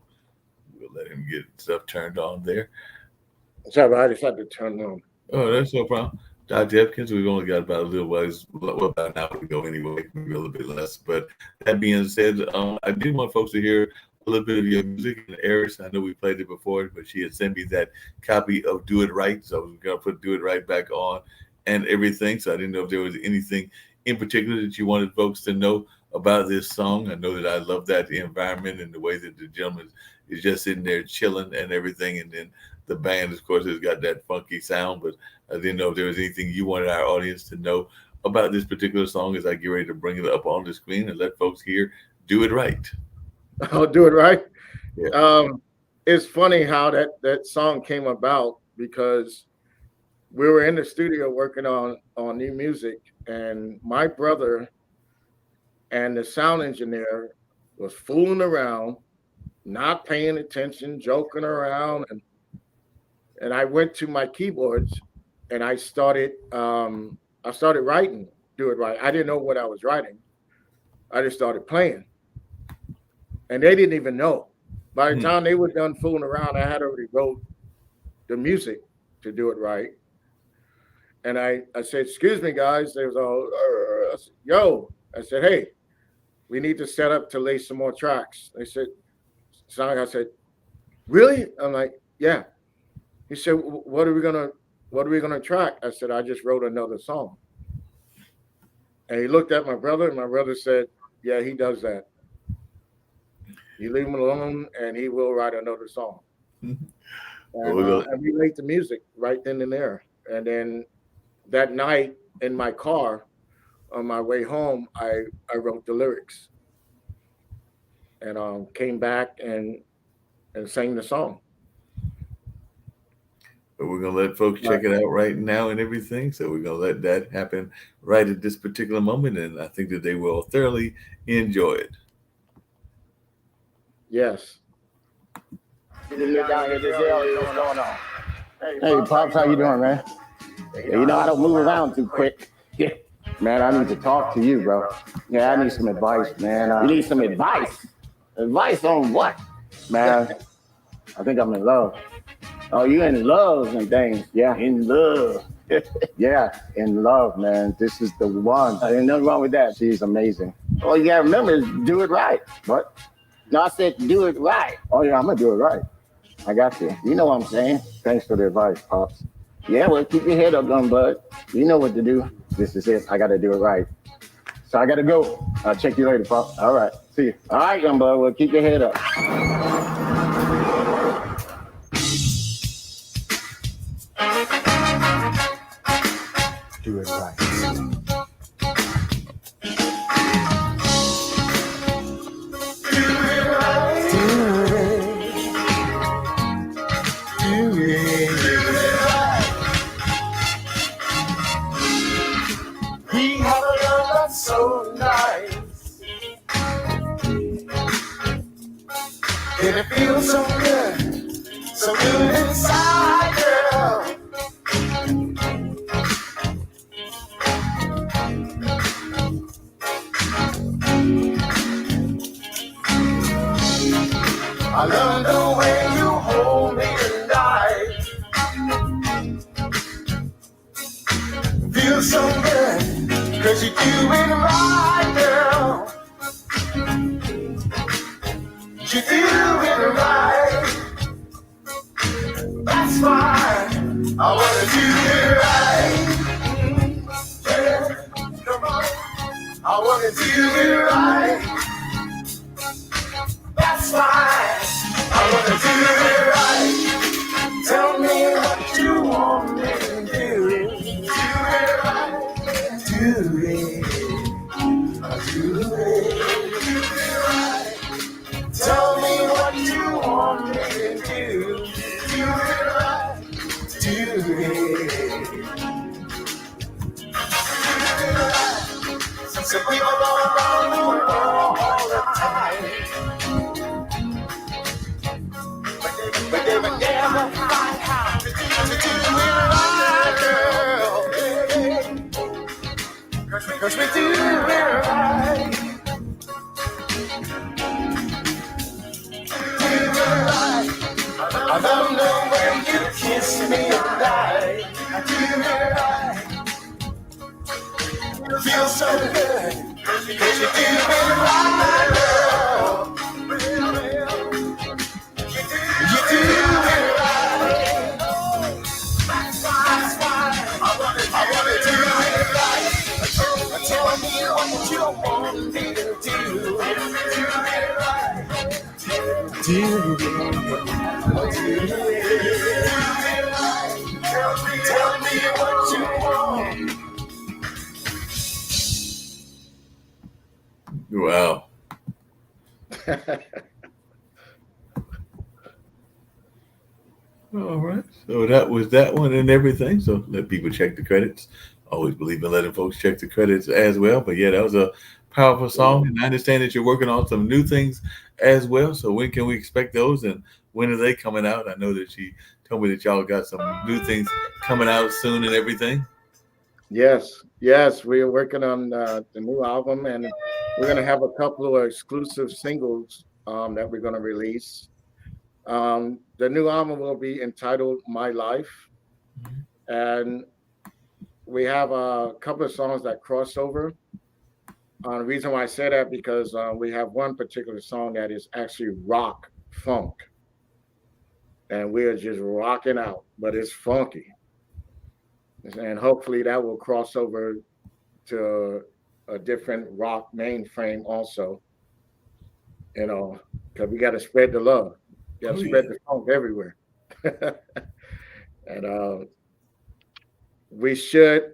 Speaker 1: we'll let him get stuff turned on there.
Speaker 5: Sorry, I just had to turn it on.
Speaker 1: Oh, that's no problem. Dr. Epkins, we've only got about a little ways, about an hour to go anyway, maybe a little bit less. But that being said, I do want folks to hear a little bit of your music. And Eris, I know we played it before, but she had sent me that copy of Do It Right. So I was going to put Do It Right back on and everything. So I didn't know if there was anything in particular that you wanted folks to know about this song. I know that I love that environment and the way that the gentleman is just sitting there chilling and everything. And then the band, of course, has got that funky sound. But I didn't know if there was anything you wanted our audience to know about this particular song as I get ready to bring it up on the screen and let folks hear Do It Right.
Speaker 5: I'll do it right.
Speaker 1: Yeah.
Speaker 5: It's funny how that song came about because we were in the studio working on new music, and my brother and the sound engineer was fooling around, not paying attention, joking around, and I went to my keyboards and I started writing Do It Right. I didn't know what I was writing. I just started playing. And they didn't even know. By the time they were done fooling around, I had already wrote the music to Do It Right. And I said, excuse me, guys. They was all, I said, yo. I said, hey, we need to set up to lay some more tracks. They said, sorry. I said, really? I'm like, yeah. He said, what are we gonna track? I said, I just wrote another song. And he looked at my brother, and my brother said, yeah, he does that. You leave him alone, and he will write another song. And we made the music right then and there. And then that night in my car on my way home, I wrote the lyrics and came back and sang the song.
Speaker 1: But we're going to let folks check it out right now and everything. So we're going to let that happen right at this particular moment. And I think that they will thoroughly enjoy it.
Speaker 5: Yes.
Speaker 8: What's going on? Hey, Pops, how you doing, man? Yeah, you know, I don't move around too quick. Yeah. Man, I need to talk to you, bro. Yeah, I need some advice, man. You need some advice? Advice on what? Man, I think I'm in love. Oh, you in love and things? Yeah, in love. Yeah, in love, man. This is the one. Ain't nothing wrong with that. She's amazing. All you gotta remember is do it right. What? No, I said do it right. Oh, yeah, I'm gonna do it right. I got you. You know what I'm saying? Thanks for the advice, Pops. Yeah, well, keep your head up, gun bud. You know what to do. This is it. I gotta do it right. So I gotta go. I'll check you later, Pop. All right. See you. All right, gun bud. Well, keep your head up. Do it right.
Speaker 9: So nice, and it feels so good inside, girl. I love the way you hold me tonight. Feels so good. 'Cause you do it right, girl. You do it right. That's why I wanna do it right. Yeah, come on. I wanna do it right. That's why I wanna do it right. Tell me what you want me to do. Do it right. Do it right. Tell me what you want me to do. Do it right. Do it. Some people go around the world all the time, but they would never find how to do it right, girl. 'Cause we do it right. Do it right. I love the way you kiss me at night. I do it right. It feels so good. 'Cause you do it right, girl. don't want me to do it right. Tell me what you want.
Speaker 1: Wow. All right. So that was that one and everything. So let people check the credits. Always believe in letting folks check the credits as well. But yeah, that was a powerful song. And I understand that you're working on some new things as well. So when can we expect those and when are they coming out? I know that she told me that y'all got some new things coming out soon and everything.
Speaker 5: Yes, we are working on the new album, and we're gonna have a couple of exclusive singles that we're gonna release. The new album will be entitled "My Life," and we have a couple of songs that cross over. The reason why I say that because we have one particular song that is actually rock funk, and we're just rocking out, but it's funky, and hopefully that will cross over to a different rock mainframe also. You know, because we got to spread the love, got to
Speaker 1: Oh yeah.
Speaker 5: spread the funk everywhere, and we should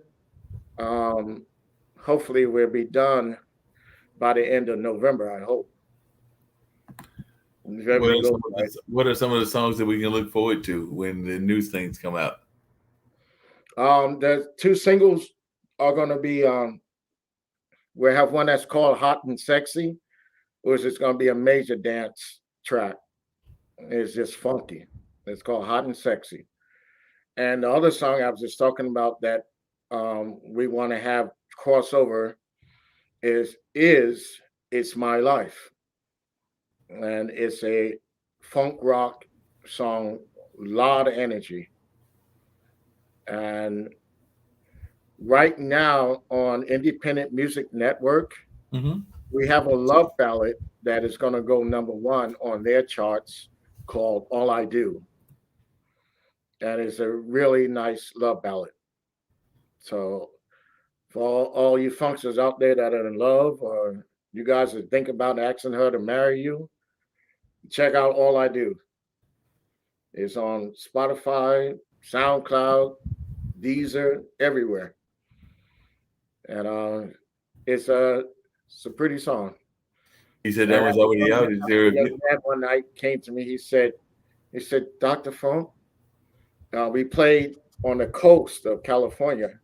Speaker 5: um, hopefully we'll be done by the end of November. I hope. If
Speaker 1: What
Speaker 5: everything
Speaker 1: are
Speaker 5: goes
Speaker 1: some of
Speaker 5: right.
Speaker 1: what are some of the songs that we can look forward to when the new things come out?
Speaker 5: The two singles are going to be we have one that's called "Hot and Sexy," which is going to be a major dance track. It's just funky. It's called "Hot and Sexy." And the other song I was just talking about that we want to have crossover is "It's My Life," and it's a funk rock song, a lot of energy. And right now on Independent Music Network,
Speaker 1: Mm-hmm.
Speaker 5: we have a love ballad that is going to go number one on their charts called "All I Do." That is a really nice love ballad. So for all you funksters out there that are in love or you guys that think about asking her to marry you, check out All I Do. It's on Spotify, SoundCloud, Deezer, everywhere. And it's a pretty song.
Speaker 1: He said
Speaker 5: And I
Speaker 1: that
Speaker 5: had
Speaker 1: was
Speaker 5: a
Speaker 1: already out. Is there a
Speaker 5: young man one night came to me. He said, Dr. Funk, we played on the coast of California,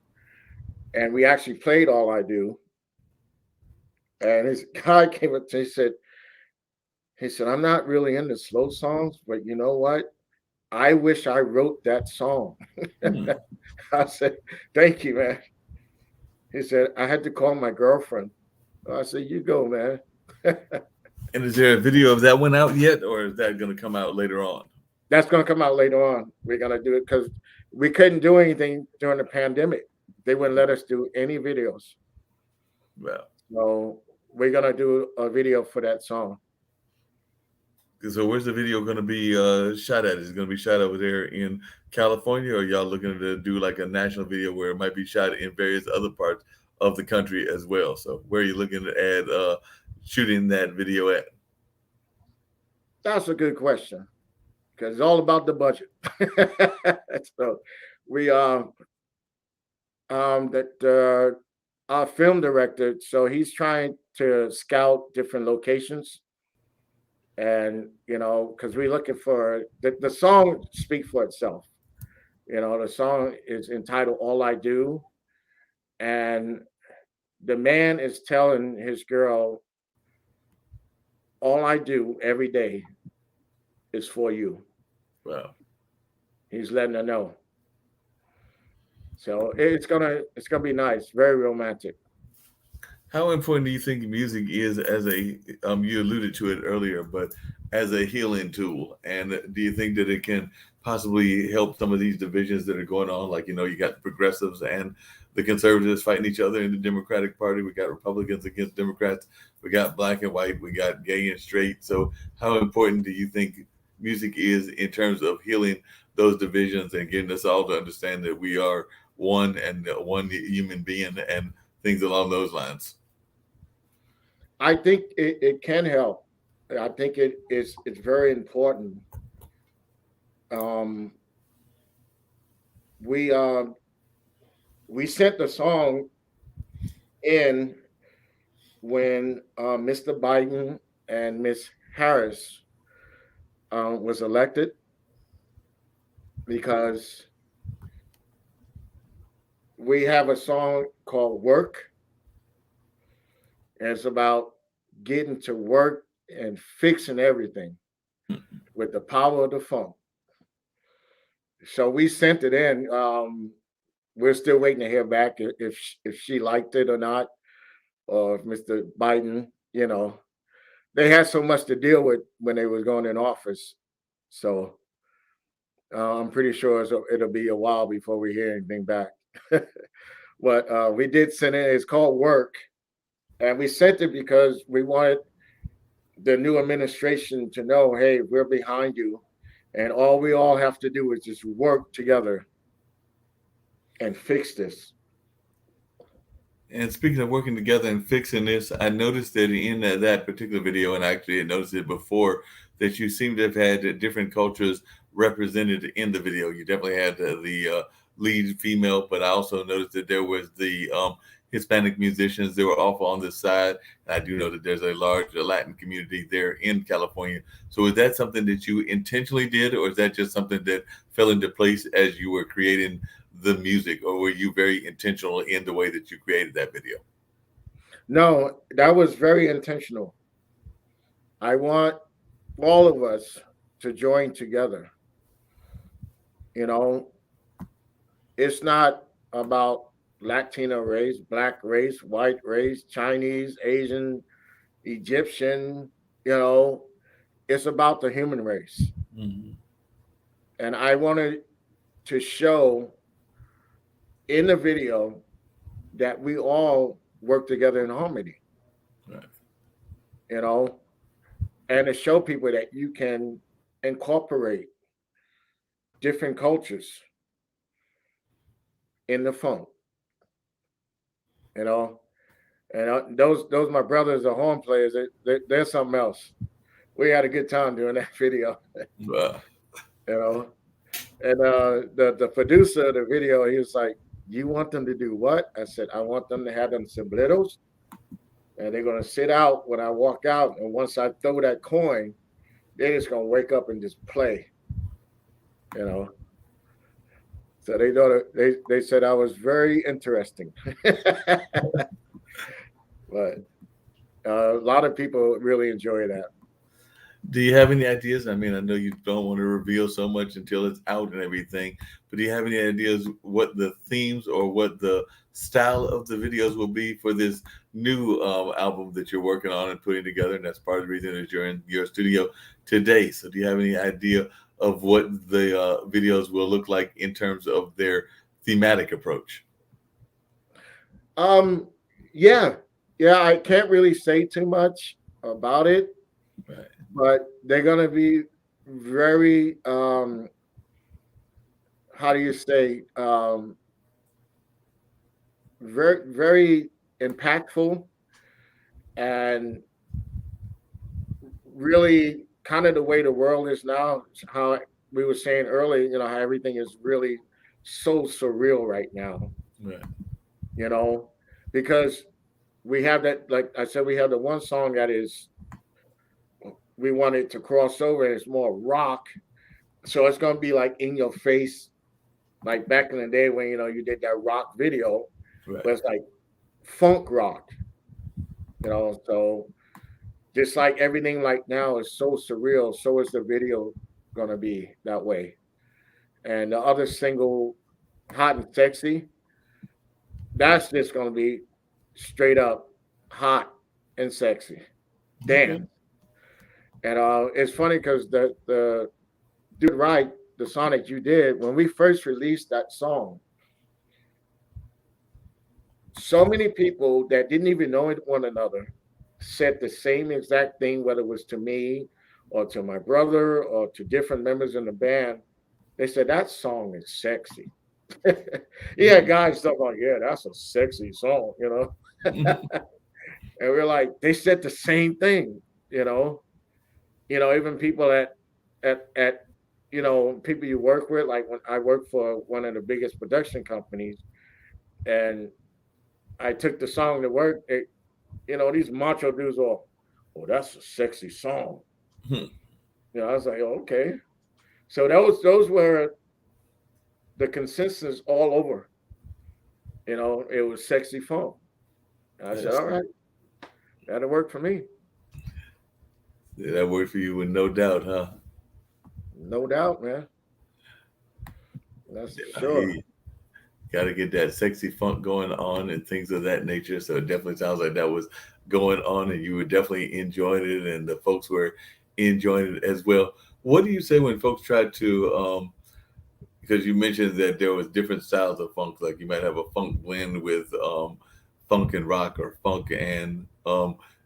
Speaker 5: and we actually played All I Do. And his guy came up to me, he said, I'm not really into slow songs, but you know what? I wish I wrote that song.
Speaker 1: Hmm.
Speaker 5: I said, thank you, man. He said, I had to call my girlfriend. I said, you go, man.
Speaker 1: And is there a video of that one out yet, or is that going to come out later on?
Speaker 5: That's going to come out later on. We're going to do it because we couldn't do anything during the pandemic. They wouldn't let us do any videos.
Speaker 1: Well,
Speaker 5: So we're going to do a video for that song.
Speaker 1: so where's the video going to be shot at? Is it going to be shot over there in California, or y'all looking to do like a national video where it might be shot in various other parts of the country as well? So where are you looking to add shooting that video at?
Speaker 5: That's a good question because it's all about the budget. So we that our film director, so he's trying to scout different locations, and because we're looking for the song speak for itself. The song is entitled "All I Do," and the man is telling his girl, "All I do every day is for you."
Speaker 1: Wow.
Speaker 5: He's letting her know. So it's gonna be nice, very romantic.
Speaker 1: How important do you think music is as a you alluded to it earlier, but as a healing tool? And do you think that it can possibly help some of these divisions that are going on? Like, you got the progressives and the conservatives fighting each other in the Democratic Party. We got Republicans against Democrats. We got black and white. We got gay and straight. So how important do you think music is in terms of healing those divisions and getting us all to understand that we are one and one human being and things along those lines?
Speaker 5: I think it can help. I think it's very important. Um, we um, we sent the song in when Mr. Biden and Miss Harris was elected because we have a song called "Work," and it's about getting to work and fixing everything with the power of the funk. So we sent it in. We're still waiting to hear back if she liked it or not, or if Mr. Biden, they had so much to deal with when they was going in office. So I'm pretty sure it'll be a while before we hear anything back. But we did send it. It's called Work, and we sent it because we wanted the new administration to know, hey, we're behind you, and all we all have to do is just work together and fix this.
Speaker 1: And speaking of working together and fixing this, I noticed that in that particular video, and I actually had noticed it before, that you seem to have had different cultures represented in the video. You definitely had the lead female, but I also noticed that there was the Hispanic musicians. They were off on this side. And I do know that there's a large Latin community there in California. So is that something that you intentionally did, or is that just something that fell into place as you were creating the music, or were you very intentional in the way that you created that video?
Speaker 5: No, that was very intentional. I want all of us to join together. You know, it's not about Latino race, black race, white race, Chinese, Asian, Egyptian, you know, it's about the human race.
Speaker 1: Mm-hmm.
Speaker 5: And I wanted to show in the video that we all work together in harmony,
Speaker 1: Right.
Speaker 5: you know, and to show people that you can incorporate different cultures in the funk, you know. And those my brothers, the horn players, they're something else. We had a good time doing that video,
Speaker 1: Wow.
Speaker 5: you know. And the producer of the video, he was like, "You want them to do what?" I said, "I want them to have them sombreros, and they're gonna sit out when I walk out. And once I throw that coin, they're just gonna wake up and just play, you know." So they thought they said I was very interesting, but a lot of people really enjoy that.
Speaker 1: Do you have any ideas? I mean, I know you don't want to reveal so much until it's out and everything, but do you have any ideas what the themes or what the style of the videos will be for this new album that you're working on and putting together? And that's part of the reason that you're in your studio today. So, do you have any idea of what the videos will look like in terms of their thematic approach?
Speaker 5: Um, yeah, yeah, I can't really say too much about it,
Speaker 1: Right.
Speaker 5: but they're gonna be very how do you say very impactful and really kind of the way the world is now, how we were saying earlier, how everything is really so surreal right now,
Speaker 1: Right.
Speaker 5: you know, because we have that, like I said, we have the one song that is we wanted to cross over and it's more rock. So it's gonna be like in your face, like back in the day when you did that rock video,
Speaker 1: Right.
Speaker 5: but it's like funk rock, so just like everything like now is so surreal, so is the video gonna be that way. And the other single, Hot and Sexy, that's just gonna be straight up hot and sexy.
Speaker 1: Okay.
Speaker 5: Damn. And it's funny because the dude right, the Sonic you did, when we first released that song, so many people that didn't even know one another said the same exact thing, whether it was to me or to my brother or to different members in the band. They said that song is sexy. Yeah, guys stuff like, yeah, that's a sexy song. And we're like, they said the same thing, you know. Even people at people you work with, like when I worked for one of the biggest production companies, and I took the song to work. These macho dudes all, oh, that's a sexy song.
Speaker 1: Hmm.
Speaker 5: I was like, oh, okay. So those were the consensus all over. It was sexy funk. And I said,
Speaker 1: That's
Speaker 5: all right, that'll work for me.
Speaker 1: Yeah, that worked for you with no doubt, huh?
Speaker 5: No doubt, man. That's for
Speaker 1: I hear
Speaker 5: sure.
Speaker 1: you. Got to get that sexy funk going on and things of that nature. So it definitely sounds like that was going on, and you were definitely enjoying it, and the folks were enjoying it as well. What do you say when folks try to because you mentioned that there was different styles of funk, like you might have a funk blend with funk and rock or funk and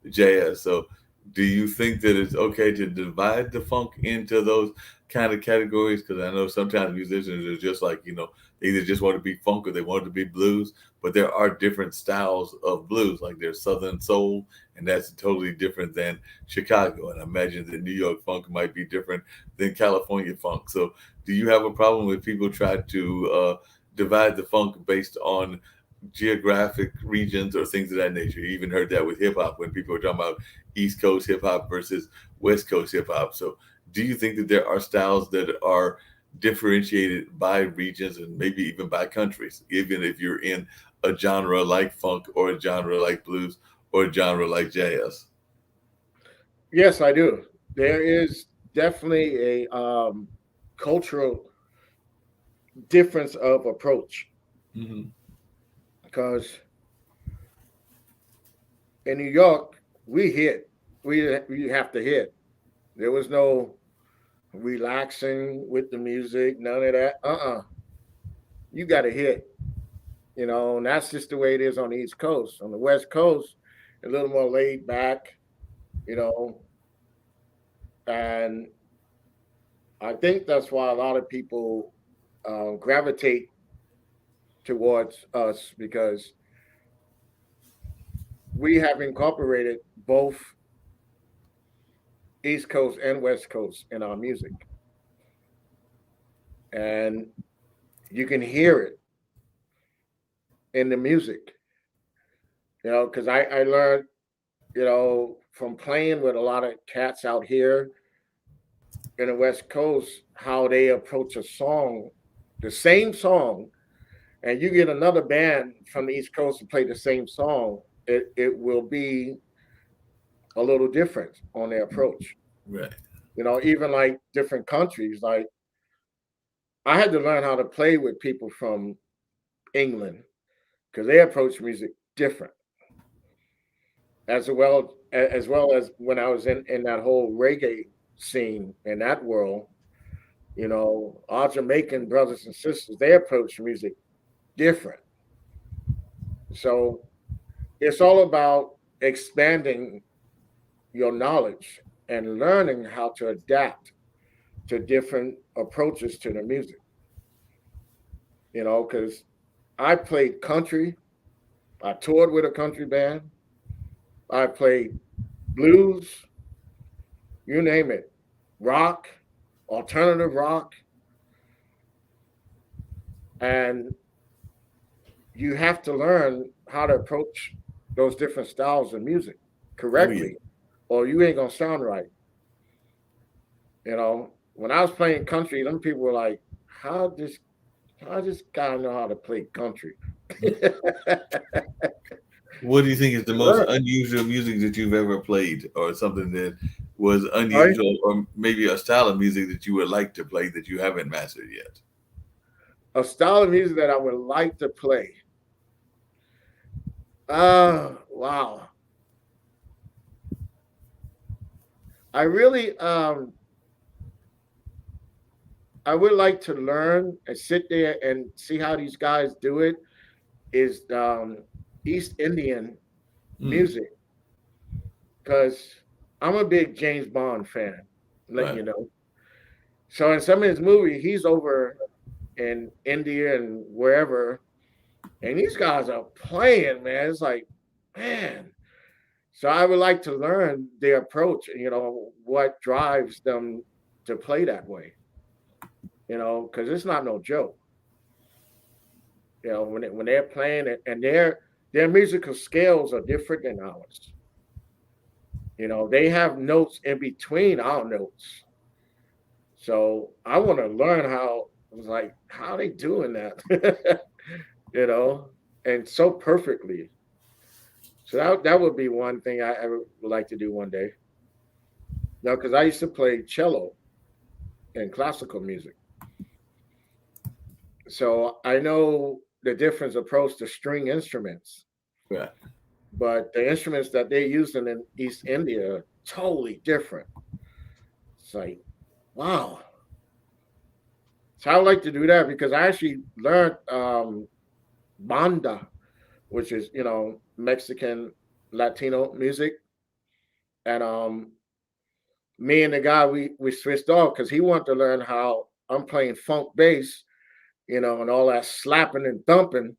Speaker 1: jazz. So do you think that it's okay to divide the funk into those kind of categories? Because I know sometimes musicians are just like, they either just want to be funk or they want it to be blues, but there are different styles of blues. Like there's Southern soul, and that's totally different than Chicago. And I imagine that New York funk might be different than California funk. So do you have a problem with people try to divide the funk based on geographic regions or things of that nature? You even heard that with hip hop when people were talking about East Coast hip hop versus West Coast hip hop. So, do you think that there are styles that are differentiated by regions and maybe even by countries, even if you're in a genre like funk or a genre like blues or a genre like jazz?
Speaker 5: Yes, I do. There is definitely a cultural difference of approach
Speaker 1: Hmm.
Speaker 5: because in New York we hit, we have to hit. There was no relaxing with the music, none of that. You got to hit, and that's just the way it is on the East Coast. On the West Coast, a little more laid back, you know, and I think that's why a lot of people gravitate towards us because we have incorporated both East Coast and West Coast in our music, and you can hear it in the music. Because I learned, from playing with a lot of cats out here in the West Coast, how they approach a song, the same song, and you get another band from the East Coast to play the same song, it will be a little different on their approach.
Speaker 1: Right.
Speaker 5: Even like different countries. Like I had to learn how to play with people from England because they approach music different, as well as when I was in that whole reggae scene in that world. Our Jamaican brothers and sisters, they approach music different. So it's all about expanding your knowledge and learning how to adapt to different approaches to the music. Because I played country, I toured with a country band, I played blues, you name it, rock, alternative rock, and you have to learn how to approach those different styles of music
Speaker 1: Oh yeah.
Speaker 5: correctly, or you ain't gonna sound right. When I was playing country, them people were like, how this guy know how to play country?
Speaker 1: What do you think is the most
Speaker 5: Learn.
Speaker 1: unusual music that you've ever played, or something that was
Speaker 5: Right?
Speaker 1: unusual, or maybe a style of music that you would like to play that you haven't mastered yet?
Speaker 5: A style of music that I would like to play. Wow. I really I would like to learn and sit there and see how these guys do it is East Indian
Speaker 1: Mm,
Speaker 5: music because I'm a big James Bond fan, letting
Speaker 1: right.
Speaker 5: you know. So in some of his movies, he's over in India and wherever, and these guys are playing, man. It's like, man, So I would like to learn their approach, what drives them to play that way, because it's not no joke. When they're playing it, and their musical scales are different than ours. They have notes in between our notes. So I want to learn how they doing that, you know, and so perfectly. So that would be one thing I would like to do one day. Because I used to play cello in classical music, so I know the difference approach to string instruments.
Speaker 1: Right.
Speaker 5: But the instruments that they're using in East India are totally different. It's like, wow. So I would like to do that because I actually learned banda, which is Mexican Latino music, and me and the guy we switched off because he wanted to learn how I'm playing funk bass, and all that slapping and thumping.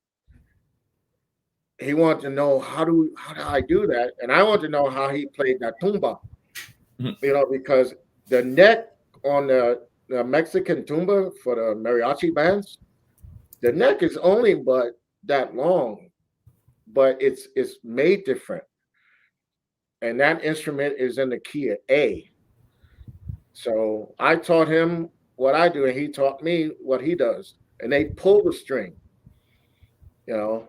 Speaker 5: He wanted to know how do I do that, and I want to know how he played that tumba, because the neck on the Mexican tumba for the mariachi bands, the neck is only but that long, but it's made different, and that instrument is in the key of A. So I taught him what I do, and he taught me what he does, and they pull the string, you know.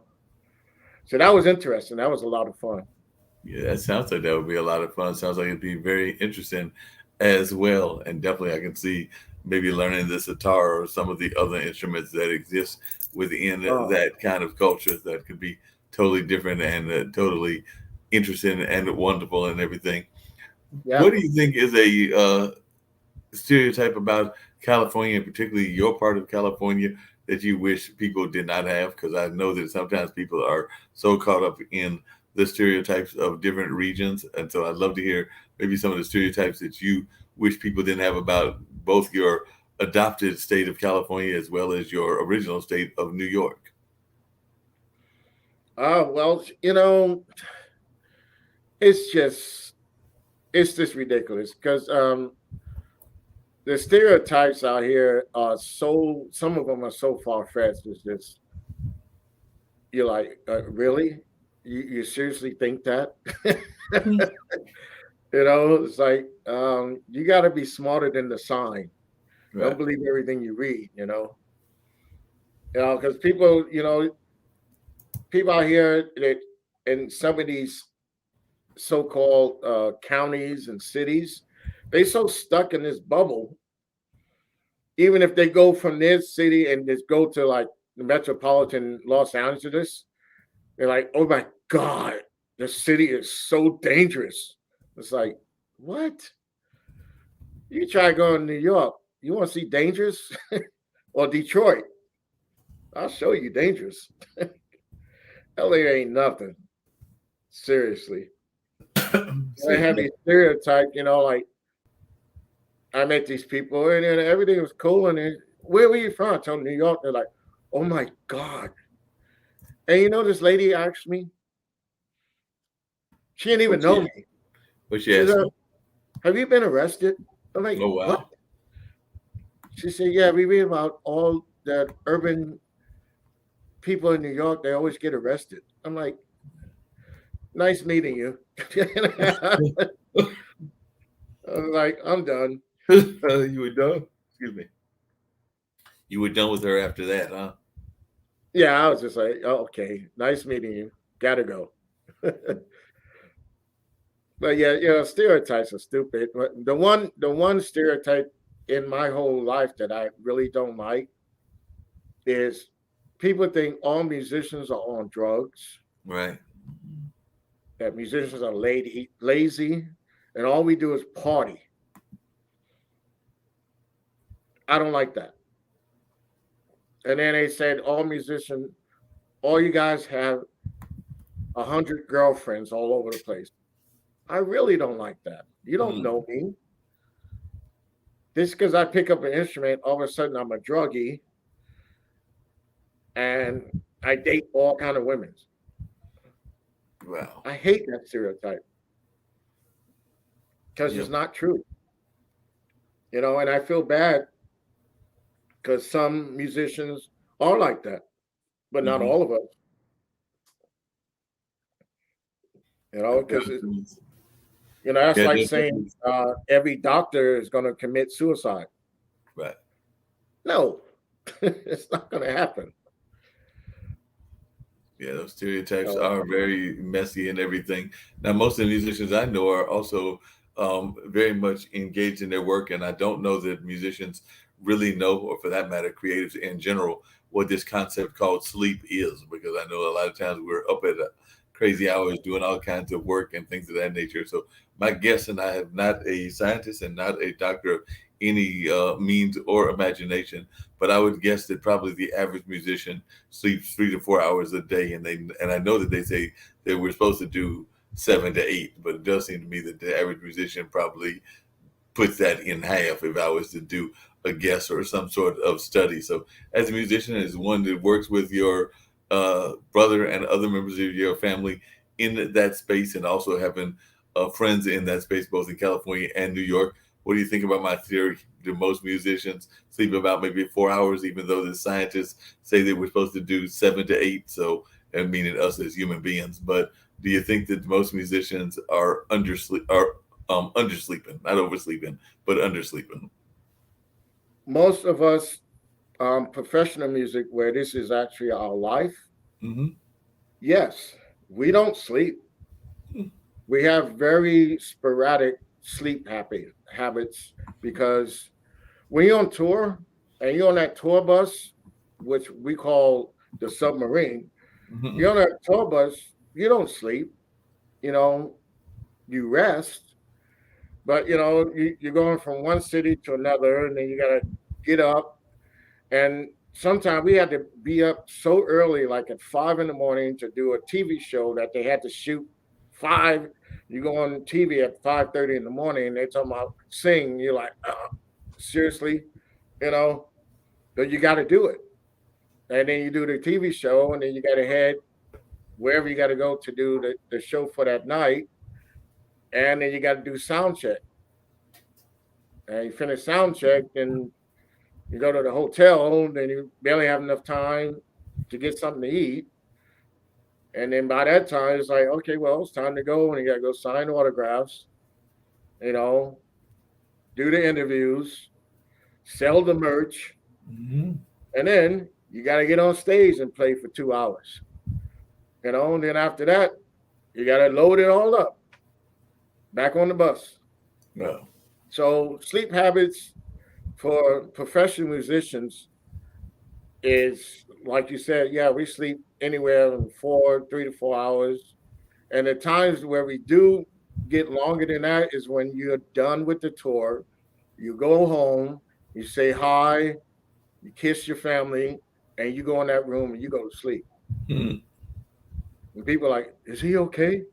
Speaker 5: So that was interesting. That was a lot of fun.
Speaker 1: Yeah, that sounds like that would be a lot of fun. Sounds like it'd be very interesting as well. And definitely I can see maybe learning the sitar or some of the other instruments that exist within
Speaker 5: Oh,
Speaker 1: that kind of culture that could be totally different and totally interesting and wonderful and everything.
Speaker 5: yeah.
Speaker 1: What do you think is a stereotype about California, particularly your part of California, that you wish people did not have? Because I know that sometimes people are so caught up in the stereotypes of different regions. And so I'd love to hear maybe some of the stereotypes that you wish people didn't have about both your adopted state of California as well as your original state of New York.
Speaker 5: Well, it's just ridiculous because the stereotypes out here are some of them are so far fetched. It's just you're like, really? You seriously think that? It's like you got to be smarter than the sign. Don't
Speaker 1: Right.
Speaker 5: believe everything you read. Because people out here that in some of these so-called counties and cities, they so stuck in this bubble. Even if they go from this city and just go to like the metropolitan Los Angeles, they're like, "Oh my God, the city is so dangerous." It's like, what? You try going to New York, you want to see dangerous, or Detroit? I'll show you dangerous. LA ain't nothing. Seriously, I
Speaker 1: Excuse
Speaker 5: have
Speaker 1: me.
Speaker 5: these stereotypes, like I met these people and then everything was cool. And then, where were you from? I told them New York. They're like, oh my God. And this lady asked me, she didn't even
Speaker 1: What
Speaker 5: know
Speaker 1: you
Speaker 5: me.
Speaker 1: what you
Speaker 5: She said,
Speaker 1: asking?
Speaker 5: have you been arrested? I'm like,
Speaker 1: Oh
Speaker 5: what?
Speaker 1: wow.
Speaker 5: She said, yeah, we read about all the urban people in New York. They always get arrested. I'm like, nice meeting you. I was like, I'm done.
Speaker 1: You were done? Excuse me. You were done with her after that, huh?
Speaker 5: Yeah, I was just like, oh, okay, nice meeting you. Gotta go. But yeah, stereotypes are stupid. But the one stereotype in my whole life that I really don't like is people think all musicians are on drugs,
Speaker 1: Right.
Speaker 5: that musicians are lazy, and all we do is party. I don't like that. And then they said all you guys have 100 girlfriends all over the place. I really don't like that. You don't
Speaker 1: Mm,
Speaker 5: know me. Just because I pick up an instrument, all of a sudden I'm a druggie and I date all kind of women.
Speaker 1: wow.
Speaker 5: I hate that stereotype. because it's
Speaker 1: Yep.
Speaker 5: not true. And I feel bad because some musicians are like that, but not
Speaker 1: Hmm.
Speaker 5: all of us. Because that's
Speaker 1: Yeah,
Speaker 5: like
Speaker 1: that's
Speaker 5: saying
Speaker 1: definitely
Speaker 5: every doctor is going to commit suicide.
Speaker 1: right.
Speaker 5: No, it's not going to happen.
Speaker 1: Yeah, those stereotypes
Speaker 5: So
Speaker 1: are very messy and everything. Now, most of the musicians I know are also very much engaged in their work, and I don't know that musicians really know, or for that matter, creatives in general, what this concept called sleep is. Because I know a lot of times we're up at crazy hours doing all kinds of work and things of that nature. So, my guess, and I am not a scientist and not a doctor of any means or imagination, but I would guess that probably the average musician sleeps 3 to 4 hours a day, and I know that they say that we're supposed to do 7 to 8, but it does seem to me that the average musician probably puts that in half if I was to do a guess or some sort of study. So, as a musician, as one that works with your brother and other members of your family in that space, and also having friends in that space, both in California and New York, what do you think about my theory? Do most musicians sleep about maybe 4 hours, even though the scientists say that we're supposed to do 7 to 8? So, and meaning us as human beings, but do you think that most musicians are undersleeping, not oversleeping, but undersleeping?
Speaker 5: most of us, professional music, where this is actually our life,
Speaker 1: Hmm.
Speaker 5: yes, we don't sleep. We have very sporadic sleep habits because when you're on tour and you're on that tour bus, which we call the submarine, you're on that tour bus, you don't sleep, you know, you rest, but you're going from one city to another, and then you gotta get up. And sometimes we had to be up so early, like at 5 in the morning, to do a TV show that they had to shoot five. You go on TV at 5:30 in the morning, and they're talking about sing. You're like, seriously, you know, but you got to do it. And then you do the TV show, and then you got to head wherever you got to go to do the show for that night. And then you got to do sound check. And you finish sound check, and you go to the hotel, then you barely have enough time to get something to eat. And then by that time, it's like, okay, well, it's time to go. And you got to go sign autographs, you know, do the interviews, sell the merch.
Speaker 1: Hmm.
Speaker 5: And then you got to get on stage and play for 2 hours, And then after that, you got to load it all up back on the bus.
Speaker 1: No.
Speaker 5: So sleep habits for professional musicians is, like you said, yeah, we sleep anywhere from 3 to 4 hours. And the times where we do get longer than that is when you're done with the tour, you go home, you say hi, you kiss your family, and you go in that room and you go to sleep.
Speaker 1: Hmm.
Speaker 5: And people are like, is he okay?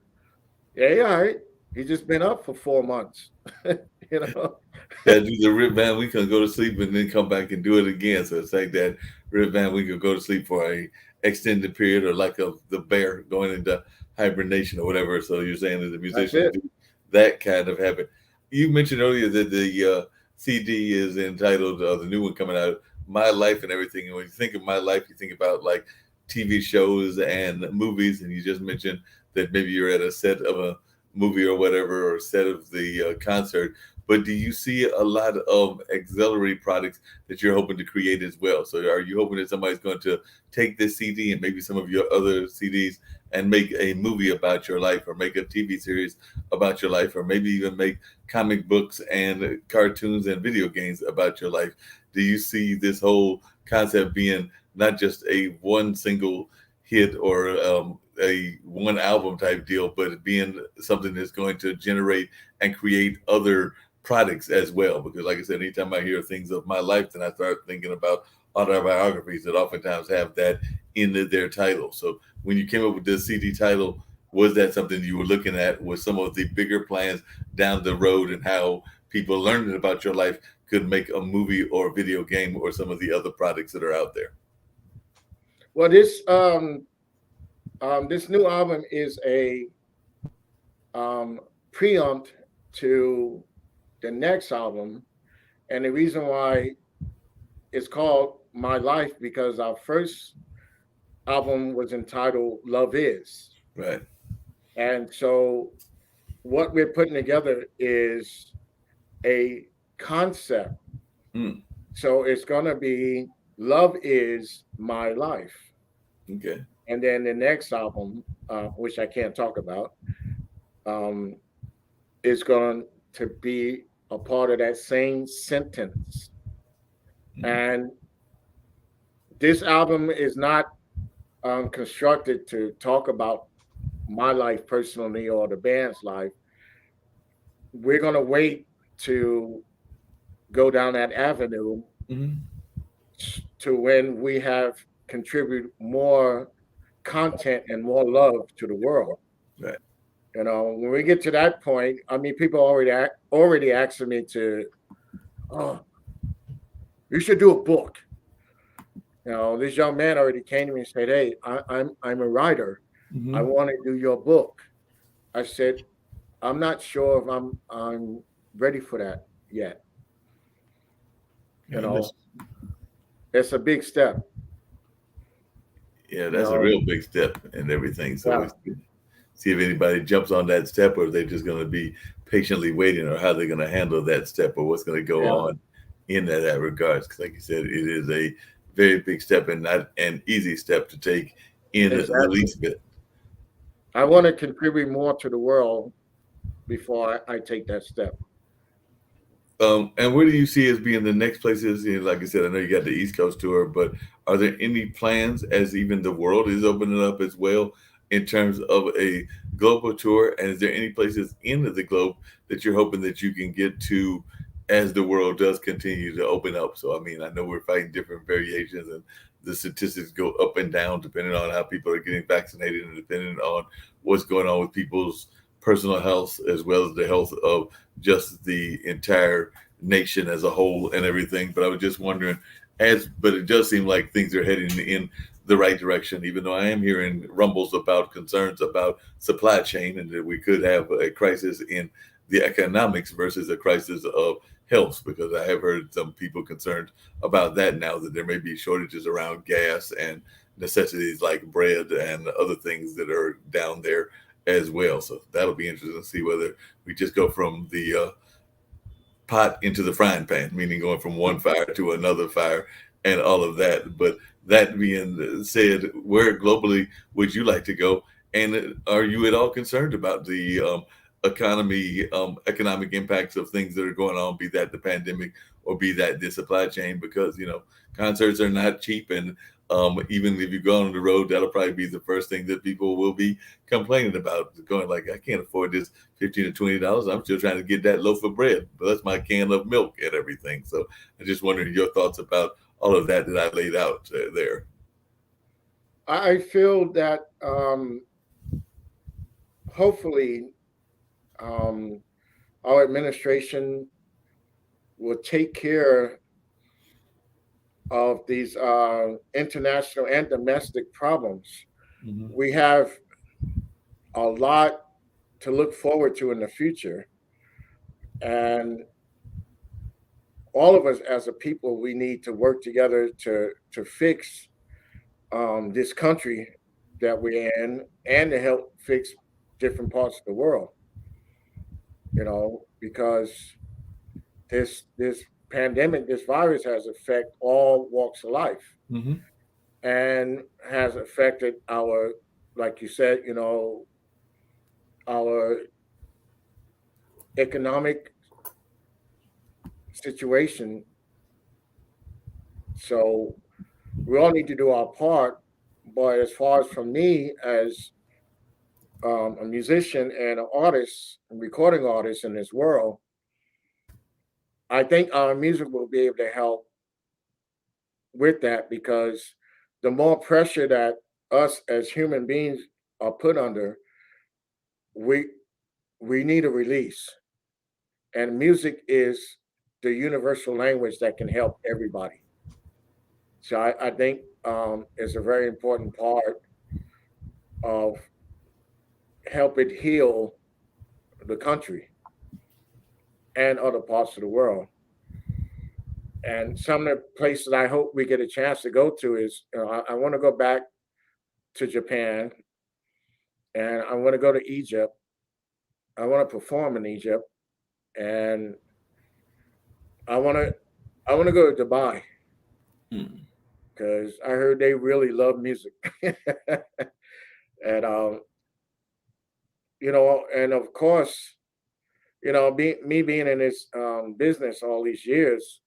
Speaker 5: Yeah, yeah, all right. He's just been up for 4 months. you know?
Speaker 1: That do the Rip Van Winkle and go to sleep and then come back and do it again. So it's like that Rip Van Winkle go to sleep for a extended period, or like the bear going into hibernation or whatever. So you're saying that the
Speaker 5: That's
Speaker 1: musicians
Speaker 5: it.
Speaker 1: do that kind of habit. You mentioned earlier that the CD is entitled, the new one coming out, My Life and Everything. And when you think of My Life, you think about like TV shows and movies. And you just mentioned that maybe you're at a set of a movie or whatever, or set of the concert. But do you see a lot of auxiliary products that you're hoping to create as well? So are you hoping that somebody's going to take this CD and maybe some of your other CDs and make a movie about your life, or make a TV series about your life, or maybe even make comic books and cartoons and video games about your life? Do you see this whole concept being not just a one single hit, or a one album type deal, but it being something that's going to generate and create other products as well? Because like I said, anytime I hear things of my life, then I start thinking about autobiographies that oftentimes have that in their title. So when you came up with this CD title, was that something you were looking at with some of the bigger plans down the road, and how people learning about your life could make a movie or video game or some of the other products that are out there?
Speaker 5: Well, this new album is a preempt to the next album. And the reason why it's called My Life, because our first album was entitled Love Is.
Speaker 1: Right.
Speaker 5: And so what we're putting together is a concept.
Speaker 1: Mm.
Speaker 5: So it's going to be Love Is My Life.
Speaker 1: Okay.
Speaker 5: And then the next album, which I can't talk about, um, is going to be a part of that same sentence.
Speaker 1: Mm.
Speaker 5: And this album is not constructed to talk about my life personally or the band's life. We're going to wait to go down that avenue
Speaker 1: Mm.
Speaker 5: to when we have contribute more content and more love to the world.
Speaker 1: Right.
Speaker 5: You know, when we get to that point, I mean, people already asking me to, oh, you should do a book. You know, this young man already came to me and said, "Hey, I'm a writer. I
Speaker 1: Mm-hmm.
Speaker 5: want to do your book." I said, "I'm not sure if I'm ready for that yet." You
Speaker 1: Yeah,
Speaker 5: know, it's a big step.
Speaker 1: yeah,
Speaker 5: You
Speaker 1: that's a
Speaker 5: know,
Speaker 1: real big step and everything. So
Speaker 5: yeah,
Speaker 1: it's good. See if anybody jumps on that step, or if they're just going to be patiently waiting, or how they're going to handle that step, or what's going to go
Speaker 5: yeah,
Speaker 1: on in that regards. Because, like you said, it is a very big step and not an easy step to take in the
Speaker 5: exactly.
Speaker 1: least bit.
Speaker 5: I want to contribute more to the world before I take that step.
Speaker 1: And where do you see as being the next places? You know, like I said, I know you got the East Coast tour, but are there any plans as even the world is opening up as well in terms of a global tour? And is there any places in the globe that you're hoping that you can get to as the world does continue to open up? So, I mean, I know we're fighting different variations, and the statistics go up and down depending on how people are getting vaccinated and depending on what's going on with people's personal health as well as the health of just the entire nation as a whole and everything. But I was just wondering, but it does seem like things are heading in the right direction, even though I am hearing rumbles about concerns about supply chain and that we could have a crisis in the economics versus a crisis of health, because I have heard some people concerned about that now, that there may be shortages around gas and necessities like bread and other things that are down there as well. So that'll be interesting to see whether we just go from the pot into the frying pan, meaning going from one fire to another fire and all of that. But that being said, where globally would you like to go? And are you at all concerned about the economic impacts of things that are going on, be that the pandemic or be that the supply chain? Because, concerts are not cheap. And even if you go on the road, that'll probably be the first thing that people will be complaining about, going like, I can't afford this $15 to $20. I'm still trying to get that loaf of bread, but that's my can of milk and everything. So I just wondering your thoughts about all of that I laid out there.
Speaker 5: I feel that hopefully um, our administration will take care of these international and domestic problems.
Speaker 1: Mm-hmm.
Speaker 5: We have a lot to look forward to in the future. And all of us as a people, we need to work together to fix this country that we're in and to help fix different parts of the world, because this pandemic, this virus has affected all walks of life
Speaker 1: Mm-hmm.
Speaker 5: and has affected our, like you said, our economic situation. So we all need to do our part. But as far as from me as a musician and an artist, a recording artist in this world, I think our music will be able to help with that, because the more pressure that us as human beings are put under, we we need a release. And music is the universal language that can help everybody. So I think it's a very important part of helping heal the country. and other parts of the world. And some of the places I hope we get a chance to go to is, I want to go back to Japan, and I want to go to Egypt. I want to perform in Egypt, and I want to I want to go to Dubai
Speaker 1: Hmm.
Speaker 5: because I heard they really love music. And and of course, me being in this business all these years,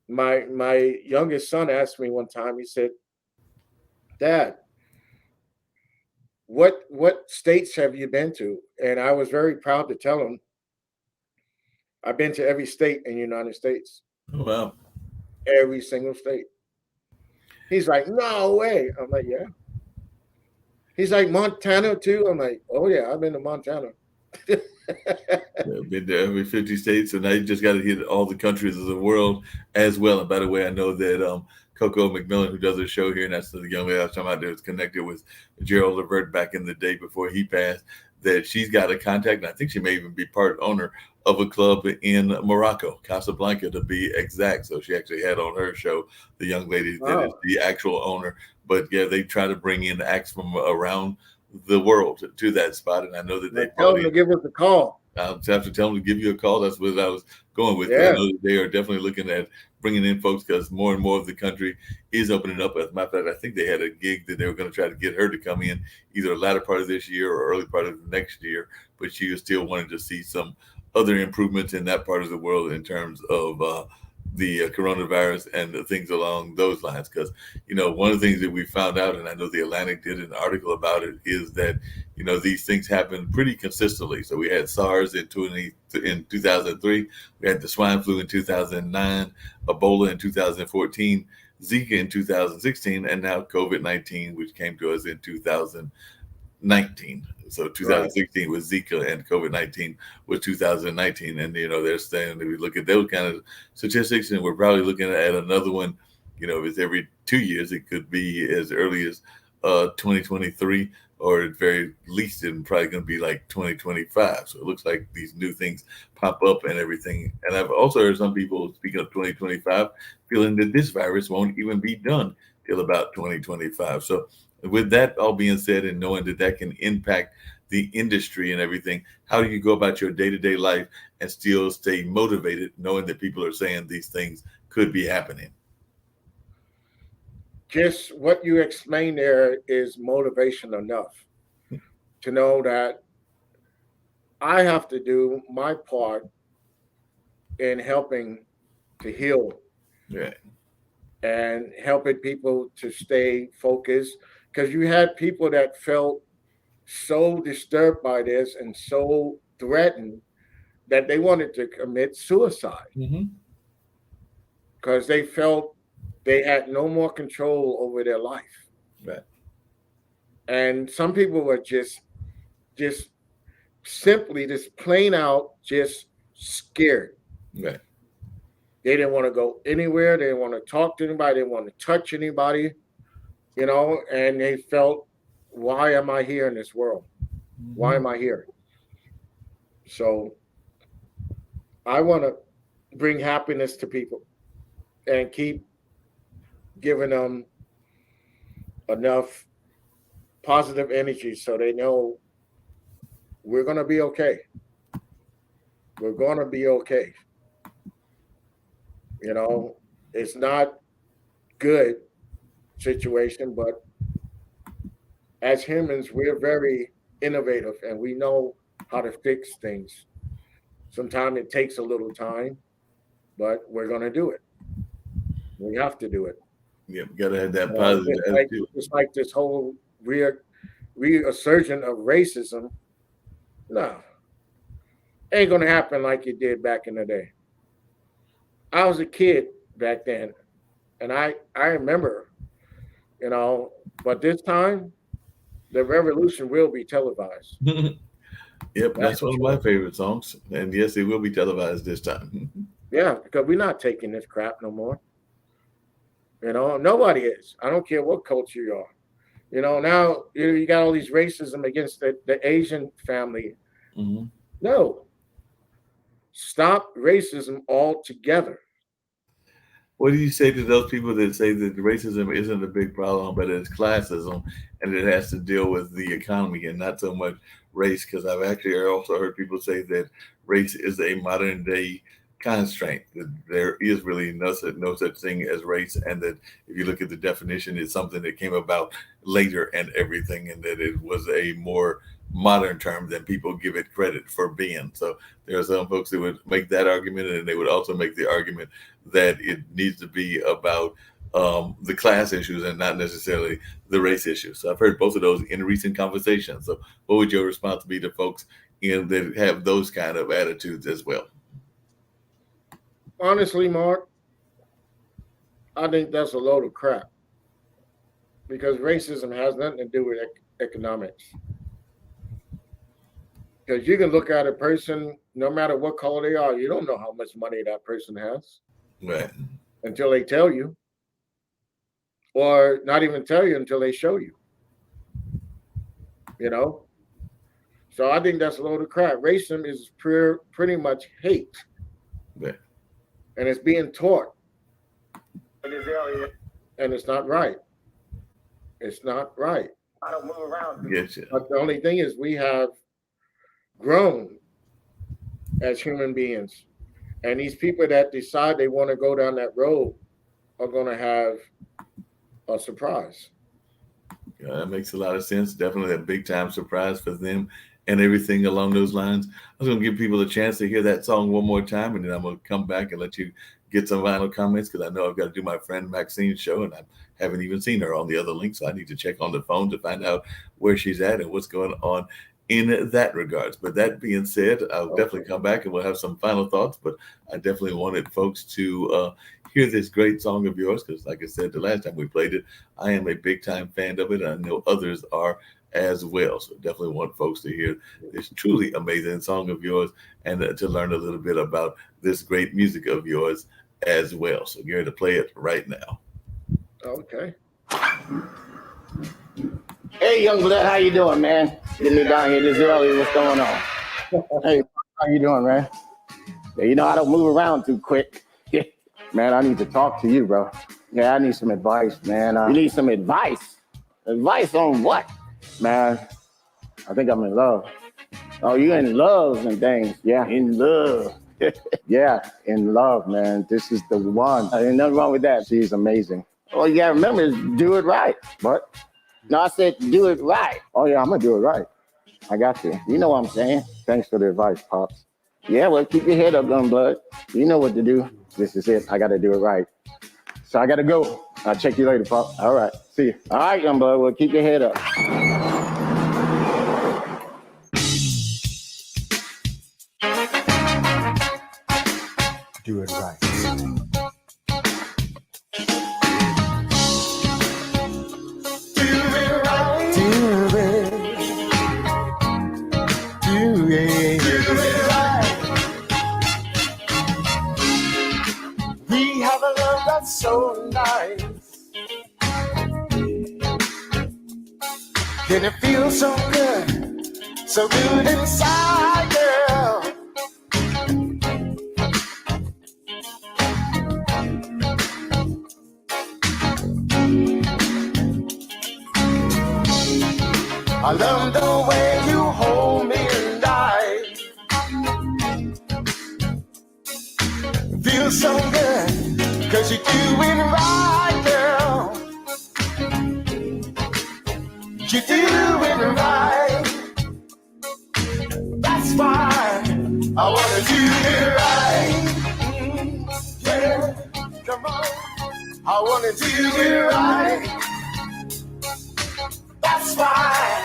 Speaker 5: my youngest son asked me one time. He said, "Dad, what states have you been to?" And I was very proud to tell him I've been to every state in the United States,
Speaker 1: Oh, wow.
Speaker 5: every single state. He's like, "No way." I'm like, "Yeah." He's like, "Montana too." I'm like, "Oh yeah, I've been to Montana."
Speaker 1: Yeah, been to every 50 states, and I just got to hit all the countries of the world as well. And by the way, I know that Coco McMillan, who does a show here, and that's the young lady I was talking about that was connected with Gerald Levert back in the day before he passed, that she's got a contact, and I think she may even be part owner of a club in Morocco, Casablanca to be exact. So she actually had on her show the young lady that is
Speaker 5: Wow.
Speaker 1: the actual owner. But yeah, they try to bring in acts from around the world to that spot, and I know that they
Speaker 5: Like, tell
Speaker 1: brought
Speaker 5: him to
Speaker 1: in.
Speaker 5: give us a call.
Speaker 1: I'll have to tell them to give you a call. That's what I was going with. I
Speaker 5: Yeah.
Speaker 1: know that they are definitely looking at bringing in folks because more and more of the country is opening up. As a matter of fact, I think they had a gig that they were going to try to get her to come in either the latter part of this year or early part of next year, but she was still wanting to see some other improvements in that part of the world in terms of the coronavirus and the things along those lines. Because, one of the things that we found out, and I know the Atlantic did an article about it, is that these things happen pretty consistently. So we had SARS in 2003, we had the swine flu in 2009, Ebola in 2014, Zika in 2016, and now COVID-19, which came to us in 2019. So
Speaker 5: Right.
Speaker 1: 2016 was Zika and COVID-19 was 2019. And, they're saying if we look at those kind of statistics, and we're probably looking at another one, if it's every 2 years, it could be as early as 2023, or at very least, it's probably going to be like 2025. So it looks like these new things pop up and everything. And I've also heard some people, speaking of 2025, feeling that this virus won't even be done till about 2025. So with that all being said, and knowing that that can impact the industry and everything, how do you go about your day-to-day life and still stay motivated, knowing that people are saying these things could be happening?
Speaker 5: Just what you explained there is motivation enough to know that I have to do my part in helping to heal
Speaker 1: Yeah.
Speaker 5: and helping people to stay focused. Because you had people that felt so disturbed by this and so threatened that they wanted to commit suicide
Speaker 1: Mm-hmm.
Speaker 5: because they felt they had no more control over their life.
Speaker 1: Right.
Speaker 5: And some people were just simply just plain out just scared.
Speaker 1: Right.
Speaker 5: They didn't want to go anywhere. They didn't want to talk to anybody. They didn't want to touch anybody, and they felt, why am I here in this world? Why
Speaker 1: Mm-hmm.
Speaker 5: am I here? So I want to bring happiness to people and keep giving them enough positive energy so they know we're going to be okay. We're going to be okay. It's not good situation, but as humans, we're very innovative and we know how to fix things. Sometimes it takes a little time, but we're going to do it. We have to do it.
Speaker 1: Yeah, we gotta have that positive
Speaker 5: Just like
Speaker 1: attitude.
Speaker 5: just like this whole reassertion of racism. No, ain't going to happen like it did back in the day. I was a kid back then, and I remember, but this time the revolution will be televised.
Speaker 1: Yep,
Speaker 5: That's
Speaker 1: that's
Speaker 5: for
Speaker 1: one of my
Speaker 5: sure.
Speaker 1: favorite songs. And yes, it will be televised this time.
Speaker 5: Yeah, because we're not taking this crap no more. Nobody is. I don't care what culture you are. Now you got all these racism against the Asian family.
Speaker 1: Hmm.
Speaker 5: No, stop racism altogether.
Speaker 1: What do you say to those people that say that racism isn't a big problem, but it's classism and it has to deal with the economy and not so much race? Because I've actually also heard people say that race is a modern day constraint, that there is really no such thing as race, and that if you look at the definition, it's something that came about later and everything, and that it was a more modern term than people give it credit for being. So there are some folks that would make that argument, and they would also make the argument that it needs to be about the class issues and not necessarily the race issues. So I've heard both of those in recent conversations. So what would your response be to folks that have those kind of attitudes as well?
Speaker 5: Honestly, Mark, I think that's a load of crap because racism has nothing to do with economics. Because you can look at a person, no matter what color they are, you don't know how much money that person has.
Speaker 1: Right.
Speaker 5: Until they tell you, or not even tell you until they show you. You know? So I think that's a load of crap. Racism is pretty much hate.
Speaker 1: Right.
Speaker 5: And it's being taught. And it's not right. It's not right.
Speaker 8: I don't move around.
Speaker 1: Get you.
Speaker 5: But the only thing is we have grown as human beings. And these people that decide they want to go down that road are going to have a surprise.
Speaker 1: Yeah, that makes a lot of sense. Definitely a big time surprise for them and everything along those lines. I was going to give people a chance to hear that song one more time, and then I'm going to come back and let you get some final comments because I know I've got to do my friend Maxine's show, and I haven't even seen her on the other link, so I need to check on the phone to find out where she's at and what's going on in that regards. But that being said, I'll definitely come back and we'll have some final thoughts. But I definitely wanted folks to hear this great song of yours because, like I said, the last time we played it, I am a big time fan of it, and I know others are as well. So definitely want folks to hear this truly amazing song of yours and to learn a little bit about this great music of yours as well. So you're going to play it right now.
Speaker 5: Okay.
Speaker 8: Hey, young blood, how you doing, man? Getting me down here this early. What's going on? Hey, how you doing, man? Yeah, you know I don't move around too quick. Man, I need to talk to you, bro. Yeah, I need some advice, man. You need some advice? Advice on what? Man, I think I'm in love. Oh, you in love and things? Yeah, in love. Yeah, in love, man. This is the one. Ain't nothing wrong with that. She's amazing. All you gotta remember is do it right. What? No, I said do it right. Oh, yeah, I'm going to do it right. I got you. You know what I'm saying? Thanks for the advice, Pops. Yeah, well, keep your head up, young blood. You know what to do. This is it. I got to do it right. So I got to go. I'll check you later, Pop. All right. See you. All right, young blood. Well, keep your head up.
Speaker 10: Do it right.
Speaker 9: So nice, and it feels so good inside, girl. I love the way you hold me and it feels so good. 'Cause you're doing right, girl. You're doing right. That's why I wanna do it right. Yeah, come on. I wanna do it right. That's why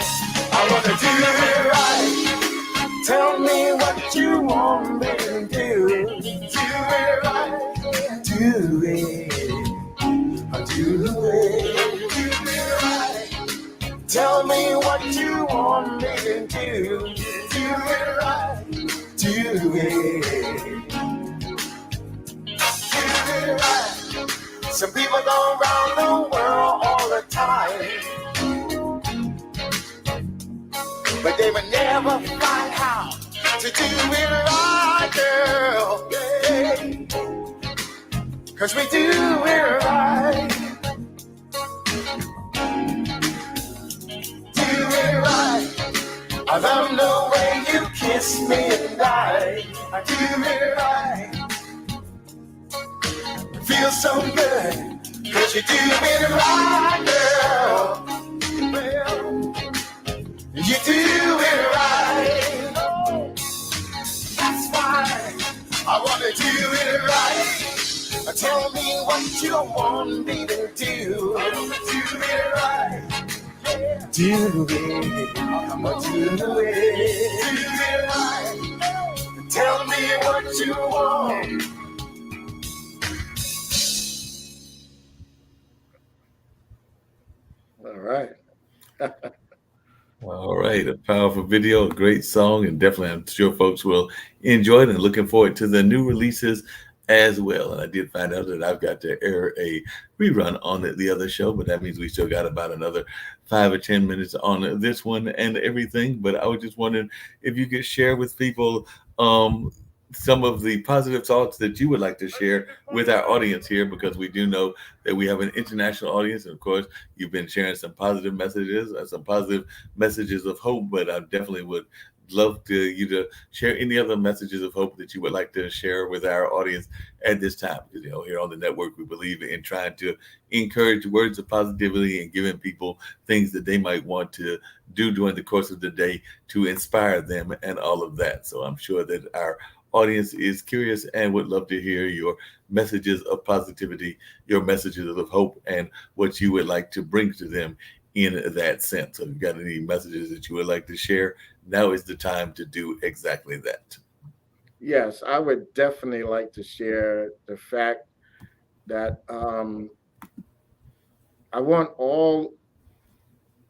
Speaker 9: I wanna do it right. Tell me what you want me to do. Do it right. Do it right. Tell me what you want me to do. Do it right. Do it right. Some people go around the world all the time, but they would never find how to do it right, girl. Yeah. 'Cause we do it right. Do it right. I love the way you kiss me at night. I do it right. It feels so good. 'Cause you do it right, girl. Well, you do it right. That's why I wanna do it right. Tell me what you want me to do. Do it right. Do it. I'ma do it. Do it right. Tell me what you want.
Speaker 5: All right.
Speaker 1: All right, a powerful video, a great song, and definitely I'm sure folks will enjoy it and looking forward to the new releases as well. And I did find out that I've got to air a rerun on the other show, but that means we still got about another 5 or 10 minutes on this one and everything. But I was just wondering if you could share with people some of the positive thoughts that you would like to share with our audience here, because we do know that we have an international audience. And of course, you've been sharing some positive messages and some positive messages of hope, but I definitely would love you to share any other messages of hope that you would like to share with our audience at this time. Because, here on the network, we believe in trying to encourage words of positivity and giving people things that they might want to do during the course of the day to inspire them and all of that. So I'm sure that our audience is curious and would love to hear your messages of positivity, your messages of hope, and what you would like to bring to them in that sense. So if you've got any messages that you would like to share, now is the time to do exactly that.
Speaker 5: Yes, I would definitely like to share the fact that I want all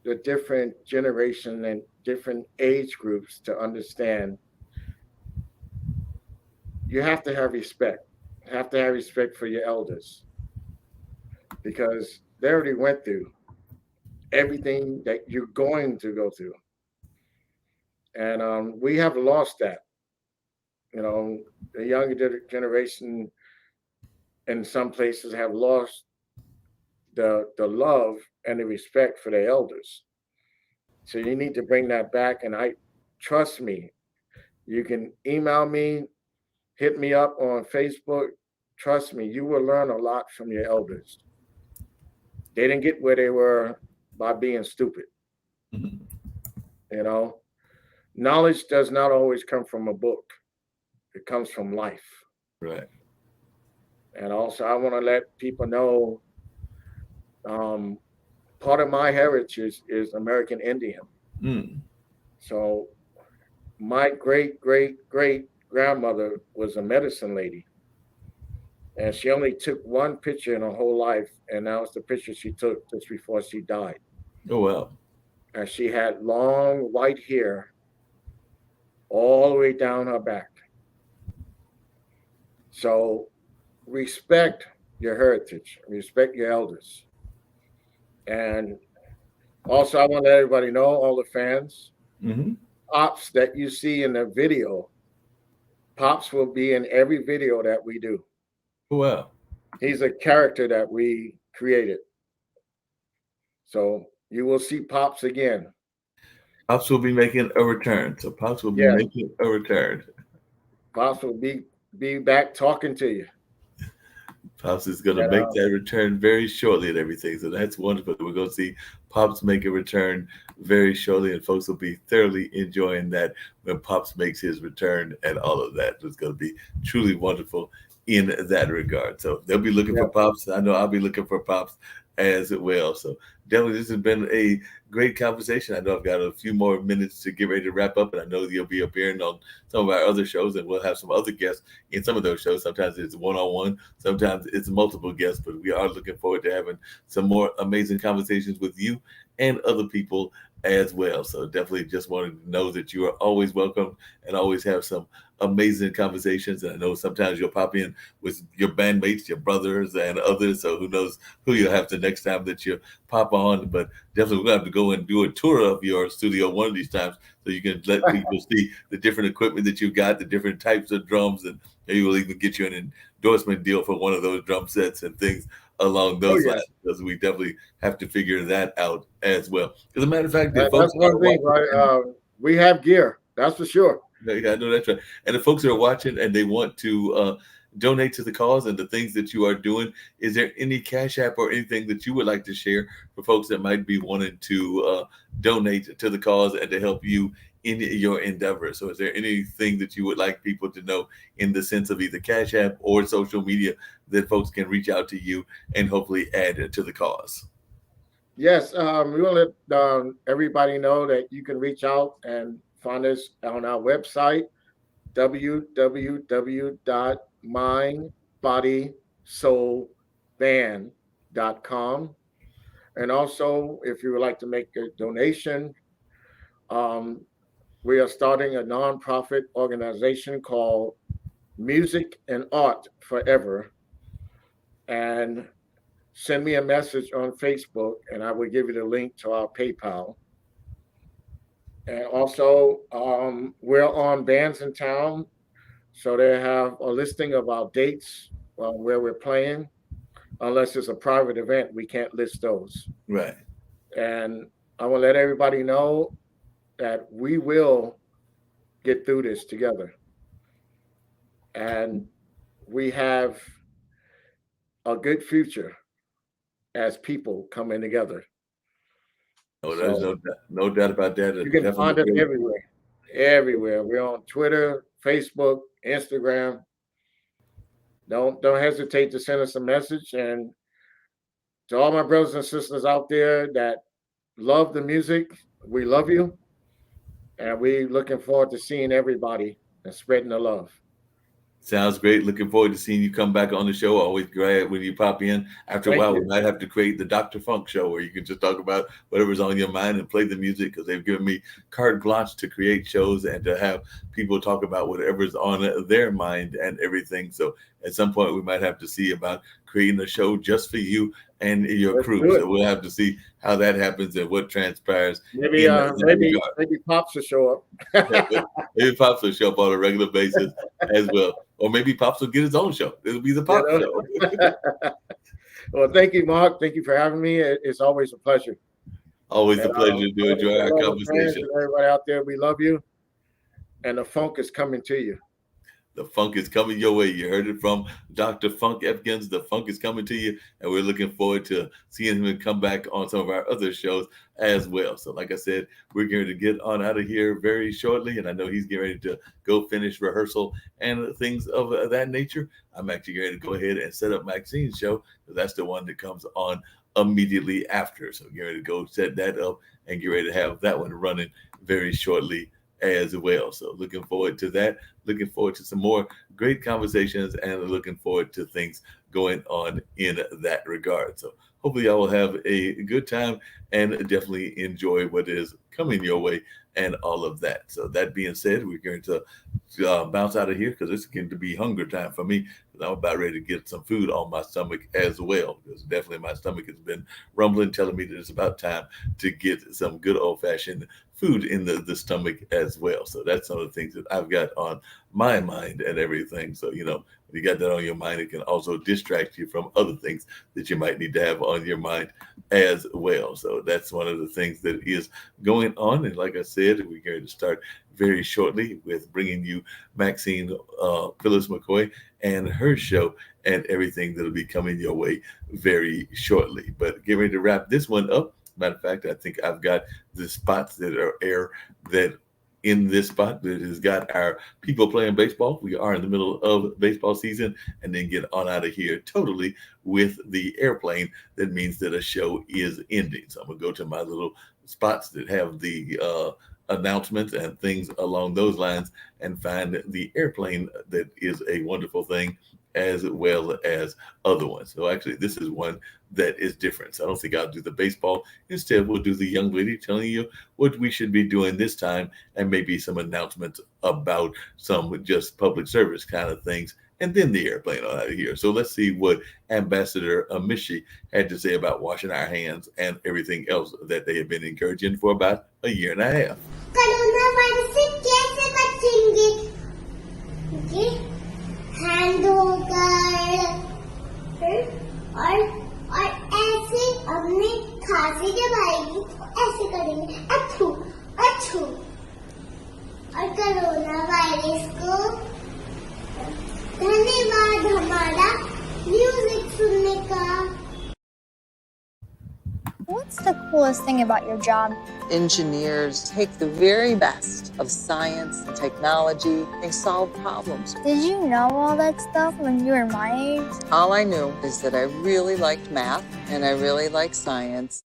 Speaker 5: the different generation and different age groups to understand you have to have respect. You have to have respect for your elders because they already went through everything that you're going to go through. And we have lost that. The younger generation in some places have lost the love and the respect for their elders. So you need to bring that back. And I trust me, you can email me, hit me up on Facebook. Trust me, you will learn a lot from your elders. They didn't get where they were by being stupid.
Speaker 1: Mhm.
Speaker 5: Knowledge does not always come from a book. It comes from life.
Speaker 1: Right.
Speaker 5: And also, I want to let people know part of my heritage is American Indian.
Speaker 1: Mm.
Speaker 5: So my great, great, great grandmother was a medicine lady. And she only took one picture in her whole life. And that was the picture she took just before she died.
Speaker 1: Oh, well.
Speaker 5: And she had long white hair all the way down her back. So respect your heritage, respect your elders. And also, I want to let everybody know, all the fans,
Speaker 1: Mm-hmm.
Speaker 5: Pops that you see in the video, Pops will be in every video that we do.
Speaker 1: Oh, well.
Speaker 5: He's a character that we created. So you will see Pops again.
Speaker 1: Pops will be making a return. So Pops will be
Speaker 5: Yes.
Speaker 1: making a return.
Speaker 5: Pops will be back talking to you.
Speaker 1: Pops is going to make that return very shortly and everything. So that's wonderful. We're going to see Pops make a return very shortly, and folks will be thoroughly enjoying that when Pops makes his return and all of that. It's going to be truly wonderful in that regard. So they'll be looking for Pops. I know I'll be looking for Pops as well. So definitely, this has been a great conversation. I know I've got a few more minutes to get ready to wrap up, and I know you'll be appearing on some of our other shows, and we'll have some other guests in some of those shows. Sometimes it's one-on-one, sometimes it's multiple guests, but we are looking forward to having some more amazing conversations with you and other people as well. So definitely just wanted to know that you are always welcome and always have some amazing conversations. And I know sometimes you'll pop in with your bandmates, your brothers, and others. So who knows who you'll have the next time that you pop on. But definitely we'll have to go and do a tour of your studio one of these times so you can let people see the different equipment that you've got, the different types of drums, and maybe we'll even get you an endorsement deal for one of those drum sets and things along those lines, because we definitely have to figure that out as well. As a matter of fact, if folks
Speaker 5: That's one
Speaker 1: are
Speaker 5: thing,
Speaker 1: watching,
Speaker 5: right? We have gear, that's for sure.
Speaker 1: yeah, I know that's right. And the folks that are watching and they want to donate to the cause and the things that you are doing, is there any Cash App or anything that you would like to share for folks that might be wanting to donate to the cause and to help you in your endeavor? So is there anything that you would like people to know in the sense of either Cash App or social media that folks can reach out to you and hopefully add to the cause?
Speaker 5: Yes, we want to let everybody know that you can reach out and find us on our website, www.mindbodysoulband.com. And also, if you would like to make a donation, um, we are starting a nonprofit organization called Music and Art Forever. And send me a message on Facebook, and I will give you the link to our PayPal. And also, we're on Bands in Town, so they have a listing of our dates where we're playing. Unless it's a private event, we can't list those.
Speaker 1: Right.
Speaker 5: And I want to let everybody know that we will get through this together. And we have a good future as people coming together.
Speaker 1: Oh, there's no doubt about that.
Speaker 5: You can find us everywhere. Everywhere. We're on Twitter, Facebook, Instagram. Don't hesitate to send us a message. And to all my brothers and sisters out there that love the music, we love you. And we're looking forward to seeing everybody and spreading the love.
Speaker 1: Sounds great. Looking forward to seeing you come back on the show. Always glad when you pop in. After a while, we might have to create the Dr. Funk show where you can just talk about whatever's on your mind and play the music, because they've given me carte blanche to create shows and to have people talk about whatever's on their mind and everything. So at some point, we might have to see about creating a show just for you and your crew. So we'll have to see how that happens and what transpires.
Speaker 5: Maybe Pops will show up.
Speaker 1: Maybe Pops will show up on a regular basis as well. Or maybe Pops will get his own show. It'll be the Pop show.
Speaker 5: Well, thank you, Mark. Thank you for having me. It's always a pleasure.
Speaker 1: Always a pleasure to enjoy our conversation.
Speaker 5: Everybody out there, we love you. And the funk is coming to you.
Speaker 1: The funk is coming your way. You heard it from Dr. Funk Epkins. The funk is coming to you, and we're looking forward to seeing him come back on some of our other shows as well. So like I said, we're going to get on out of here very shortly, and I know he's getting ready to go finish rehearsal and things of that nature. I'm actually going to go ahead and set up Maxine's show, because that's the one that comes on immediately after. So get ready to go set that up and get ready to have that one running very shortly as well. So looking forward to that. Looking forward to some more great conversations, and looking forward to things going on in that regard. So hopefully y'all will have a good time and definitely enjoy what is coming your way and all of that. So that being said, we're going to bounce out of here, because it's going to be hunger time for me. I'm about ready to get some food on my stomach as well, because definitely my stomach has been rumbling, telling me that it's about time to get some good old-fashioned food in the stomach as well. So that's some of the things that I've got on my mind and everything. So, you know, when you got that on your mind, it can also distract you from other things that you might need to have on your mind as well. So that's one of the things that is going on. And like I said, we're going to start very shortly with bringing you Maxine Phyllis McCoy and her show and everything that'll be coming your way very shortly. But get ready to wrap this one up. Matter of fact, I think I've got the spots that are air that in this spot that has got our people playing baseball. We are in the middle of baseball season, and then get on out of here totally with the airplane. That means that a show is ending. So I'm gonna go to my little spots that have the announcements and things along those lines and find the airplane. That is a wonderful thing as well as other ones. So actually, this is one that is different. So I don't think I'll do the baseball. Instead, we'll do the young lady telling you what we should be doing this time and maybe some announcements about some just public service kind of things, and then the airplane out of here. So let's see what Ambassador Amishi had to say about washing our hands and everything else that they have been encouraging for about a year and a half.
Speaker 11: Corona virus से कैसे बचेंगे? Hand धोकर और ऐसे अपने खांसी जब आएगी तो ऐसे करेंगे अच्छू अच्छू और कोरोना वायरस को धन्यवाद हमारा म्यूजिक सुनने का।
Speaker 12: What's the coolest thing about your job?
Speaker 13: Engineers take the very best of science and technology. They solve problems.
Speaker 12: Did you know all that stuff when you were my age?
Speaker 13: All I knew is that I really liked math and I really liked science.